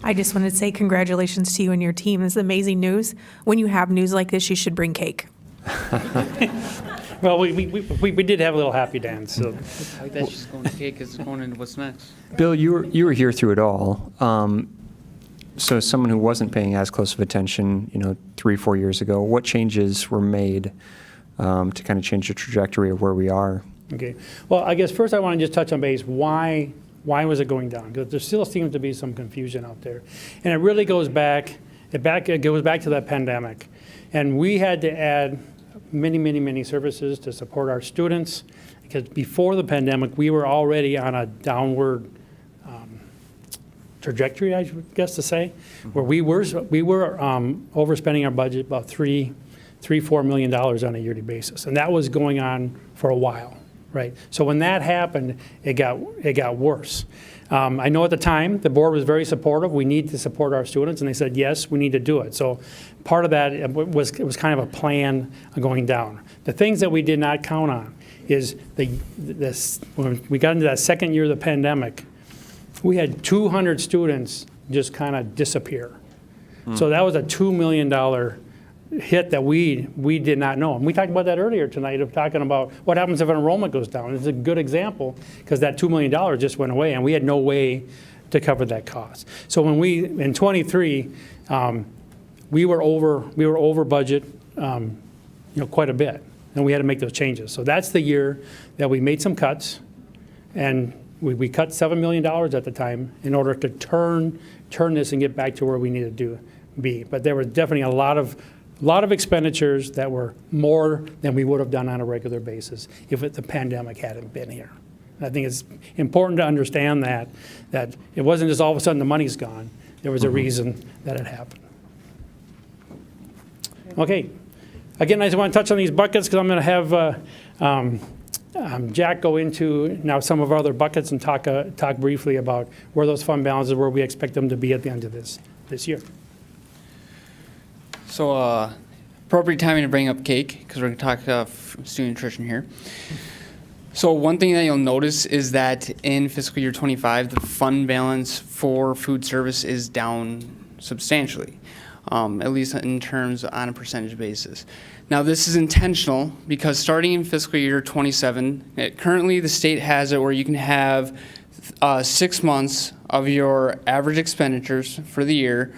I just wanted to say congratulations to you and your team. This is amazing news. When you have news like this, you should bring cake. Well, we did have a little happy dance. So. I thought she's going to cake because it's going into what's next. Bill, you were here through it all. So as someone who wasn't paying as close of attention, 3, 4 years ago, what changes were made to kind of change the trajectory of where we are? Okay. Well, I guess first I want to just touch on base. Why was it going down? Because there still seems to be some confusion out there, and it really goes back. It goes back to that pandemic, and we had to add many services to support our students, because before the pandemic we were already on a downward trajectory, I guess to say, where we were overspending our budget about $4 million on a yearly basis, and that was going on for a while. Right. So when that happened, it got worse. I know at the time, the board was very supportive. We need to support our students, and they said, yes, we need to do it. So part of that it was kind of a plan going down. The things that we did not count on is when we got into that second year of the pandemic, we had 200 students just kind of disappear. So that was a $2 million hit that we did not know. And we talked about that earlier tonight, of talking about what happens if enrollment goes down. It's a good example, because that $2 million just went away, and we had no way to cover that cost. So when in 23, we were over budget, quite a bit, and we had to make those changes. So that's the year that we made some cuts, and we cut $7 million at the time in order to turn this and get back to where we needed to be. But there was definitely a lot of expenditures that were more than we would have done on a regular basis if the pandemic hadn't been here. And I think it's important to understand that it wasn't just all of a sudden the money's gone. There was a reason that it happened. Okay. Again, I just want to touch on these buckets, because I'm going to have Jack go into now some of our other buckets and talk briefly about where those fund balances, where we expect them to be at the end of this year. So appropriate timing to bring up cake, because we're going to talk student nutrition here. So one thing that you'll notice is that in fiscal year 25, the fund balance for food service is down substantially, at least in terms on a percentage basis. Now this is intentional, because starting in fiscal year 27, currently the state has it where you can have 6 months of your average expenditures for the year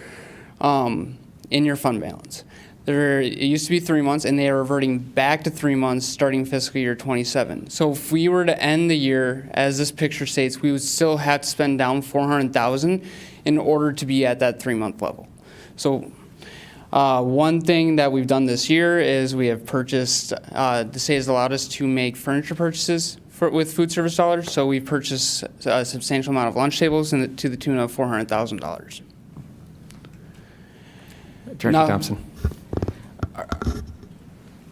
in your fund balance. It used to be 3 months, and they are reverting back to 3 months starting fiscal year 27. So if we were to end the year, as this picture states, we would still have to spend down $400,000 in order to be at that 3-month level. So one thing that we've done this year is we have purchased, the state has allowed us to make furniture purchases with food service dollars. So we've purchased a substantial amount of lunch tables to the tune of $400,000. Director Thompson.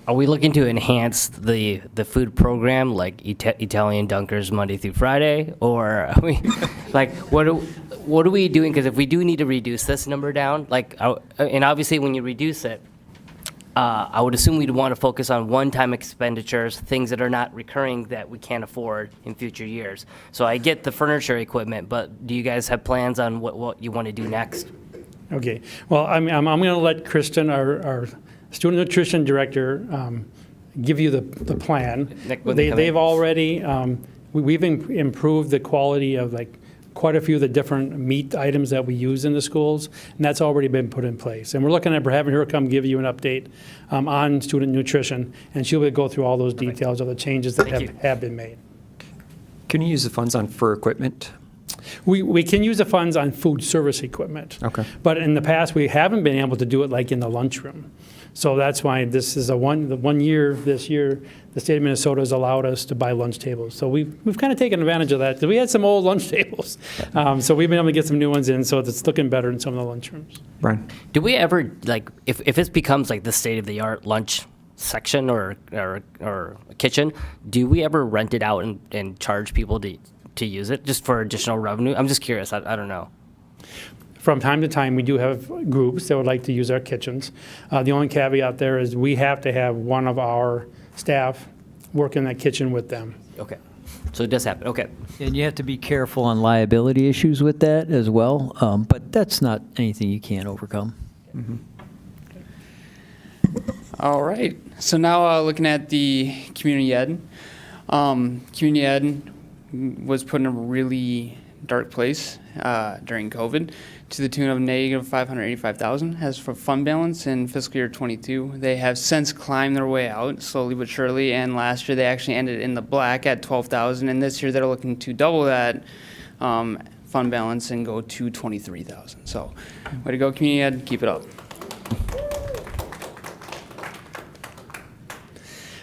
Are we looking to enhance the food program, like Italian Dunkers Monday through Friday, or are we like what are we doing? Because if we do need to reduce this number down, and obviously when you reduce it, I would assume we'd want to focus on one-time expenditures, things that are not recurring that we can't afford in future years. So I get the furniture equipment, but do you guys have plans on what you want to do next? Okay. Well, I'm going to let Kristen, our student nutrition director, give you the plan. They've already, we've improved the quality of quite a few of the different meat items that we use in the schools, and that's already been put in place. And we're looking at having her come give you an update on student nutrition, and she'll go through all those details of the changes that have been made. Can you use the funds for equipment? We can use the funds on food service equipment. Okay. But in the past, we haven't been able to do it like in the lunchroom. So that's why this is this year, the state of Minnesota has allowed us to buy lunch tables. So we've kind of taken advantage of that. We had some old lunch tables. So we've been able to get some new ones in, so it's looking better in some of the lunchrooms. Brian. Do we ever, if this becomes the state-of-the-art lunch section or kitchen, do we ever rent it out and charge people to use it just for additional revenue? I'm just curious. I don't know. From time to time, we do have groups that would like to use our kitchens. The only caveat there is we have to have one of our staff work in that kitchen with them. Okay. So it does happen. Okay. And you have to be careful on liability issues with that as well, but that's not anything you can't overcome. Mm-hmm. All right. So now looking at the community ed. Community ed was put in a really dark place during COVID, to the tune of negative $585,000 as for fund balance in fiscal year 22. They have since climbed their way out slowly but surely, and last year they actually ended in the black at $12,000, and this year they're looking to double that fund balance and go to $23,000. So, way to go, community ed, keep it up.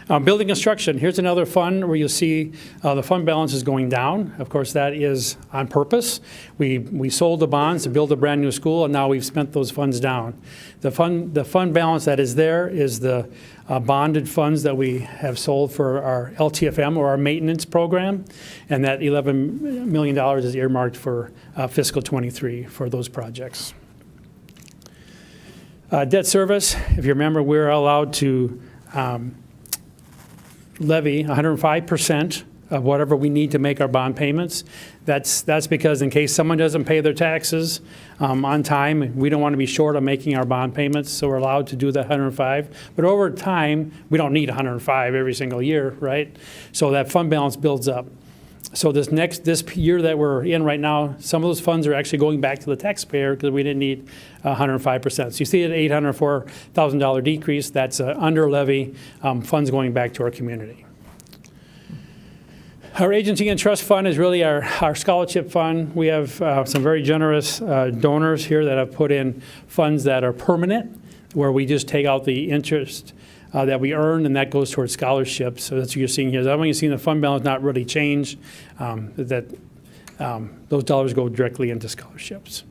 Building construction, here's another fund where you'll see the fund balance is going down. Of course, that is on purpose. We sold the bonds to build a brand-new school, and now we've spent those funds down. The fund balance that is there is the bonded funds that we have sold for our LTFM, or our maintenance program, and that $11 million is earmarked for fiscal '23 for those projects. Debt service, if you remember, we're allowed to levy 105% of whatever we need to make our bond payments. That's because in case someone doesn't pay their taxes on time, we don't want to be short on making our bond payments, so we're allowed to do that 105. But over time, we don't need 105 every single year, right? So that fund balance builds up. So this year that we're in right now, some of those funds are actually going back to the taxpayer because we didn't need 105%. So you see an $804,000 decrease. That's under levy funds going back to our community. Our agency and trust fund is really our scholarship fund. We have some very generous donors here that have put in funds that are permanent, where we just take out the interest that we earn, and that goes towards scholarships. So that's what you're seeing here. That when you're seeing the fund balance not really change, those dollars go directly into scholarships.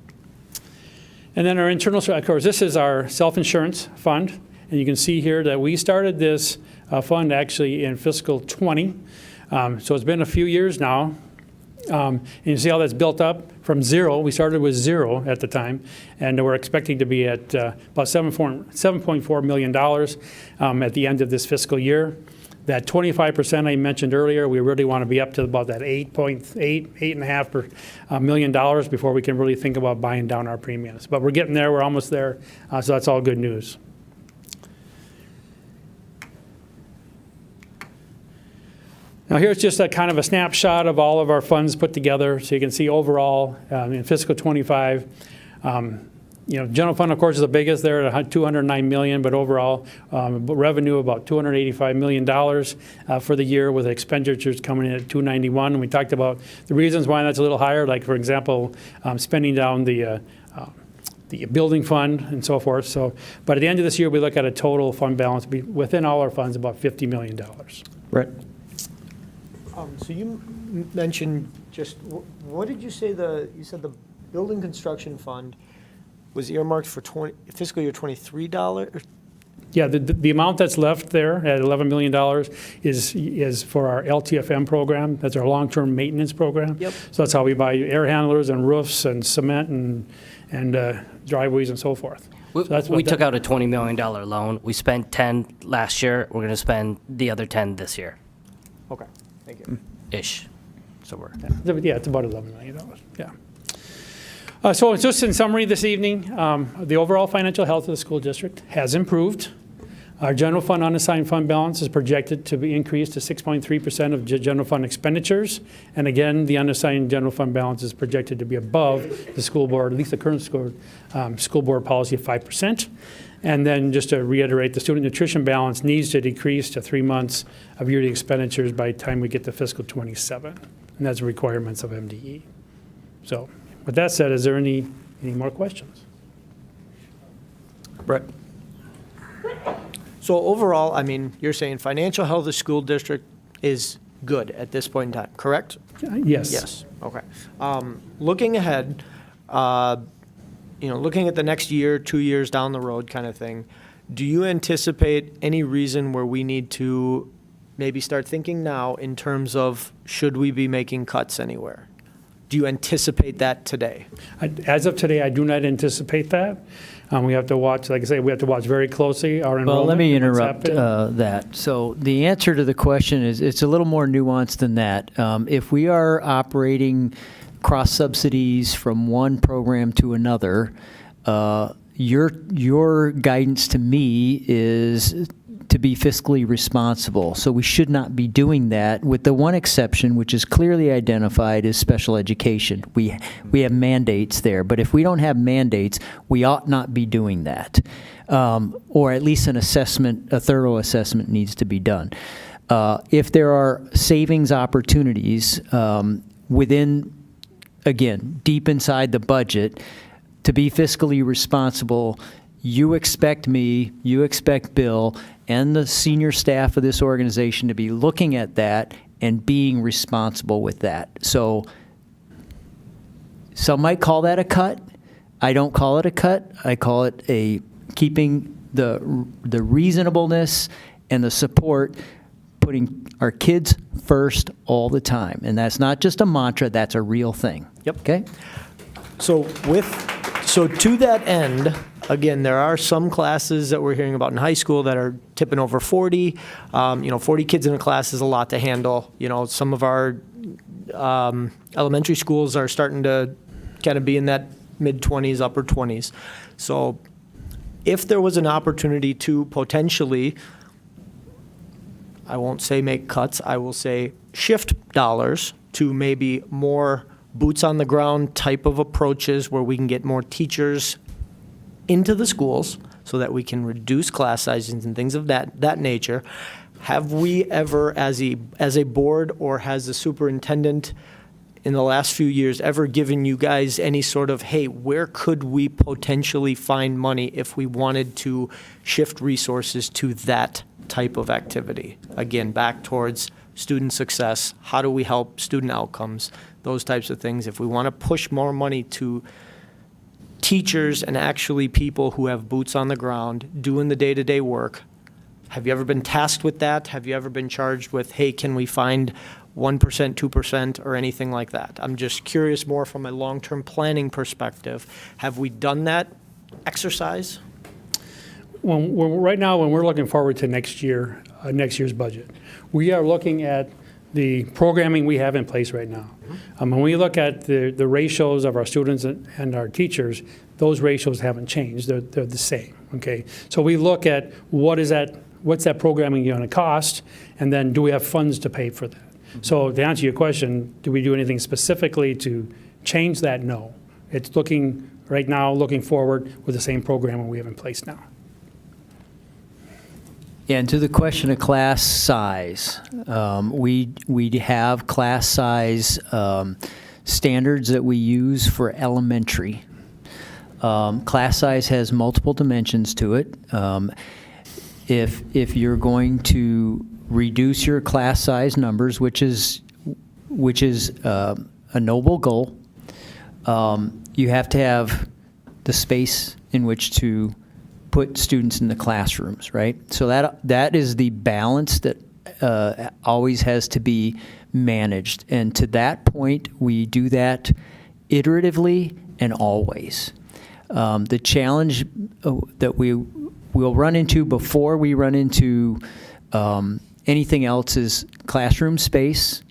And then our internal, of course, this is our self-insurance fund. And you can see here that we started this fund actually in fiscal '20. So it's been a few years now. And you see how that's built up from zero. We started with zero at the time, and we're expecting to be at about $7.4 million at the end of this fiscal year. That 25% I mentioned earlier, we really want to be up to about that $8.5 million before we can really think about buying down our premiums. But we're getting there. We're almost there. So that's all good news. Now here's just a kind of a snapshot of all of our funds put together, so you can see overall in fiscal '25, general fund of course is the biggest there at $209 million, but overall revenue about $285 million for the year, with expenditures coming in at $291. And we talked about the reasons why that's a little higher, like for example, spending down the building fund and so forth. So, but at the end of this year, we look at a total fund balance within all our funds about $50 million. Brett? So you mentioned just, what did you say you said the building construction fund was earmarked for fiscal year '23 dollars? Yeah, the amount that's left there at $11 million is for our LTFM program. That's our long-term maintenance program. Yep. So that's how we buy air handlers and roofs and cement and driveways and so forth. We took out a $20 million loan. We spent 10 last year. We're going to spend the other 10 this year. Okay, thank you. Ish. So we're. Yeah, it's about $11 million. Yeah. So just in summary this evening, the overall financial health of the school district has improved. Our general fund unassigned fund balance is projected to be increased to 6.3% of general fund expenditures. And again, the unassigned general fund balance is projected to be above the school board, at least the current school board policy of 5%. And then just to reiterate, the student nutrition balance needs to decrease to 3 months of yearly expenditures by the time we get to fiscal '27. And that's requirements of MDE. So with that said, is there any more questions? Brett? So overall, I mean, you're saying financial health of the school district is good at this point in time, correct? Yes. Yes, okay. Looking ahead, looking at the next year, 2 years down the road kind of thing, do you anticipate any reason where we need to maybe start thinking now in terms of should we be making cuts anywhere? Do you anticipate that today? As of today, I do not anticipate that. We have to watch, like I say, we have to watch very closely our enrollment. Well, let me and what's interrupt happening. that. So the answer to the question is it's a little more nuanced than that. If we are operating cross subsidies from one program to another, your guidance to me is to be fiscally responsible. So we should not be doing that, with the one exception, which is clearly identified as special education. We have mandates there, but if we don't have mandates, we ought not be doing that. Or at least an assessment, a thorough assessment needs to be done. If there are savings opportunities within, again, deep inside the budget, to be fiscally responsible, you expect me, you expect Bill, and the senior staff of this organization to be looking at that and being responsible with that. So some might call that a cut. I don't call it a cut. I call it a keeping the reasonableness and the support, putting our kids first all the time. And that's not just a mantra, that's a real thing. Yep. Okay? So to that end, again, there are some classes that we're hearing about in high school that are tipping over 40. 40 kids in a class is a lot to handle. Some of our elementary schools are starting to kind of be in that mid-20s, upper 20s. So if there was an opportunity to potentially, I won't say make cuts, I will say shift dollars to maybe more boots on the ground type of approaches where we can get more teachers into the schools so that we can reduce class sizes and things of that nature. Have we ever, as a board or has the superintendent in the last few years ever given you guys any sort of, hey, where could we potentially find money if we wanted to shift resources to that type of activity? Again, back towards student success. How do we help student outcomes? Those types of things. If we want to push more money to teachers and actually people who have boots on the ground doing the day-to-day work, have you ever been tasked with that? Have you ever been charged with, hey, can we find 1%, 2%, or anything like that? I'm just curious more from a long-term planning perspective. Have we done that exercise? Right now, when we're looking forward to next year's budget, we are looking at the programming we have in place right now. When we look at the ratios of our students and our teachers, those ratios haven't changed. They're the same. Okay, so we look at what's that programming going to cost, and then do we have funds to pay for that? So to answer your question, do we do anything specifically to change that? No. It's looking forward with the same programming we have in place now. Yeah, and to the question of class size, we have class size standards that we use for elementary. Class size has multiple dimensions to it. If you're going to reduce your class size numbers, which is a noble goal, you have to have the space in which to put students in the classrooms, right? So that is the balance that always has to be managed. And to that point, we do that iteratively and always. The challenge that we will run into before we run into anything else is classroom space,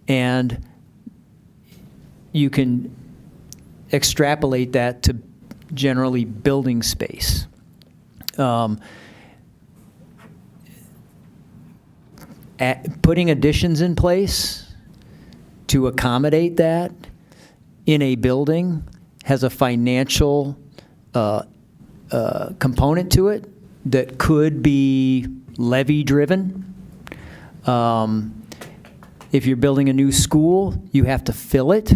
and you can extrapolate that to generally building space. Putting additions in place to accommodate that in a building has a financial component to it that could be levy-driven. If you're building a new school, you have to fill it.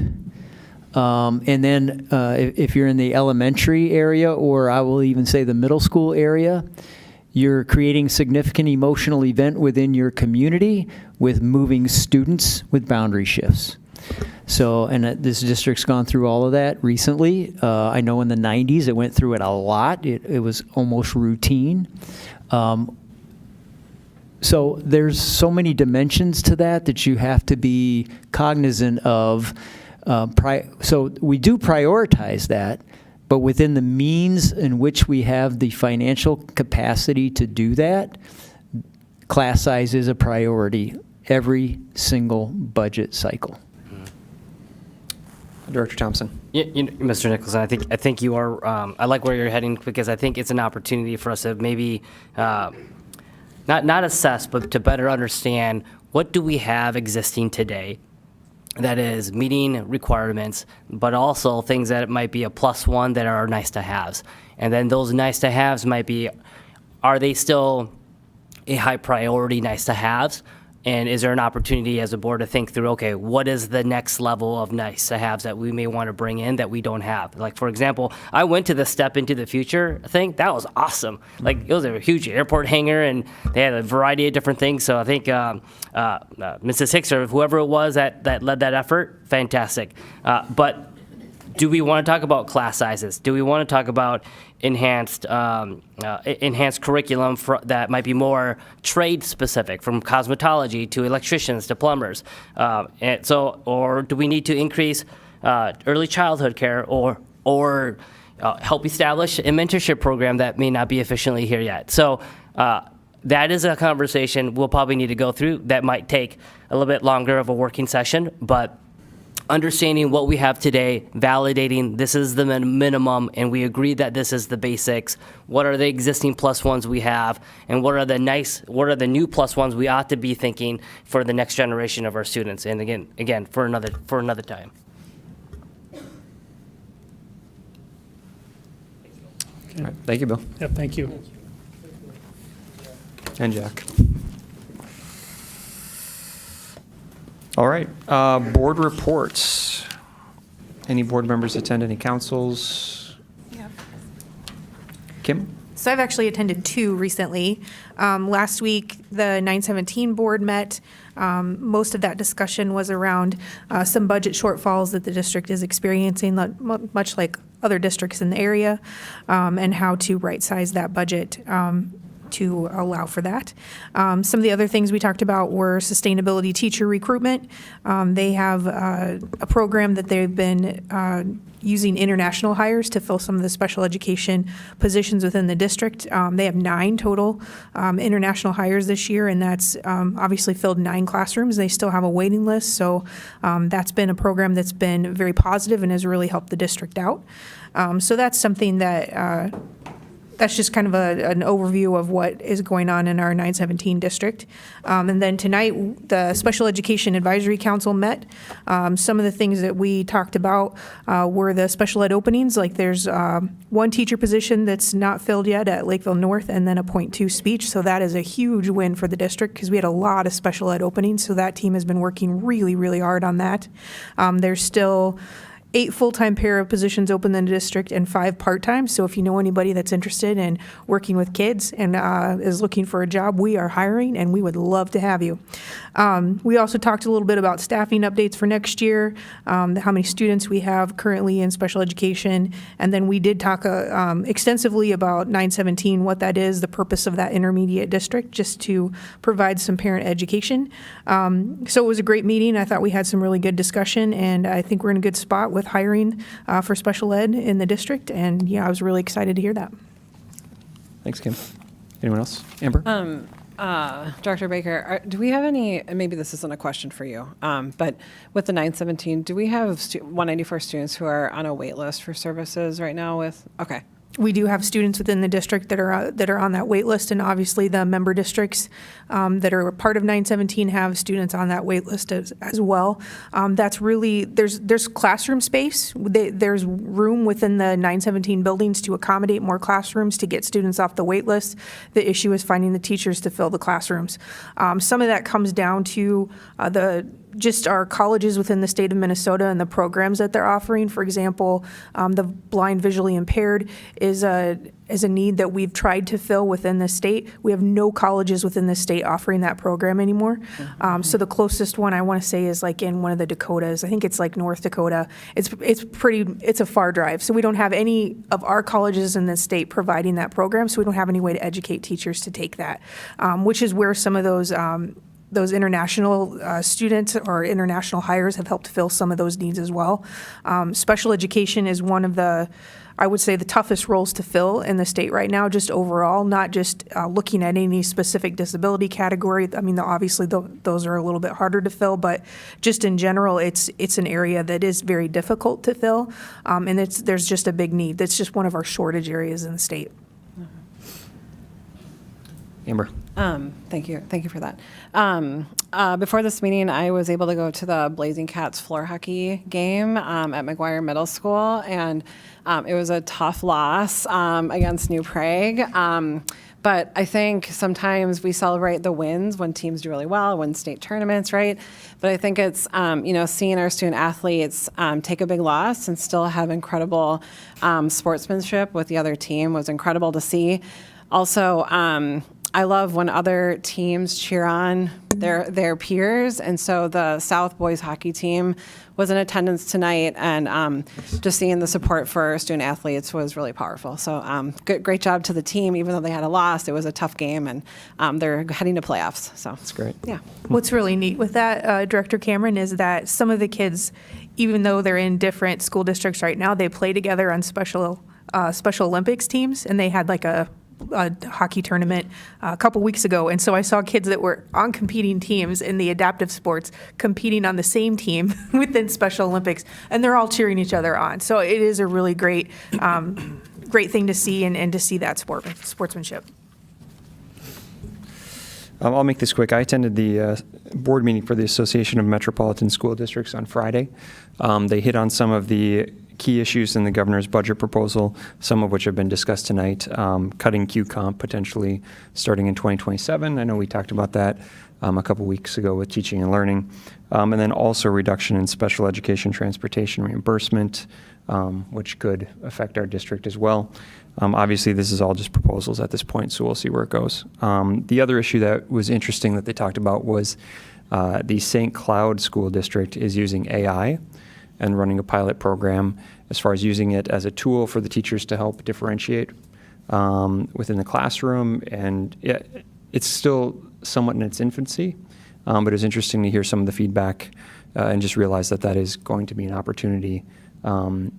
And then if you're in the elementary area, or I will even say the middle school area, you're creating significant emotional event within your community with moving students with boundary shifts. So, and this district's gone through all of that recently. I know in the 90s it went through it a lot. It was almost routine. So there's so many dimensions to that you have to be cognizant of. So we do prioritize that, but within the means in which we have the financial capacity to do that, class size is a priority every single budget cycle. Director Thompson. Mr. Nicholson, I think you are. I like where you're heading, because I think it's an opportunity for us to maybe not assess, but to better understand what do we have existing today that is meeting requirements, but also things that might be a +1 that are nice to haves. And then those nice to haves might be, are they still a high priority nice to haves? And is there an opportunity as a board to think through, okay, what is the next level of nice to haves that we may want to bring in that we don't have? Like, for example, I went to the Step Into the Future thing. That was awesome. Like, it was a huge airport hangar, and they had a variety of different things. So I think Mrs. Hicks or whoever it was that led that effort, fantastic. But do we want to talk about class sizes? Do we want to talk about enhanced curriculum that might be more trade specific, from cosmetology to electricians to plumbers? Or do we need to increase early childhood care or help establish a mentorship program that may not be efficiently here yet? So that is a conversation we'll probably need to go through. That might take a little bit longer of a working session, but understanding what we have today, validating this is the minimum, and we agree that this is the basics. What are the existing plus ones we have, and what are the new plus ones we ought to be thinking for the next generation of our students? And again, for another time. All right, thank you, Bill. Yep, thank you. And Jack. All right, board reports. Any board members attend any councils? Yeah. Kim? So I've actually attended 2 recently. Last week, the 917 board met. Most of that discussion was around some budget shortfalls that the district is experiencing, much like other districts in the area, and how to right-size that budget to allow for that. Some of the other things we talked about were sustainability teacher recruitment. They have a program that they've been using international hires to fill some of the special education positions within the district. They have 9 total international hires this year, and that's obviously filled 9 classrooms. They still have a waiting list, so that's been a program that's been very positive and has really helped the district out. So that's something that that's just kind of an overview of what is going on in our 917 district. And then tonight, the Special Education Advisory Council met. Some of the things that we talked about were the special ed openings. Like there's 1 teacher position that's not filled yet at Lakeville North, and then a .2 speech. So that is a huge win for the district because we had a lot of special ed openings. So that team has been working really, really hard on that. There's still 8 full-time para positions open in the district and 5 part-time. So if you know anybody that's interested in working with kids and is looking for a job, we are hiring and we would love to have you. We also talked a little bit about staffing updates for next year, how many students we have currently in special education. And then we did talk extensively about 917, what that is, the purpose of that intermediate district, just to provide some parent education. So it was a great meeting. I thought we had some really good discussion, and I think we're in a good spot with hiring for special ed in the district, and yeah, I was really excited to hear that. Thanks, Kim. Anyone else? Amber? Dr. Baker, do we have any, and maybe this isn't a question for you, but with the 917, do we have 194 students who are on a wait list for services right now okay. We do have students within the district that are on that wait list, and obviously the member districts that are part of 917 have students on that wait list as well. That's really, there's classroom space. There's room within the 917 buildings to accommodate more classrooms to get students off the wait list. The issue is finding the teachers to fill the classrooms. Some of that comes down to just our colleges within the state of Minnesota and the programs that they're offering. For example, the blind visually impaired is a need that we've tried to fill within the state. We have no colleges within the state offering that program anymore. So the closest one I want to say is like in one of the Dakotas. I think it's like North Dakota. It's a far drive. So we don't have any of our colleges in the state providing that program. So we don't have any way to educate teachers to take that, which is where some of those international students or international hires have helped fill some of those needs as well. Special education is one of the, I would say, the toughest roles to fill in the state right now, just overall, not just looking at any specific disability category. I mean, obviously those are a little bit harder to fill, but just in general, it's an area that is very difficult to fill, and there's just a big need. That's just one of our shortage areas in the state. Amber? Thank you for that. Before this meeting, I was able to go to the Blazing Cats floor hockey game at McGuire Middle School, and it was a tough loss against New Prague. But I think sometimes we celebrate the wins when teams do really well, win state tournaments, right? But I think it's, seeing our student athletes take a big loss and still have incredible sportsmanship with the other team was incredible to see. Also, I love when other teams cheer on their peers, and so the South boys hockey team was in attendance tonight, and just seeing the support for our student athletes was really powerful. So great job to the team. Even though they had a loss, it was a tough game, and they're heading to playoffs. So That's great. yeah. What's really neat with that, Director Cameron, is that some of the kids, even though they're in different school districts right now, they play together on Special Olympics teams, and they had like a hockey tournament a couple weeks ago, and so I saw kids that were on competing teams in the adaptive sports competing on the same team within Special Olympics, and they're all cheering each other on. So it is a really great thing to see, and to see that sportsmanship. I'll make this quick. I attended the board meeting for the Association of Metropolitan School Districts on Friday. They hit on some of the key issues in the governor's budget proposal, some of which have been discussed tonight, cutting Q comp potentially starting in 2027. I know we talked about that a couple weeks ago with teaching and learning. And then also reduction in special education transportation reimbursement, which could affect our district as well. Obviously, this is all just proposals at this point, so we'll see where it goes. The other issue that was interesting that they talked about was the St. Cloud School District is using AI and running a pilot program as far as using it as a tool for the teachers to help differentiate within the classroom. And it's still somewhat in its infancy, but it was interesting to hear some of the feedback and just realize that that is going to be an opportunity.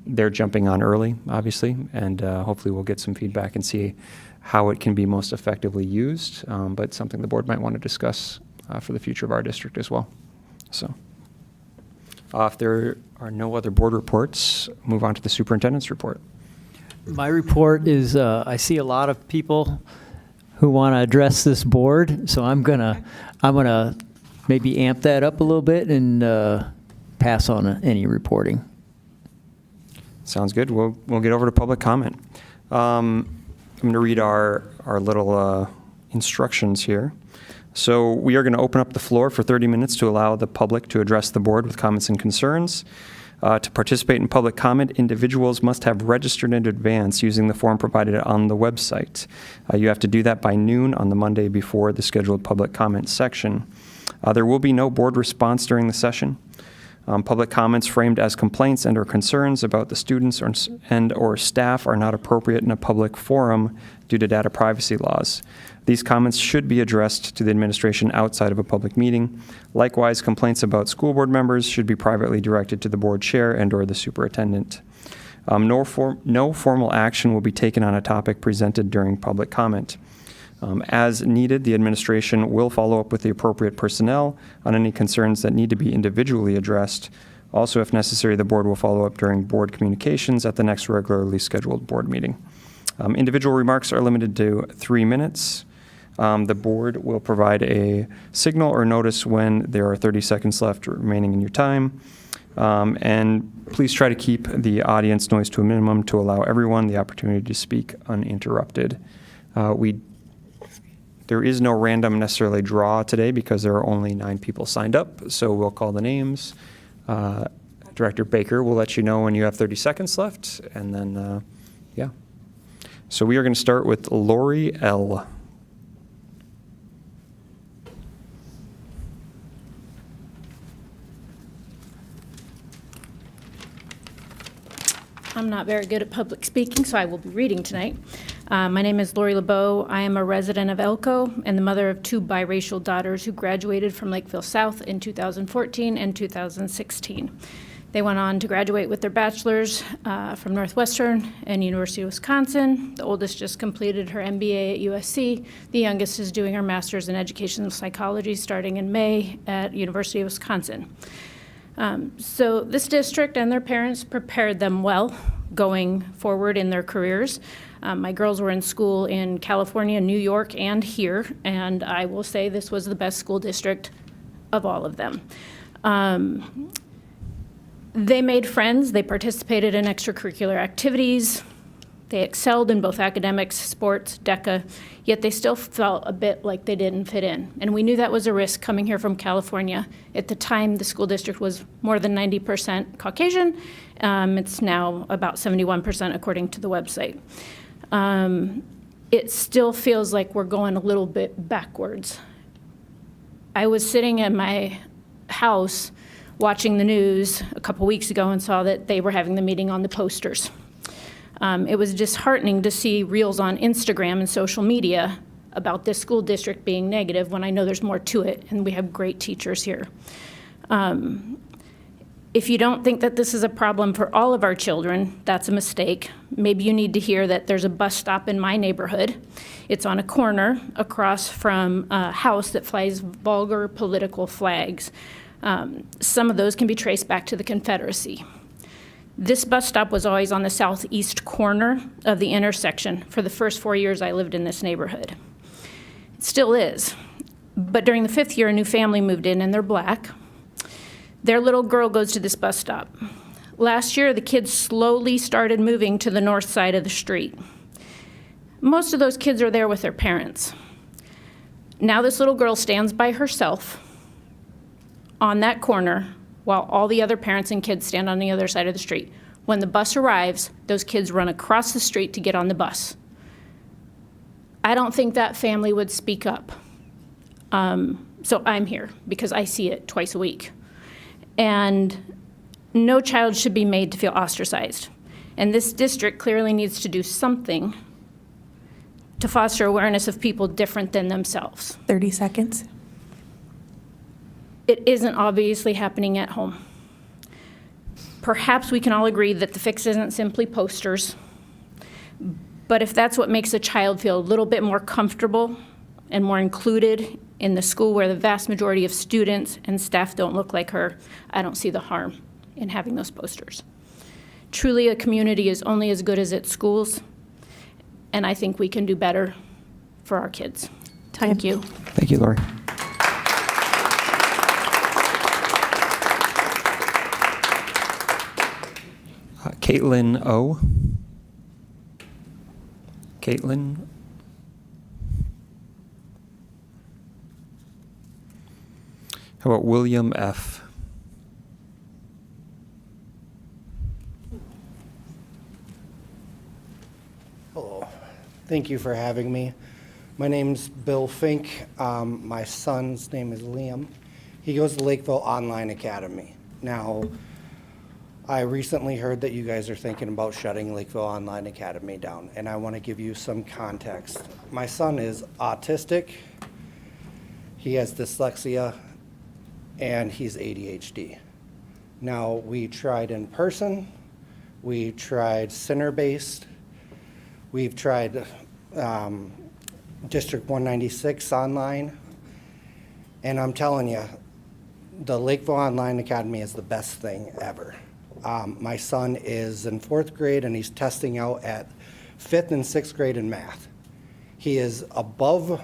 They're jumping on early, obviously, and hopefully we'll get some feedback and see how it can be most effectively used, but something the board might want to discuss for the future of our district as well. So. If there are no other board reports, move on to the superintendent's report. My report is, I see a lot of people who want to address this board, so I'm gonna maybe amp that up a little bit and pass on any reporting. Sounds good. We'll get over to public comment. I'm going to read our little instructions here. So we are going to open up the floor for 30 minutes to allow the public to address the board with comments and concerns. To participate in public comment, individuals must have registered in advance using the form provided on the website. You have to do that by noon on the Monday before the scheduled public comment section. There will be no board response during the session. Public comments framed as complaints and/or concerns about the students or staff are not appropriate in a public forum due to data privacy laws. These comments should be addressed to the administration outside of a public meeting. Likewise, complaints about school board members should be privately directed to the board chair and/or the superintendent. No formal action will be taken on a topic presented during public comment. As needed, the administration will follow up with the appropriate personnel on any concerns that need to be individually addressed. Also, if necessary, the board will follow up during board communications at the next regularly scheduled board meeting. Individual remarks are limited to 3 minutes. The board will provide a signal or notice when there are 30 seconds left remaining in your time. And please try to keep the audience noise to a minimum to allow everyone the opportunity to speak uninterrupted. There is no random necessarily draw today because there are only 9 people signed up, so we'll call the names. Director Baker will let you know when you have 30 seconds left, and then, yeah. So we are going to start with Lori L. I'm not very good at public speaking, so I will be reading tonight. My name is Lori LeBeau. I am a resident of Elko and the mother of 2 biracial daughters who graduated from Lakeville South in 2014 and 2016. They went on to graduate with their bachelor's from Northwestern and University of Wisconsin. The oldest just completed her MBA at USC. The youngest is doing her master's in educational psychology starting in May at University of Wisconsin. So this district and their parents prepared them well going forward in their careers. My girls were in school in California, New York, and here, and I will say this was the best school district of all of them. They made friends, they participated in extracurricular activities, They excelled in both academics, sports, DECA, yet they still felt a bit like they didn't fit in. And we knew that was a risk coming here from California. At the time, the school district was more than 90% Caucasian. It's now about 71% according to the website. It still feels like we're going a little bit backwards. I was sitting in my house watching the news a couple weeks ago and saw that they were having the meeting on the posters. It was disheartening to see reels on Instagram and social media about this school district being negative when I know there's more to it, and we have great teachers here. If you don't think that this is a problem for all of our children, that's a mistake. Maybe you need to hear that there's a bus stop in my neighborhood. It's on a corner across from a house that flies vulgar political flags. Some of those can be traced back to the Confederacy. This bus stop was always on the southeast corner of the intersection for the first 4 years I lived in this neighborhood. It still is. But during the 5th year, a new family moved in, and they're black. Their little girl goes to this bus stop. Last year, the kids slowly started moving to the north side of the street. Most of those kids are there with their parents. Now this little girl stands by herself on that corner while all the other parents and kids stand on the other side of the street. When the bus arrives, those kids run across the street to get on the bus. I don't think that family would speak up. So I'm here because I see it twice a week. And no child should be made to feel ostracized. And this district clearly needs to do something to foster awareness of people different than themselves. 30 seconds. It isn't obviously happening at home. Perhaps we can all agree that the fix isn't simply posters, but if that's what makes a child feel a little bit more comfortable and more included in the school where the vast majority of students and staff don't look like her, I don't see the harm in having those posters. Truly, a community is only as good as its schools, and I think we can do better for our kids. Thank you. Thank you, Lori. Caitlin O. Caitlin. How about William F.? Hello. Thank you for having me. My name's Bill Fink. My son's name is Liam. He goes to Lakeville Online Academy. Now, I recently heard that you guys are thinking about shutting Lakeville Online Academy down, and I want to give you some context. My son is autistic, he has dyslexia, and he's ADHD. Now, we tried in person, we tried center-based, we've tried District 196 online, and I'm telling you, the Lakeville Online Academy is the best thing ever. My son is in 4th grade and he's testing out at 5th and 6th grade in math. He is above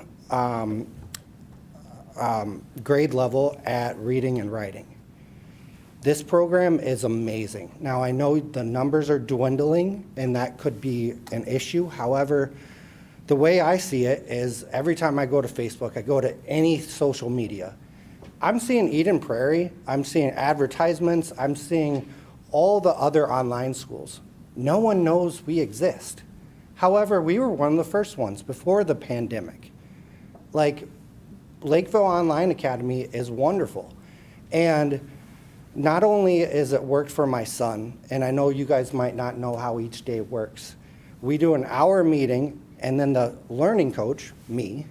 grade level at reading and writing. This program is amazing. Now, I know the numbers are dwindling and that could be an issue. However, the way I see it is every time I go to Facebook, I go to any social media, I'm seeing Eden Prairie, I'm seeing advertisements, I'm seeing all the other online schools. No one knows we exist. However, we were one of the first ones before the pandemic. Like, Lakeville Online Academy is wonderful. And not only is it worked for my son, and I know you guys might not know how each day works. We do an hour meeting, and then the learning coach, me,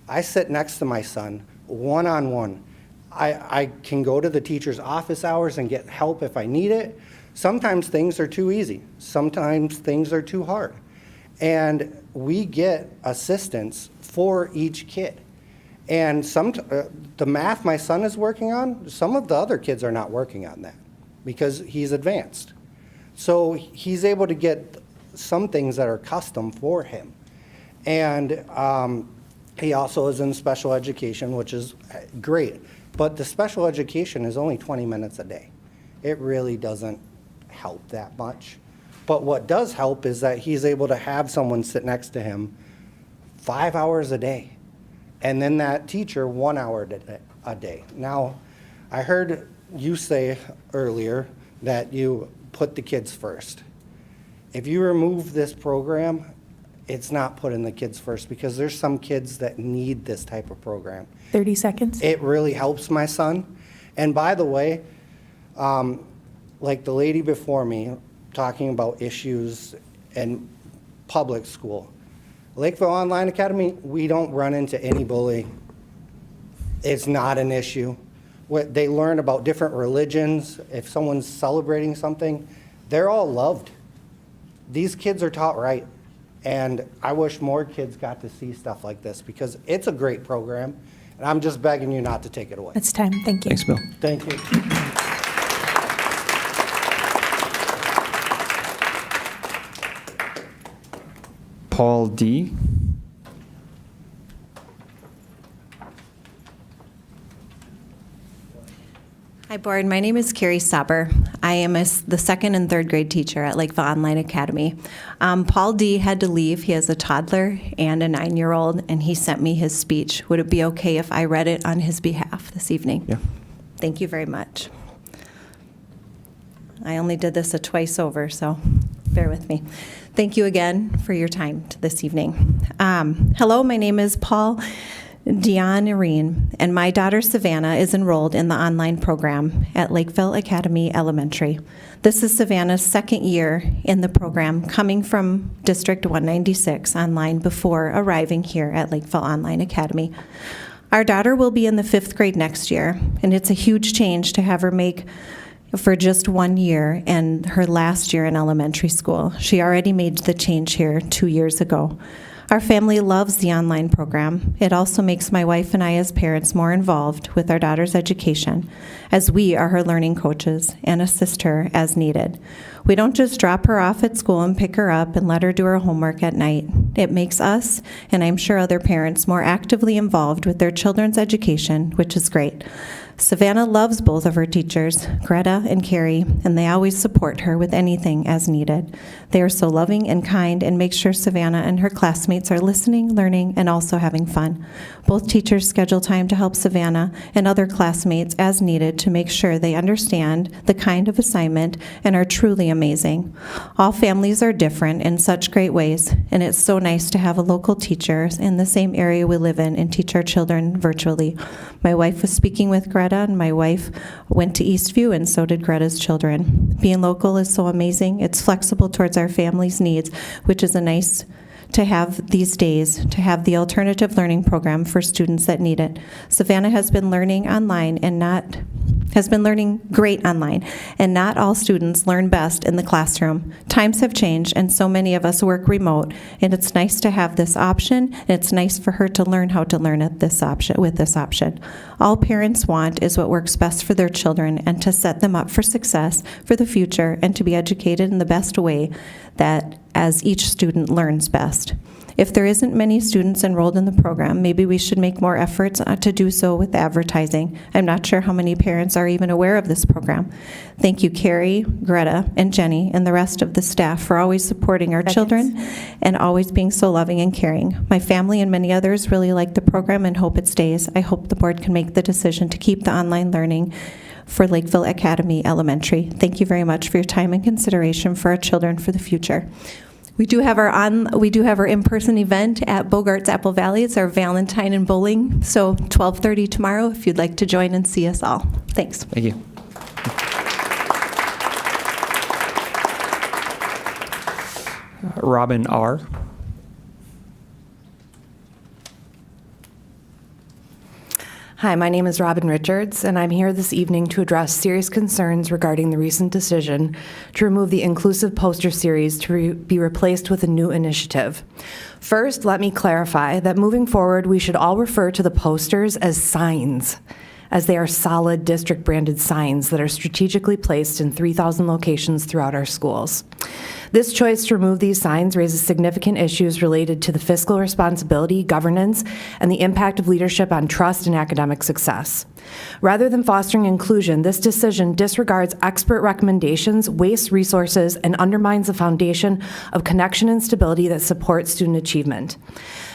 I sit next to my son one-on-one. I can go to the teacher's office hours and get help if I need it. Sometimes things are too easy. Sometimes things are too hard. And we get assistance for each kid. And the math my son is working on, some of the other kids are not working on that because he's advanced. So he's able to get some things that are custom for him. And he also is in special education, which is great. But the special education is only 20 minutes a day. It really doesn't help that much. But what does help is that he's able to have someone sit next to him 5 hours a day. And then that teacher 1 hour a day. Now, I heard you say earlier that you put the kids first. If you remove this program, it's not putting the kids first because there's some kids that need this type of program. 30 seconds. It really helps my son. And by the way, like the lady before me talking about issues in public school, Lakeville Online Academy, we don't run into any bullying. It's not an issue. They learn about different religions. If someone's celebrating something, they're all loved. These kids are taught right. And I wish more kids got to see stuff like this because it's a great program. And I'm just begging you not to take it away. It's time. Thank you. Thanks, Bill. Thank you. Paul D. Hi, Board. My name is Carrie Sauber. I am the second and third grade teacher at Lakeville Online Academy. Paul D. had to leave. He has a toddler and a 9-year-old, and he sent me his speech. Would it be okay if I read it on his behalf this evening? Yeah. Thank you very much. I only did this twice over, so bear with me. Thank you again for your time this evening. Hello, my name is Paul Dion Irene, and my daughter Savannah is enrolled in the online program at Lakeville Academy Elementary. This is Savannah's second year in the program, coming from District 196 online before arriving here at Lakeville Online Academy. Our daughter will be in the 5th grade next year, and it's a huge change to have her make for just 1 year and her last year in elementary school. She already made the change here 2 years ago. Our family loves the online program. It also makes my wife and I as parents more involved with our daughter's education, as we are her learning coaches and assist her as needed. We don't just drop her off at school and pick her up and let her do her homework at night. It makes us, and I'm sure other parents, more actively involved with their children's education, which is great. Savannah loves both of her teachers, Greta and Carrie, and they always support her with anything as needed. They are so loving and kind and make sure Savannah and her classmates are listening, learning, and also having fun. Both teachers schedule time to help Savannah and other classmates as needed to make sure they understand the kind of assignment and are truly amazing. All families are different in such great ways, and it's so nice to have a local teacher in the same area we live in and teach our children virtually. My wife was speaking with Greta, and my wife went to Eastview, and so did Greta's children. Being local is so amazing. It's flexible towards our family's needs, which is a nice to have these days, to have the alternative learning program for students that need it. Savannah has been learning online and has been learning great online, and not all students learn best in the classroom. Times have changed, and so many of us work remote, and it's nice to have this option, and it's nice for her to learn how to learn at this option, with this option. All parents want is what works best for their children and to set them up for success for the future and to be educated in the best way that as each student learns best. If there isn't many students enrolled in the program, maybe we should make more efforts to do so with advertising. I'm not sure how many parents are even aware of this program. Thank you, Carrie, Greta, and Jenny, and the rest of the staff for always supporting our children and always being so loving and caring. My family and many others really like the program and hope it stays. I hope the board can make the decision to keep the online learning for Lakeville Academy Elementary. Thank you very much for your time and consideration for our children for the future. We do have our in-person event at Bogart's Apple Valley. It's our Valentine and bowling. So 12:30 tomorrow if you'd like to join and see us all. Thanks. Thank you. Robin R. Hi, my name is Robin Richards, and I'm here this evening to address serious concerns regarding the recent decision to remove the inclusive poster series to be replaced with a new initiative. First, let me clarify that moving forward, we should all refer to the posters as signs as they are solid district-branded signs that are strategically placed in 3,000 locations throughout our schools. This choice to remove these signs raises significant issues related to the fiscal responsibility, governance, and the impact of leadership on trust and academic success. Rather than fostering inclusion, this decision disregards expert recommendations, wastes resources, and undermines the foundation of connection and stability that supports student achievement.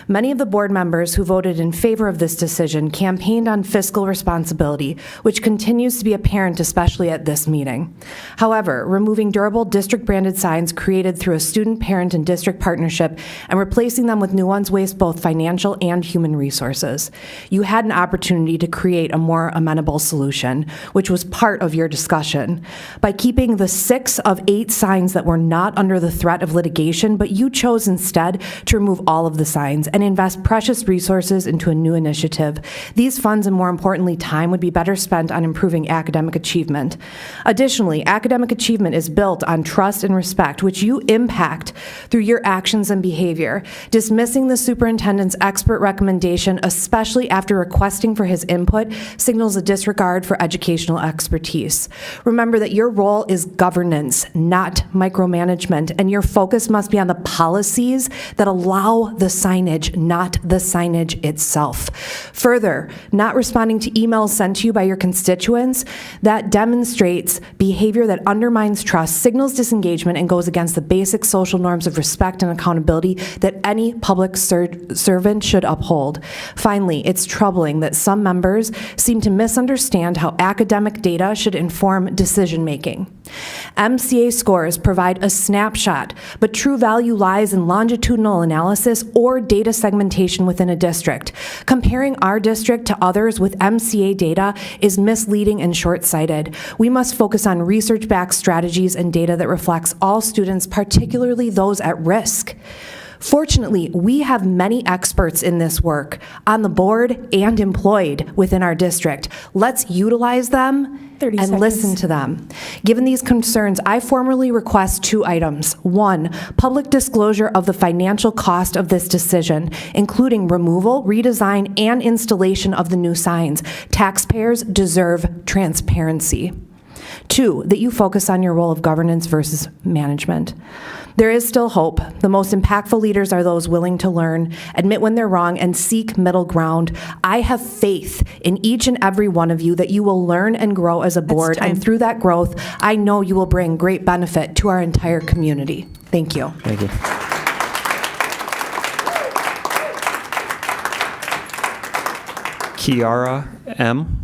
Many of the board members who voted in favor of this decision campaigned on fiscal responsibility, which continues to be apparent especially at this meeting. However, removing durable district-branded signs created through a student, parent, and district partnership and replacing them with new ones wastes both financial and human resources. You had an opportunity to create a more amenable solution, which was part of your discussion. By keeping the 6 of 8 signs that were not under the threat of litigation, but you chose instead to remove all of the signs and invest precious resources into a new initiative. These funds, and more importantly, time, would be better spent on improving academic achievement. Additionally, academic achievement is built on trust and respect, which you impact through your actions and behavior. Dismissing the superintendent's expert recommendation, especially after requesting for his input, signals a disregard for educational expertise. Remember that your role is governance, not micromanagement, and your focus must be on the policies that allow the signage, not the signage itself. Further, not responding to emails sent to you by your constituents, that demonstrates behavior that undermines trust, signals disengagement, and goes against the basic social norms of respect and accountability that any public servant should uphold. Finally, it's troubling that some members seem to misunderstand how academic data should inform decision-making. MCA scores provide a snapshot, but true value lies in longitudinal analysis or data segmentation within a district. Comparing our district to others with MCA data is misleading and short-sighted. We must focus on research-backed strategies and data that reflects all students, particularly those at risk. Fortunately, we have many experts in this work on the board and employed within our district. Let's utilize them and listen to them. Given these concerns, I formally request 2 items. 1, public disclosure of the financial cost of this decision, including removal, redesign, and installation of the new signs. Taxpayers deserve transparency. 2, that you focus on your role of governance versus management. There is still hope. The most impactful leaders are those willing to learn, admit when they're wrong, and seek middle ground. I have faith in each and every one of you that you will learn and grow as a board, and through that growth, I know you will bring great benefit to our entire community. Thank you. Thank you. Kiara M.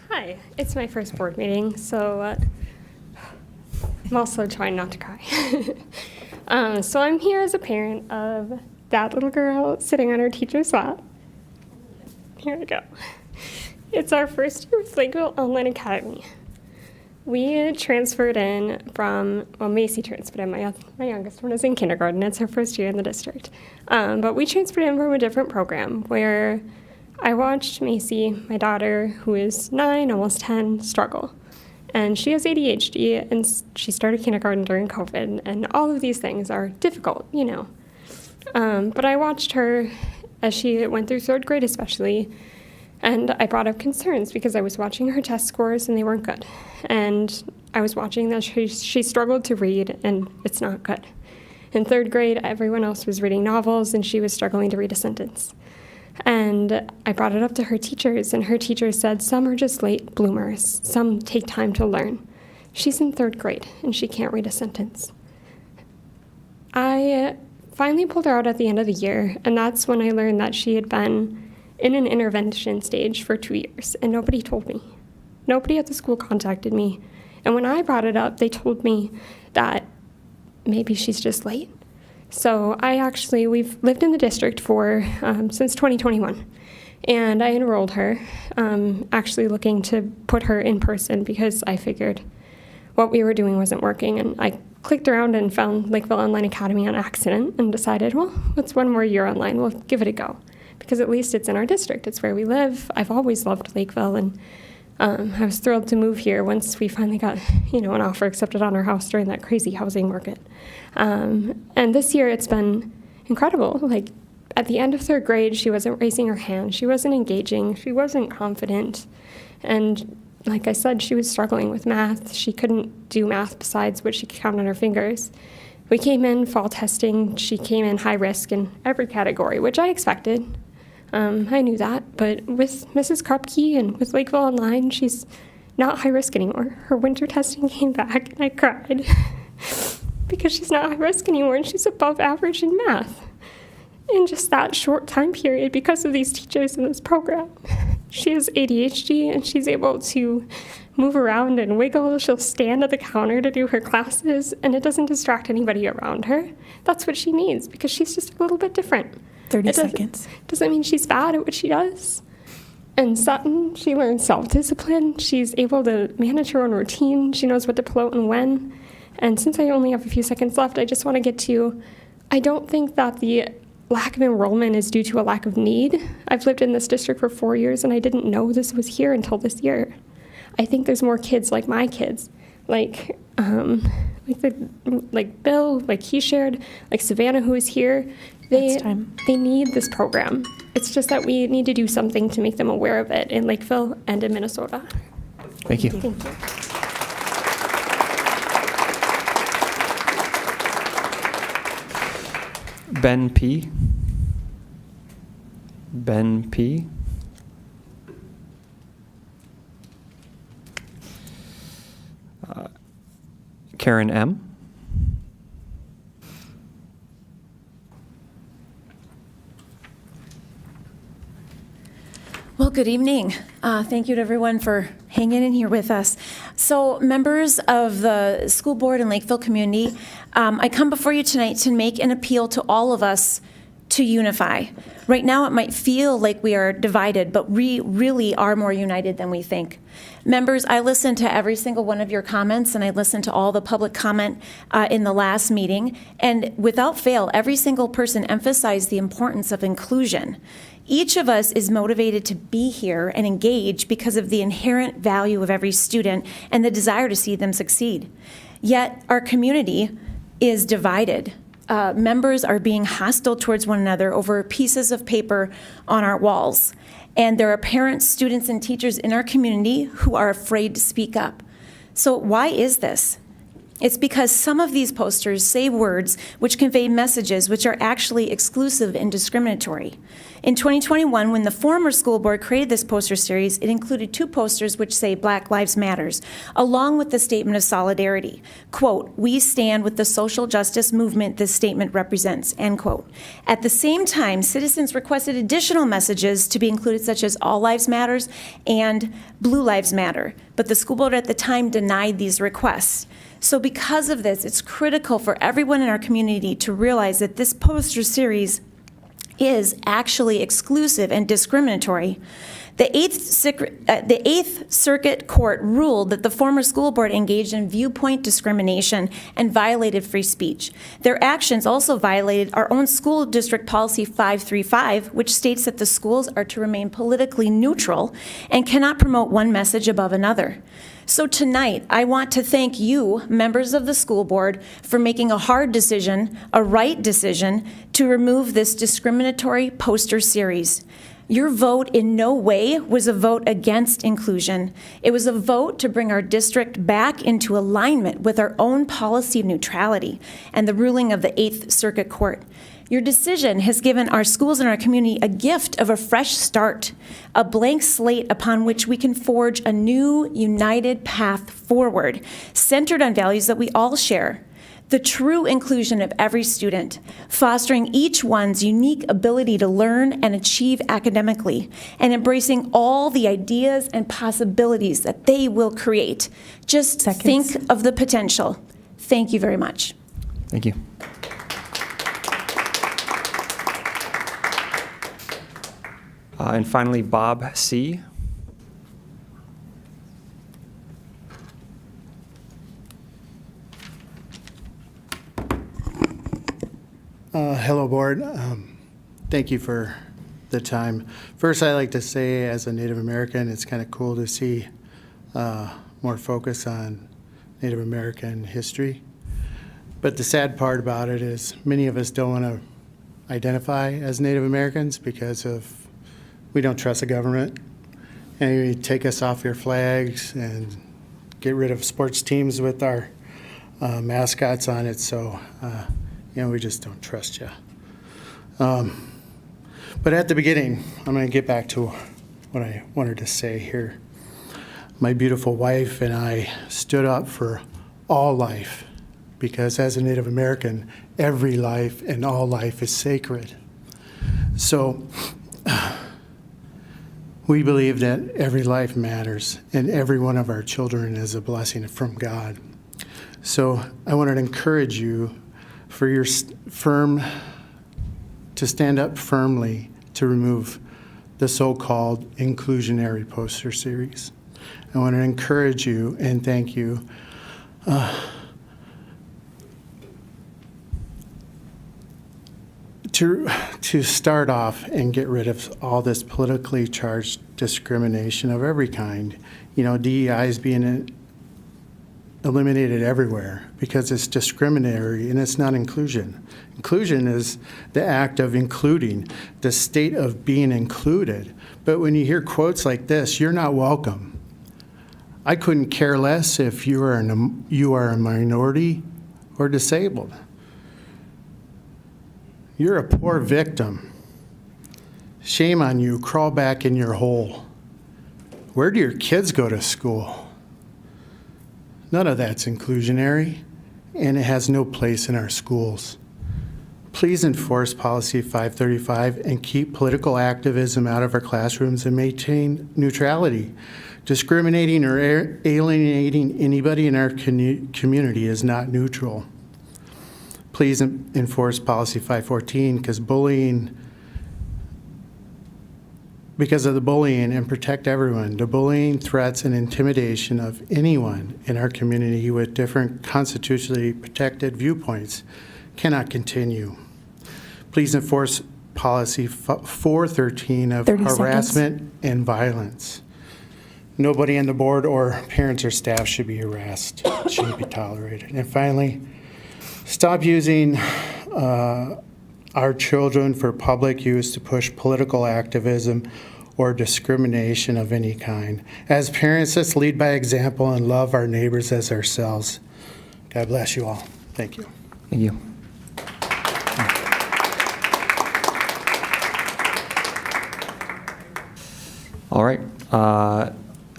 Hi, it's my first board meeting, so I'm also trying not to cry. So I'm here as a parent of that little girl sitting on her teacher's lap. Here we go. It's our first year with Lakeville Online Academy. We transferred in from, well, Macy transferred in. My youngest one is in kindergarten. It's her first year in the district. But we transferred in from a different program where I watched Macy, my daughter, who is 9, almost 10, struggle. And she has ADHD, and she started kindergarten during COVID, and all of these things are difficult, you know. But I watched her as she went through 3rd grade especially, and I brought up concerns because I was watching her test scores, and they weren't good. And I was watching that she struggled to read, and it's not good. In 3rd grade, everyone else was reading novels, and she was struggling to read a sentence. And I brought it up to her teachers, and her teachers said, some are just late bloomers. Some take time to learn. She's in 3rd grade, and she can't read a sentence. I finally pulled her out at the end of the year, and that's when I learned that she had been in an intervention stage for 2 years, and nobody told me. Nobody at the school contacted me. And when I brought it up, they told me that maybe she's just late. So we've lived in the district for since 2021, and I enrolled her, actually looking to put her in person because I figured what we were doing wasn't working, and I clicked around and found Lakeville Online Academy on accident and decided, well, it's 1 more year online, we'll give it a go, because at least it's in our district, it's where we live. I've always loved Lakeville, and I was thrilled to move here once we finally got, an offer accepted on our house during that crazy housing market. And this year it's been incredible. Like at the end of third grade, she wasn't raising her hand. She wasn't engaging. She wasn't confident. And like I said, she was struggling with math. She couldn't do math besides what she could count on her fingers. We came in fall testing. She came in high risk in every category, which I expected. I knew that, but with Mrs. Krupke and with Lakeville Online, she's not high risk anymore. Her winter testing came back, and I cried because she's not high risk anymore, and she's above average in math. In just that short time period, because of these teachers in this program, she has ADHD, and she's able to move around and wiggle. She'll stand at the counter to do her classes, and it doesn't distract anybody around her. That's what she needs, because she's just a little bit different. 30 seconds. Doesn't mean she's bad at what she does. And Sutton, she learns self-discipline. She's able to manage her own routine. She knows what to promote and when. And since I only have a few seconds left, I just want to get to, I don't think that the lack of enrollment is due to a lack of need. I've lived in this district for 4 years, and I didn't know this was here until this year. I think there's more kids like my kids, like Bill, like he shared, like Savannah, who is here. They need this program. It's just that we need to do something to make them aware of it in Lakeville and in Minnesota. Thank you. Thank you. Ben P. Ben P. Karen M. Well, good evening. Thank you to everyone for hanging in here with us. So, members of the school board and Lakeville community, I come before you tonight to make an appeal to all of us to unify. Right now, it might feel like we are divided, but we really are more united than we think. Members, I listened to every single one of your comments, and I listened to all the public comment in the last meeting, and without fail, every single person emphasized the importance of inclusion. Each of us is motivated to be here and engage because of the inherent value of every student and the desire to see them succeed. Yet, our community is divided. Members are being hostile towards one another over pieces of paper on our walls. And there are parents, students, and teachers in our community who are afraid to speak up. So why is this? It's because some of these posters say words which convey messages which are actually exclusive and discriminatory. In 2021, when the former school board created this poster series, it included 2 posters which say Black Lives Matters, along with the statement of solidarity. Quote, "We stand with the social justice movement this statement represents," end quote. At the same time, citizens requested additional messages to be included, such as All Lives Matters and Blue Lives Matter, but the school board at the time denied these requests. So because of this, it's critical for everyone in our community to realize that this poster series is actually exclusive and discriminatory. The Eighth Circuit Court ruled that the former school board engaged in viewpoint discrimination and violated free speech. Their actions also violated our own school district policy 535, which states that the schools are to remain politically neutral and cannot promote one message above another. So tonight, I want to thank you, members of the school board, for making a hard decision, a right decision, to remove this discriminatory poster series. Your vote in no way was a vote against inclusion. It was a vote to bring our district back into alignment with our own policy of neutrality and the ruling of the Eighth Circuit Court. Your decision has given our schools and our community a gift of a fresh start, a blank slate upon which we can forge a new, united path forward, centered on values that we all share. The true inclusion of every student, fostering each one's unique ability to learn and achieve academically, and embracing all the ideas and possibilities that they will create. Just think of the potential. Thank you very much. Thank you. And finally, Bob C. Hello, board. Thank you for the time. First, I'd like to say, as a Native American, it's kind of cool to see more focus on Native American history. But the sad part about it is many of us don't want to identify as Native Americans because we don't trust the government. And you take us off your flags and get rid of sports teams with our mascots on it. So, we just don't trust you. But at the beginning, I'm going to get back to what I wanted to say here. My beautiful wife and I stood up for all life because as a Native American, every life and all life is sacred. So we believe that every life matters and every one of our children is a blessing from God. So I wanted to encourage you for your to stand up firmly to remove the so-called inclusionary poster series. I want to encourage you and thank you to start off and get rid of all this politically charged discrimination of every kind. DEI is being eliminated everywhere because it's discriminatory and it's not inclusion. Inclusion is the act of including, the state of being included. But when you hear quotes like this, you're not welcome. I couldn't care less if you are a minority or disabled. You're a poor victim. Shame on you, crawl back in your hole. Where do your kids go to school? None of that's inclusionary, and it has no place in our schools. Please enforce Policy 535 and keep political activism out of our classrooms and maintain neutrality. Discriminating or alienating anybody in our community is not neutral. Please enforce Policy 514 because of the bullying, and protect everyone. The bullying, threats, and intimidation of anyone in our community with different constitutionally protected viewpoints cannot continue. Please enforce Policy 413 of 30 harassment seconds. and violence. Nobody on the board or parents or staff should be harassed. It shouldn't be tolerated. And finally, stop using our children for public use to push political activism or discrimination of any kind. As parents, let's lead by example and love our neighbors as ourselves. God bless you all. Thank you. Thank you. All right.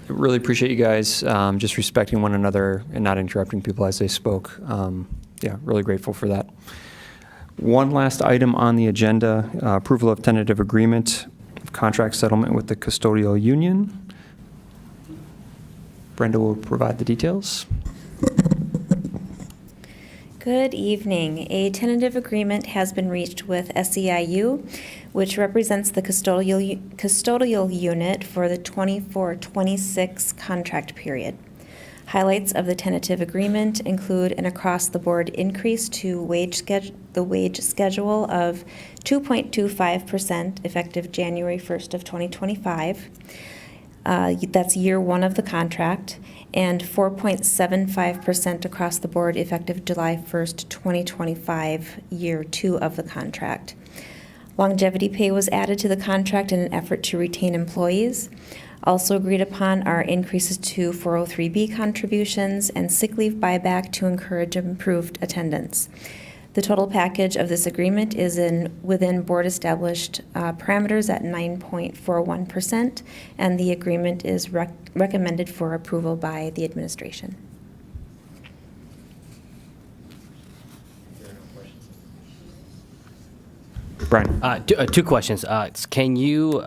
Really appreciate you guys just respecting one another and not interrupting people as they spoke. Yeah, really grateful for that. One last item on the agenda, approval of tentative agreement of contract settlement with the custodial union. Brenda will provide the details. Good evening. A tentative agreement has been reached with SEIU, which represents the custodial unit for the 24-26 contract period. Highlights of the tentative agreement include an across-the-board increase to the wage schedule of 2.25% effective January 1st of 2025. That's year one of the contract, and 4.75% across the board effective July 1st, 2025, year two of the contract. Longevity pay was added to the contract in an effort to retain employees. Also agreed upon are increases to 403B contributions and sick leave buyback to encourage improved attendance. The total package of this agreement is within board-established parameters at 9.41%, and the agreement is recommended for approval by the administration. Brian. Two questions. Can you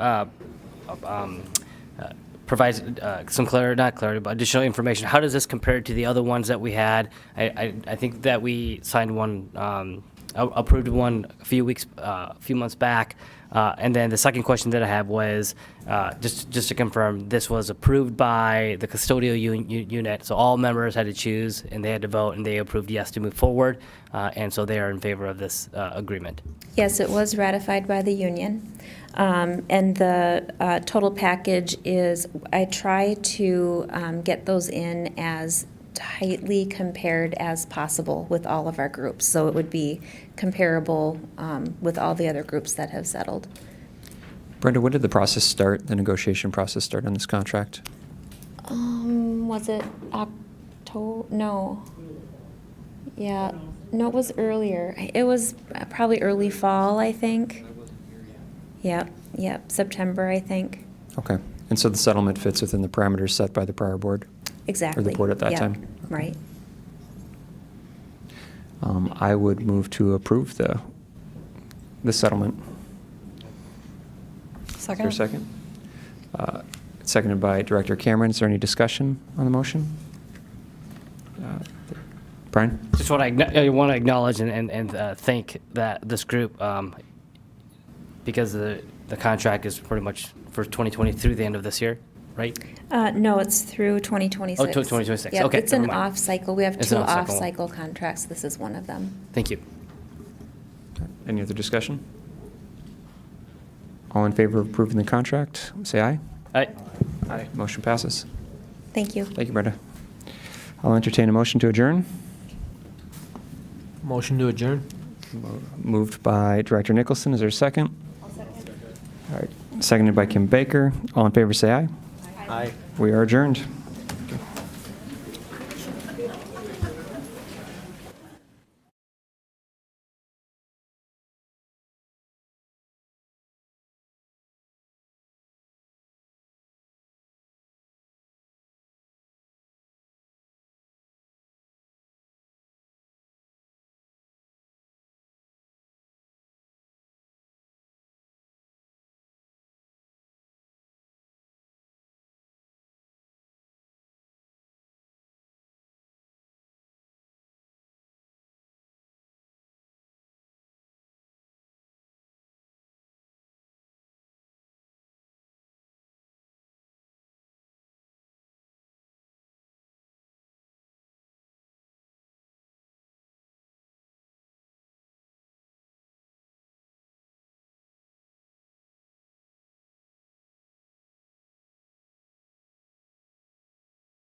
provide some clarity, not clarity, but additional information? How does this compare to the other ones that we had? I think that we signed one approved one a few months back. And then the second question that I have was, just to confirm, this was approved by the custodial unit, so all members had to choose, and they had to vote, and they approved yes to move forward, and so they are in favor of this agreement. Yes, it was ratified by the union. And the total package is, I try to get those in as tightly compared as possible with all of our groups. So it would be comparable with all the other groups that have settled. Brenda, when did the process start, the negotiation process start on this contract? Was it October? No. Yeah, no, it was earlier. It was probably early fall, I think. Yep, September, I think. Okay. And so the settlement fits within the parameters set by the prior board? Exactly. Or the board at that Yep, time? right. I would move to approve the settlement. Is there a second? Seconded by Director Cameron. Is there any discussion on the motion? Brian? Just I want to acknowledge and thank this group, because the contract is pretty much for 2020 through the end of this year, right? No, it's through 2026. Oh, 2026. Yep, Okay, it's an never mind. off-cycle. We have It's two an off-cycle. off-cycle contracts. This is one of them. Thank you. Any other discussion? All in favor of approving the contract, say aye. Aye. Aye. Motion passes. Thank you. Thank you, Brenda. I'll entertain a motion to adjourn. Motion to adjourn? Moved by Director Nicholson. Is there a second? I'll second. All right. Seconded by Kim Baker. All in favor, say aye. Aye. We are adjourned.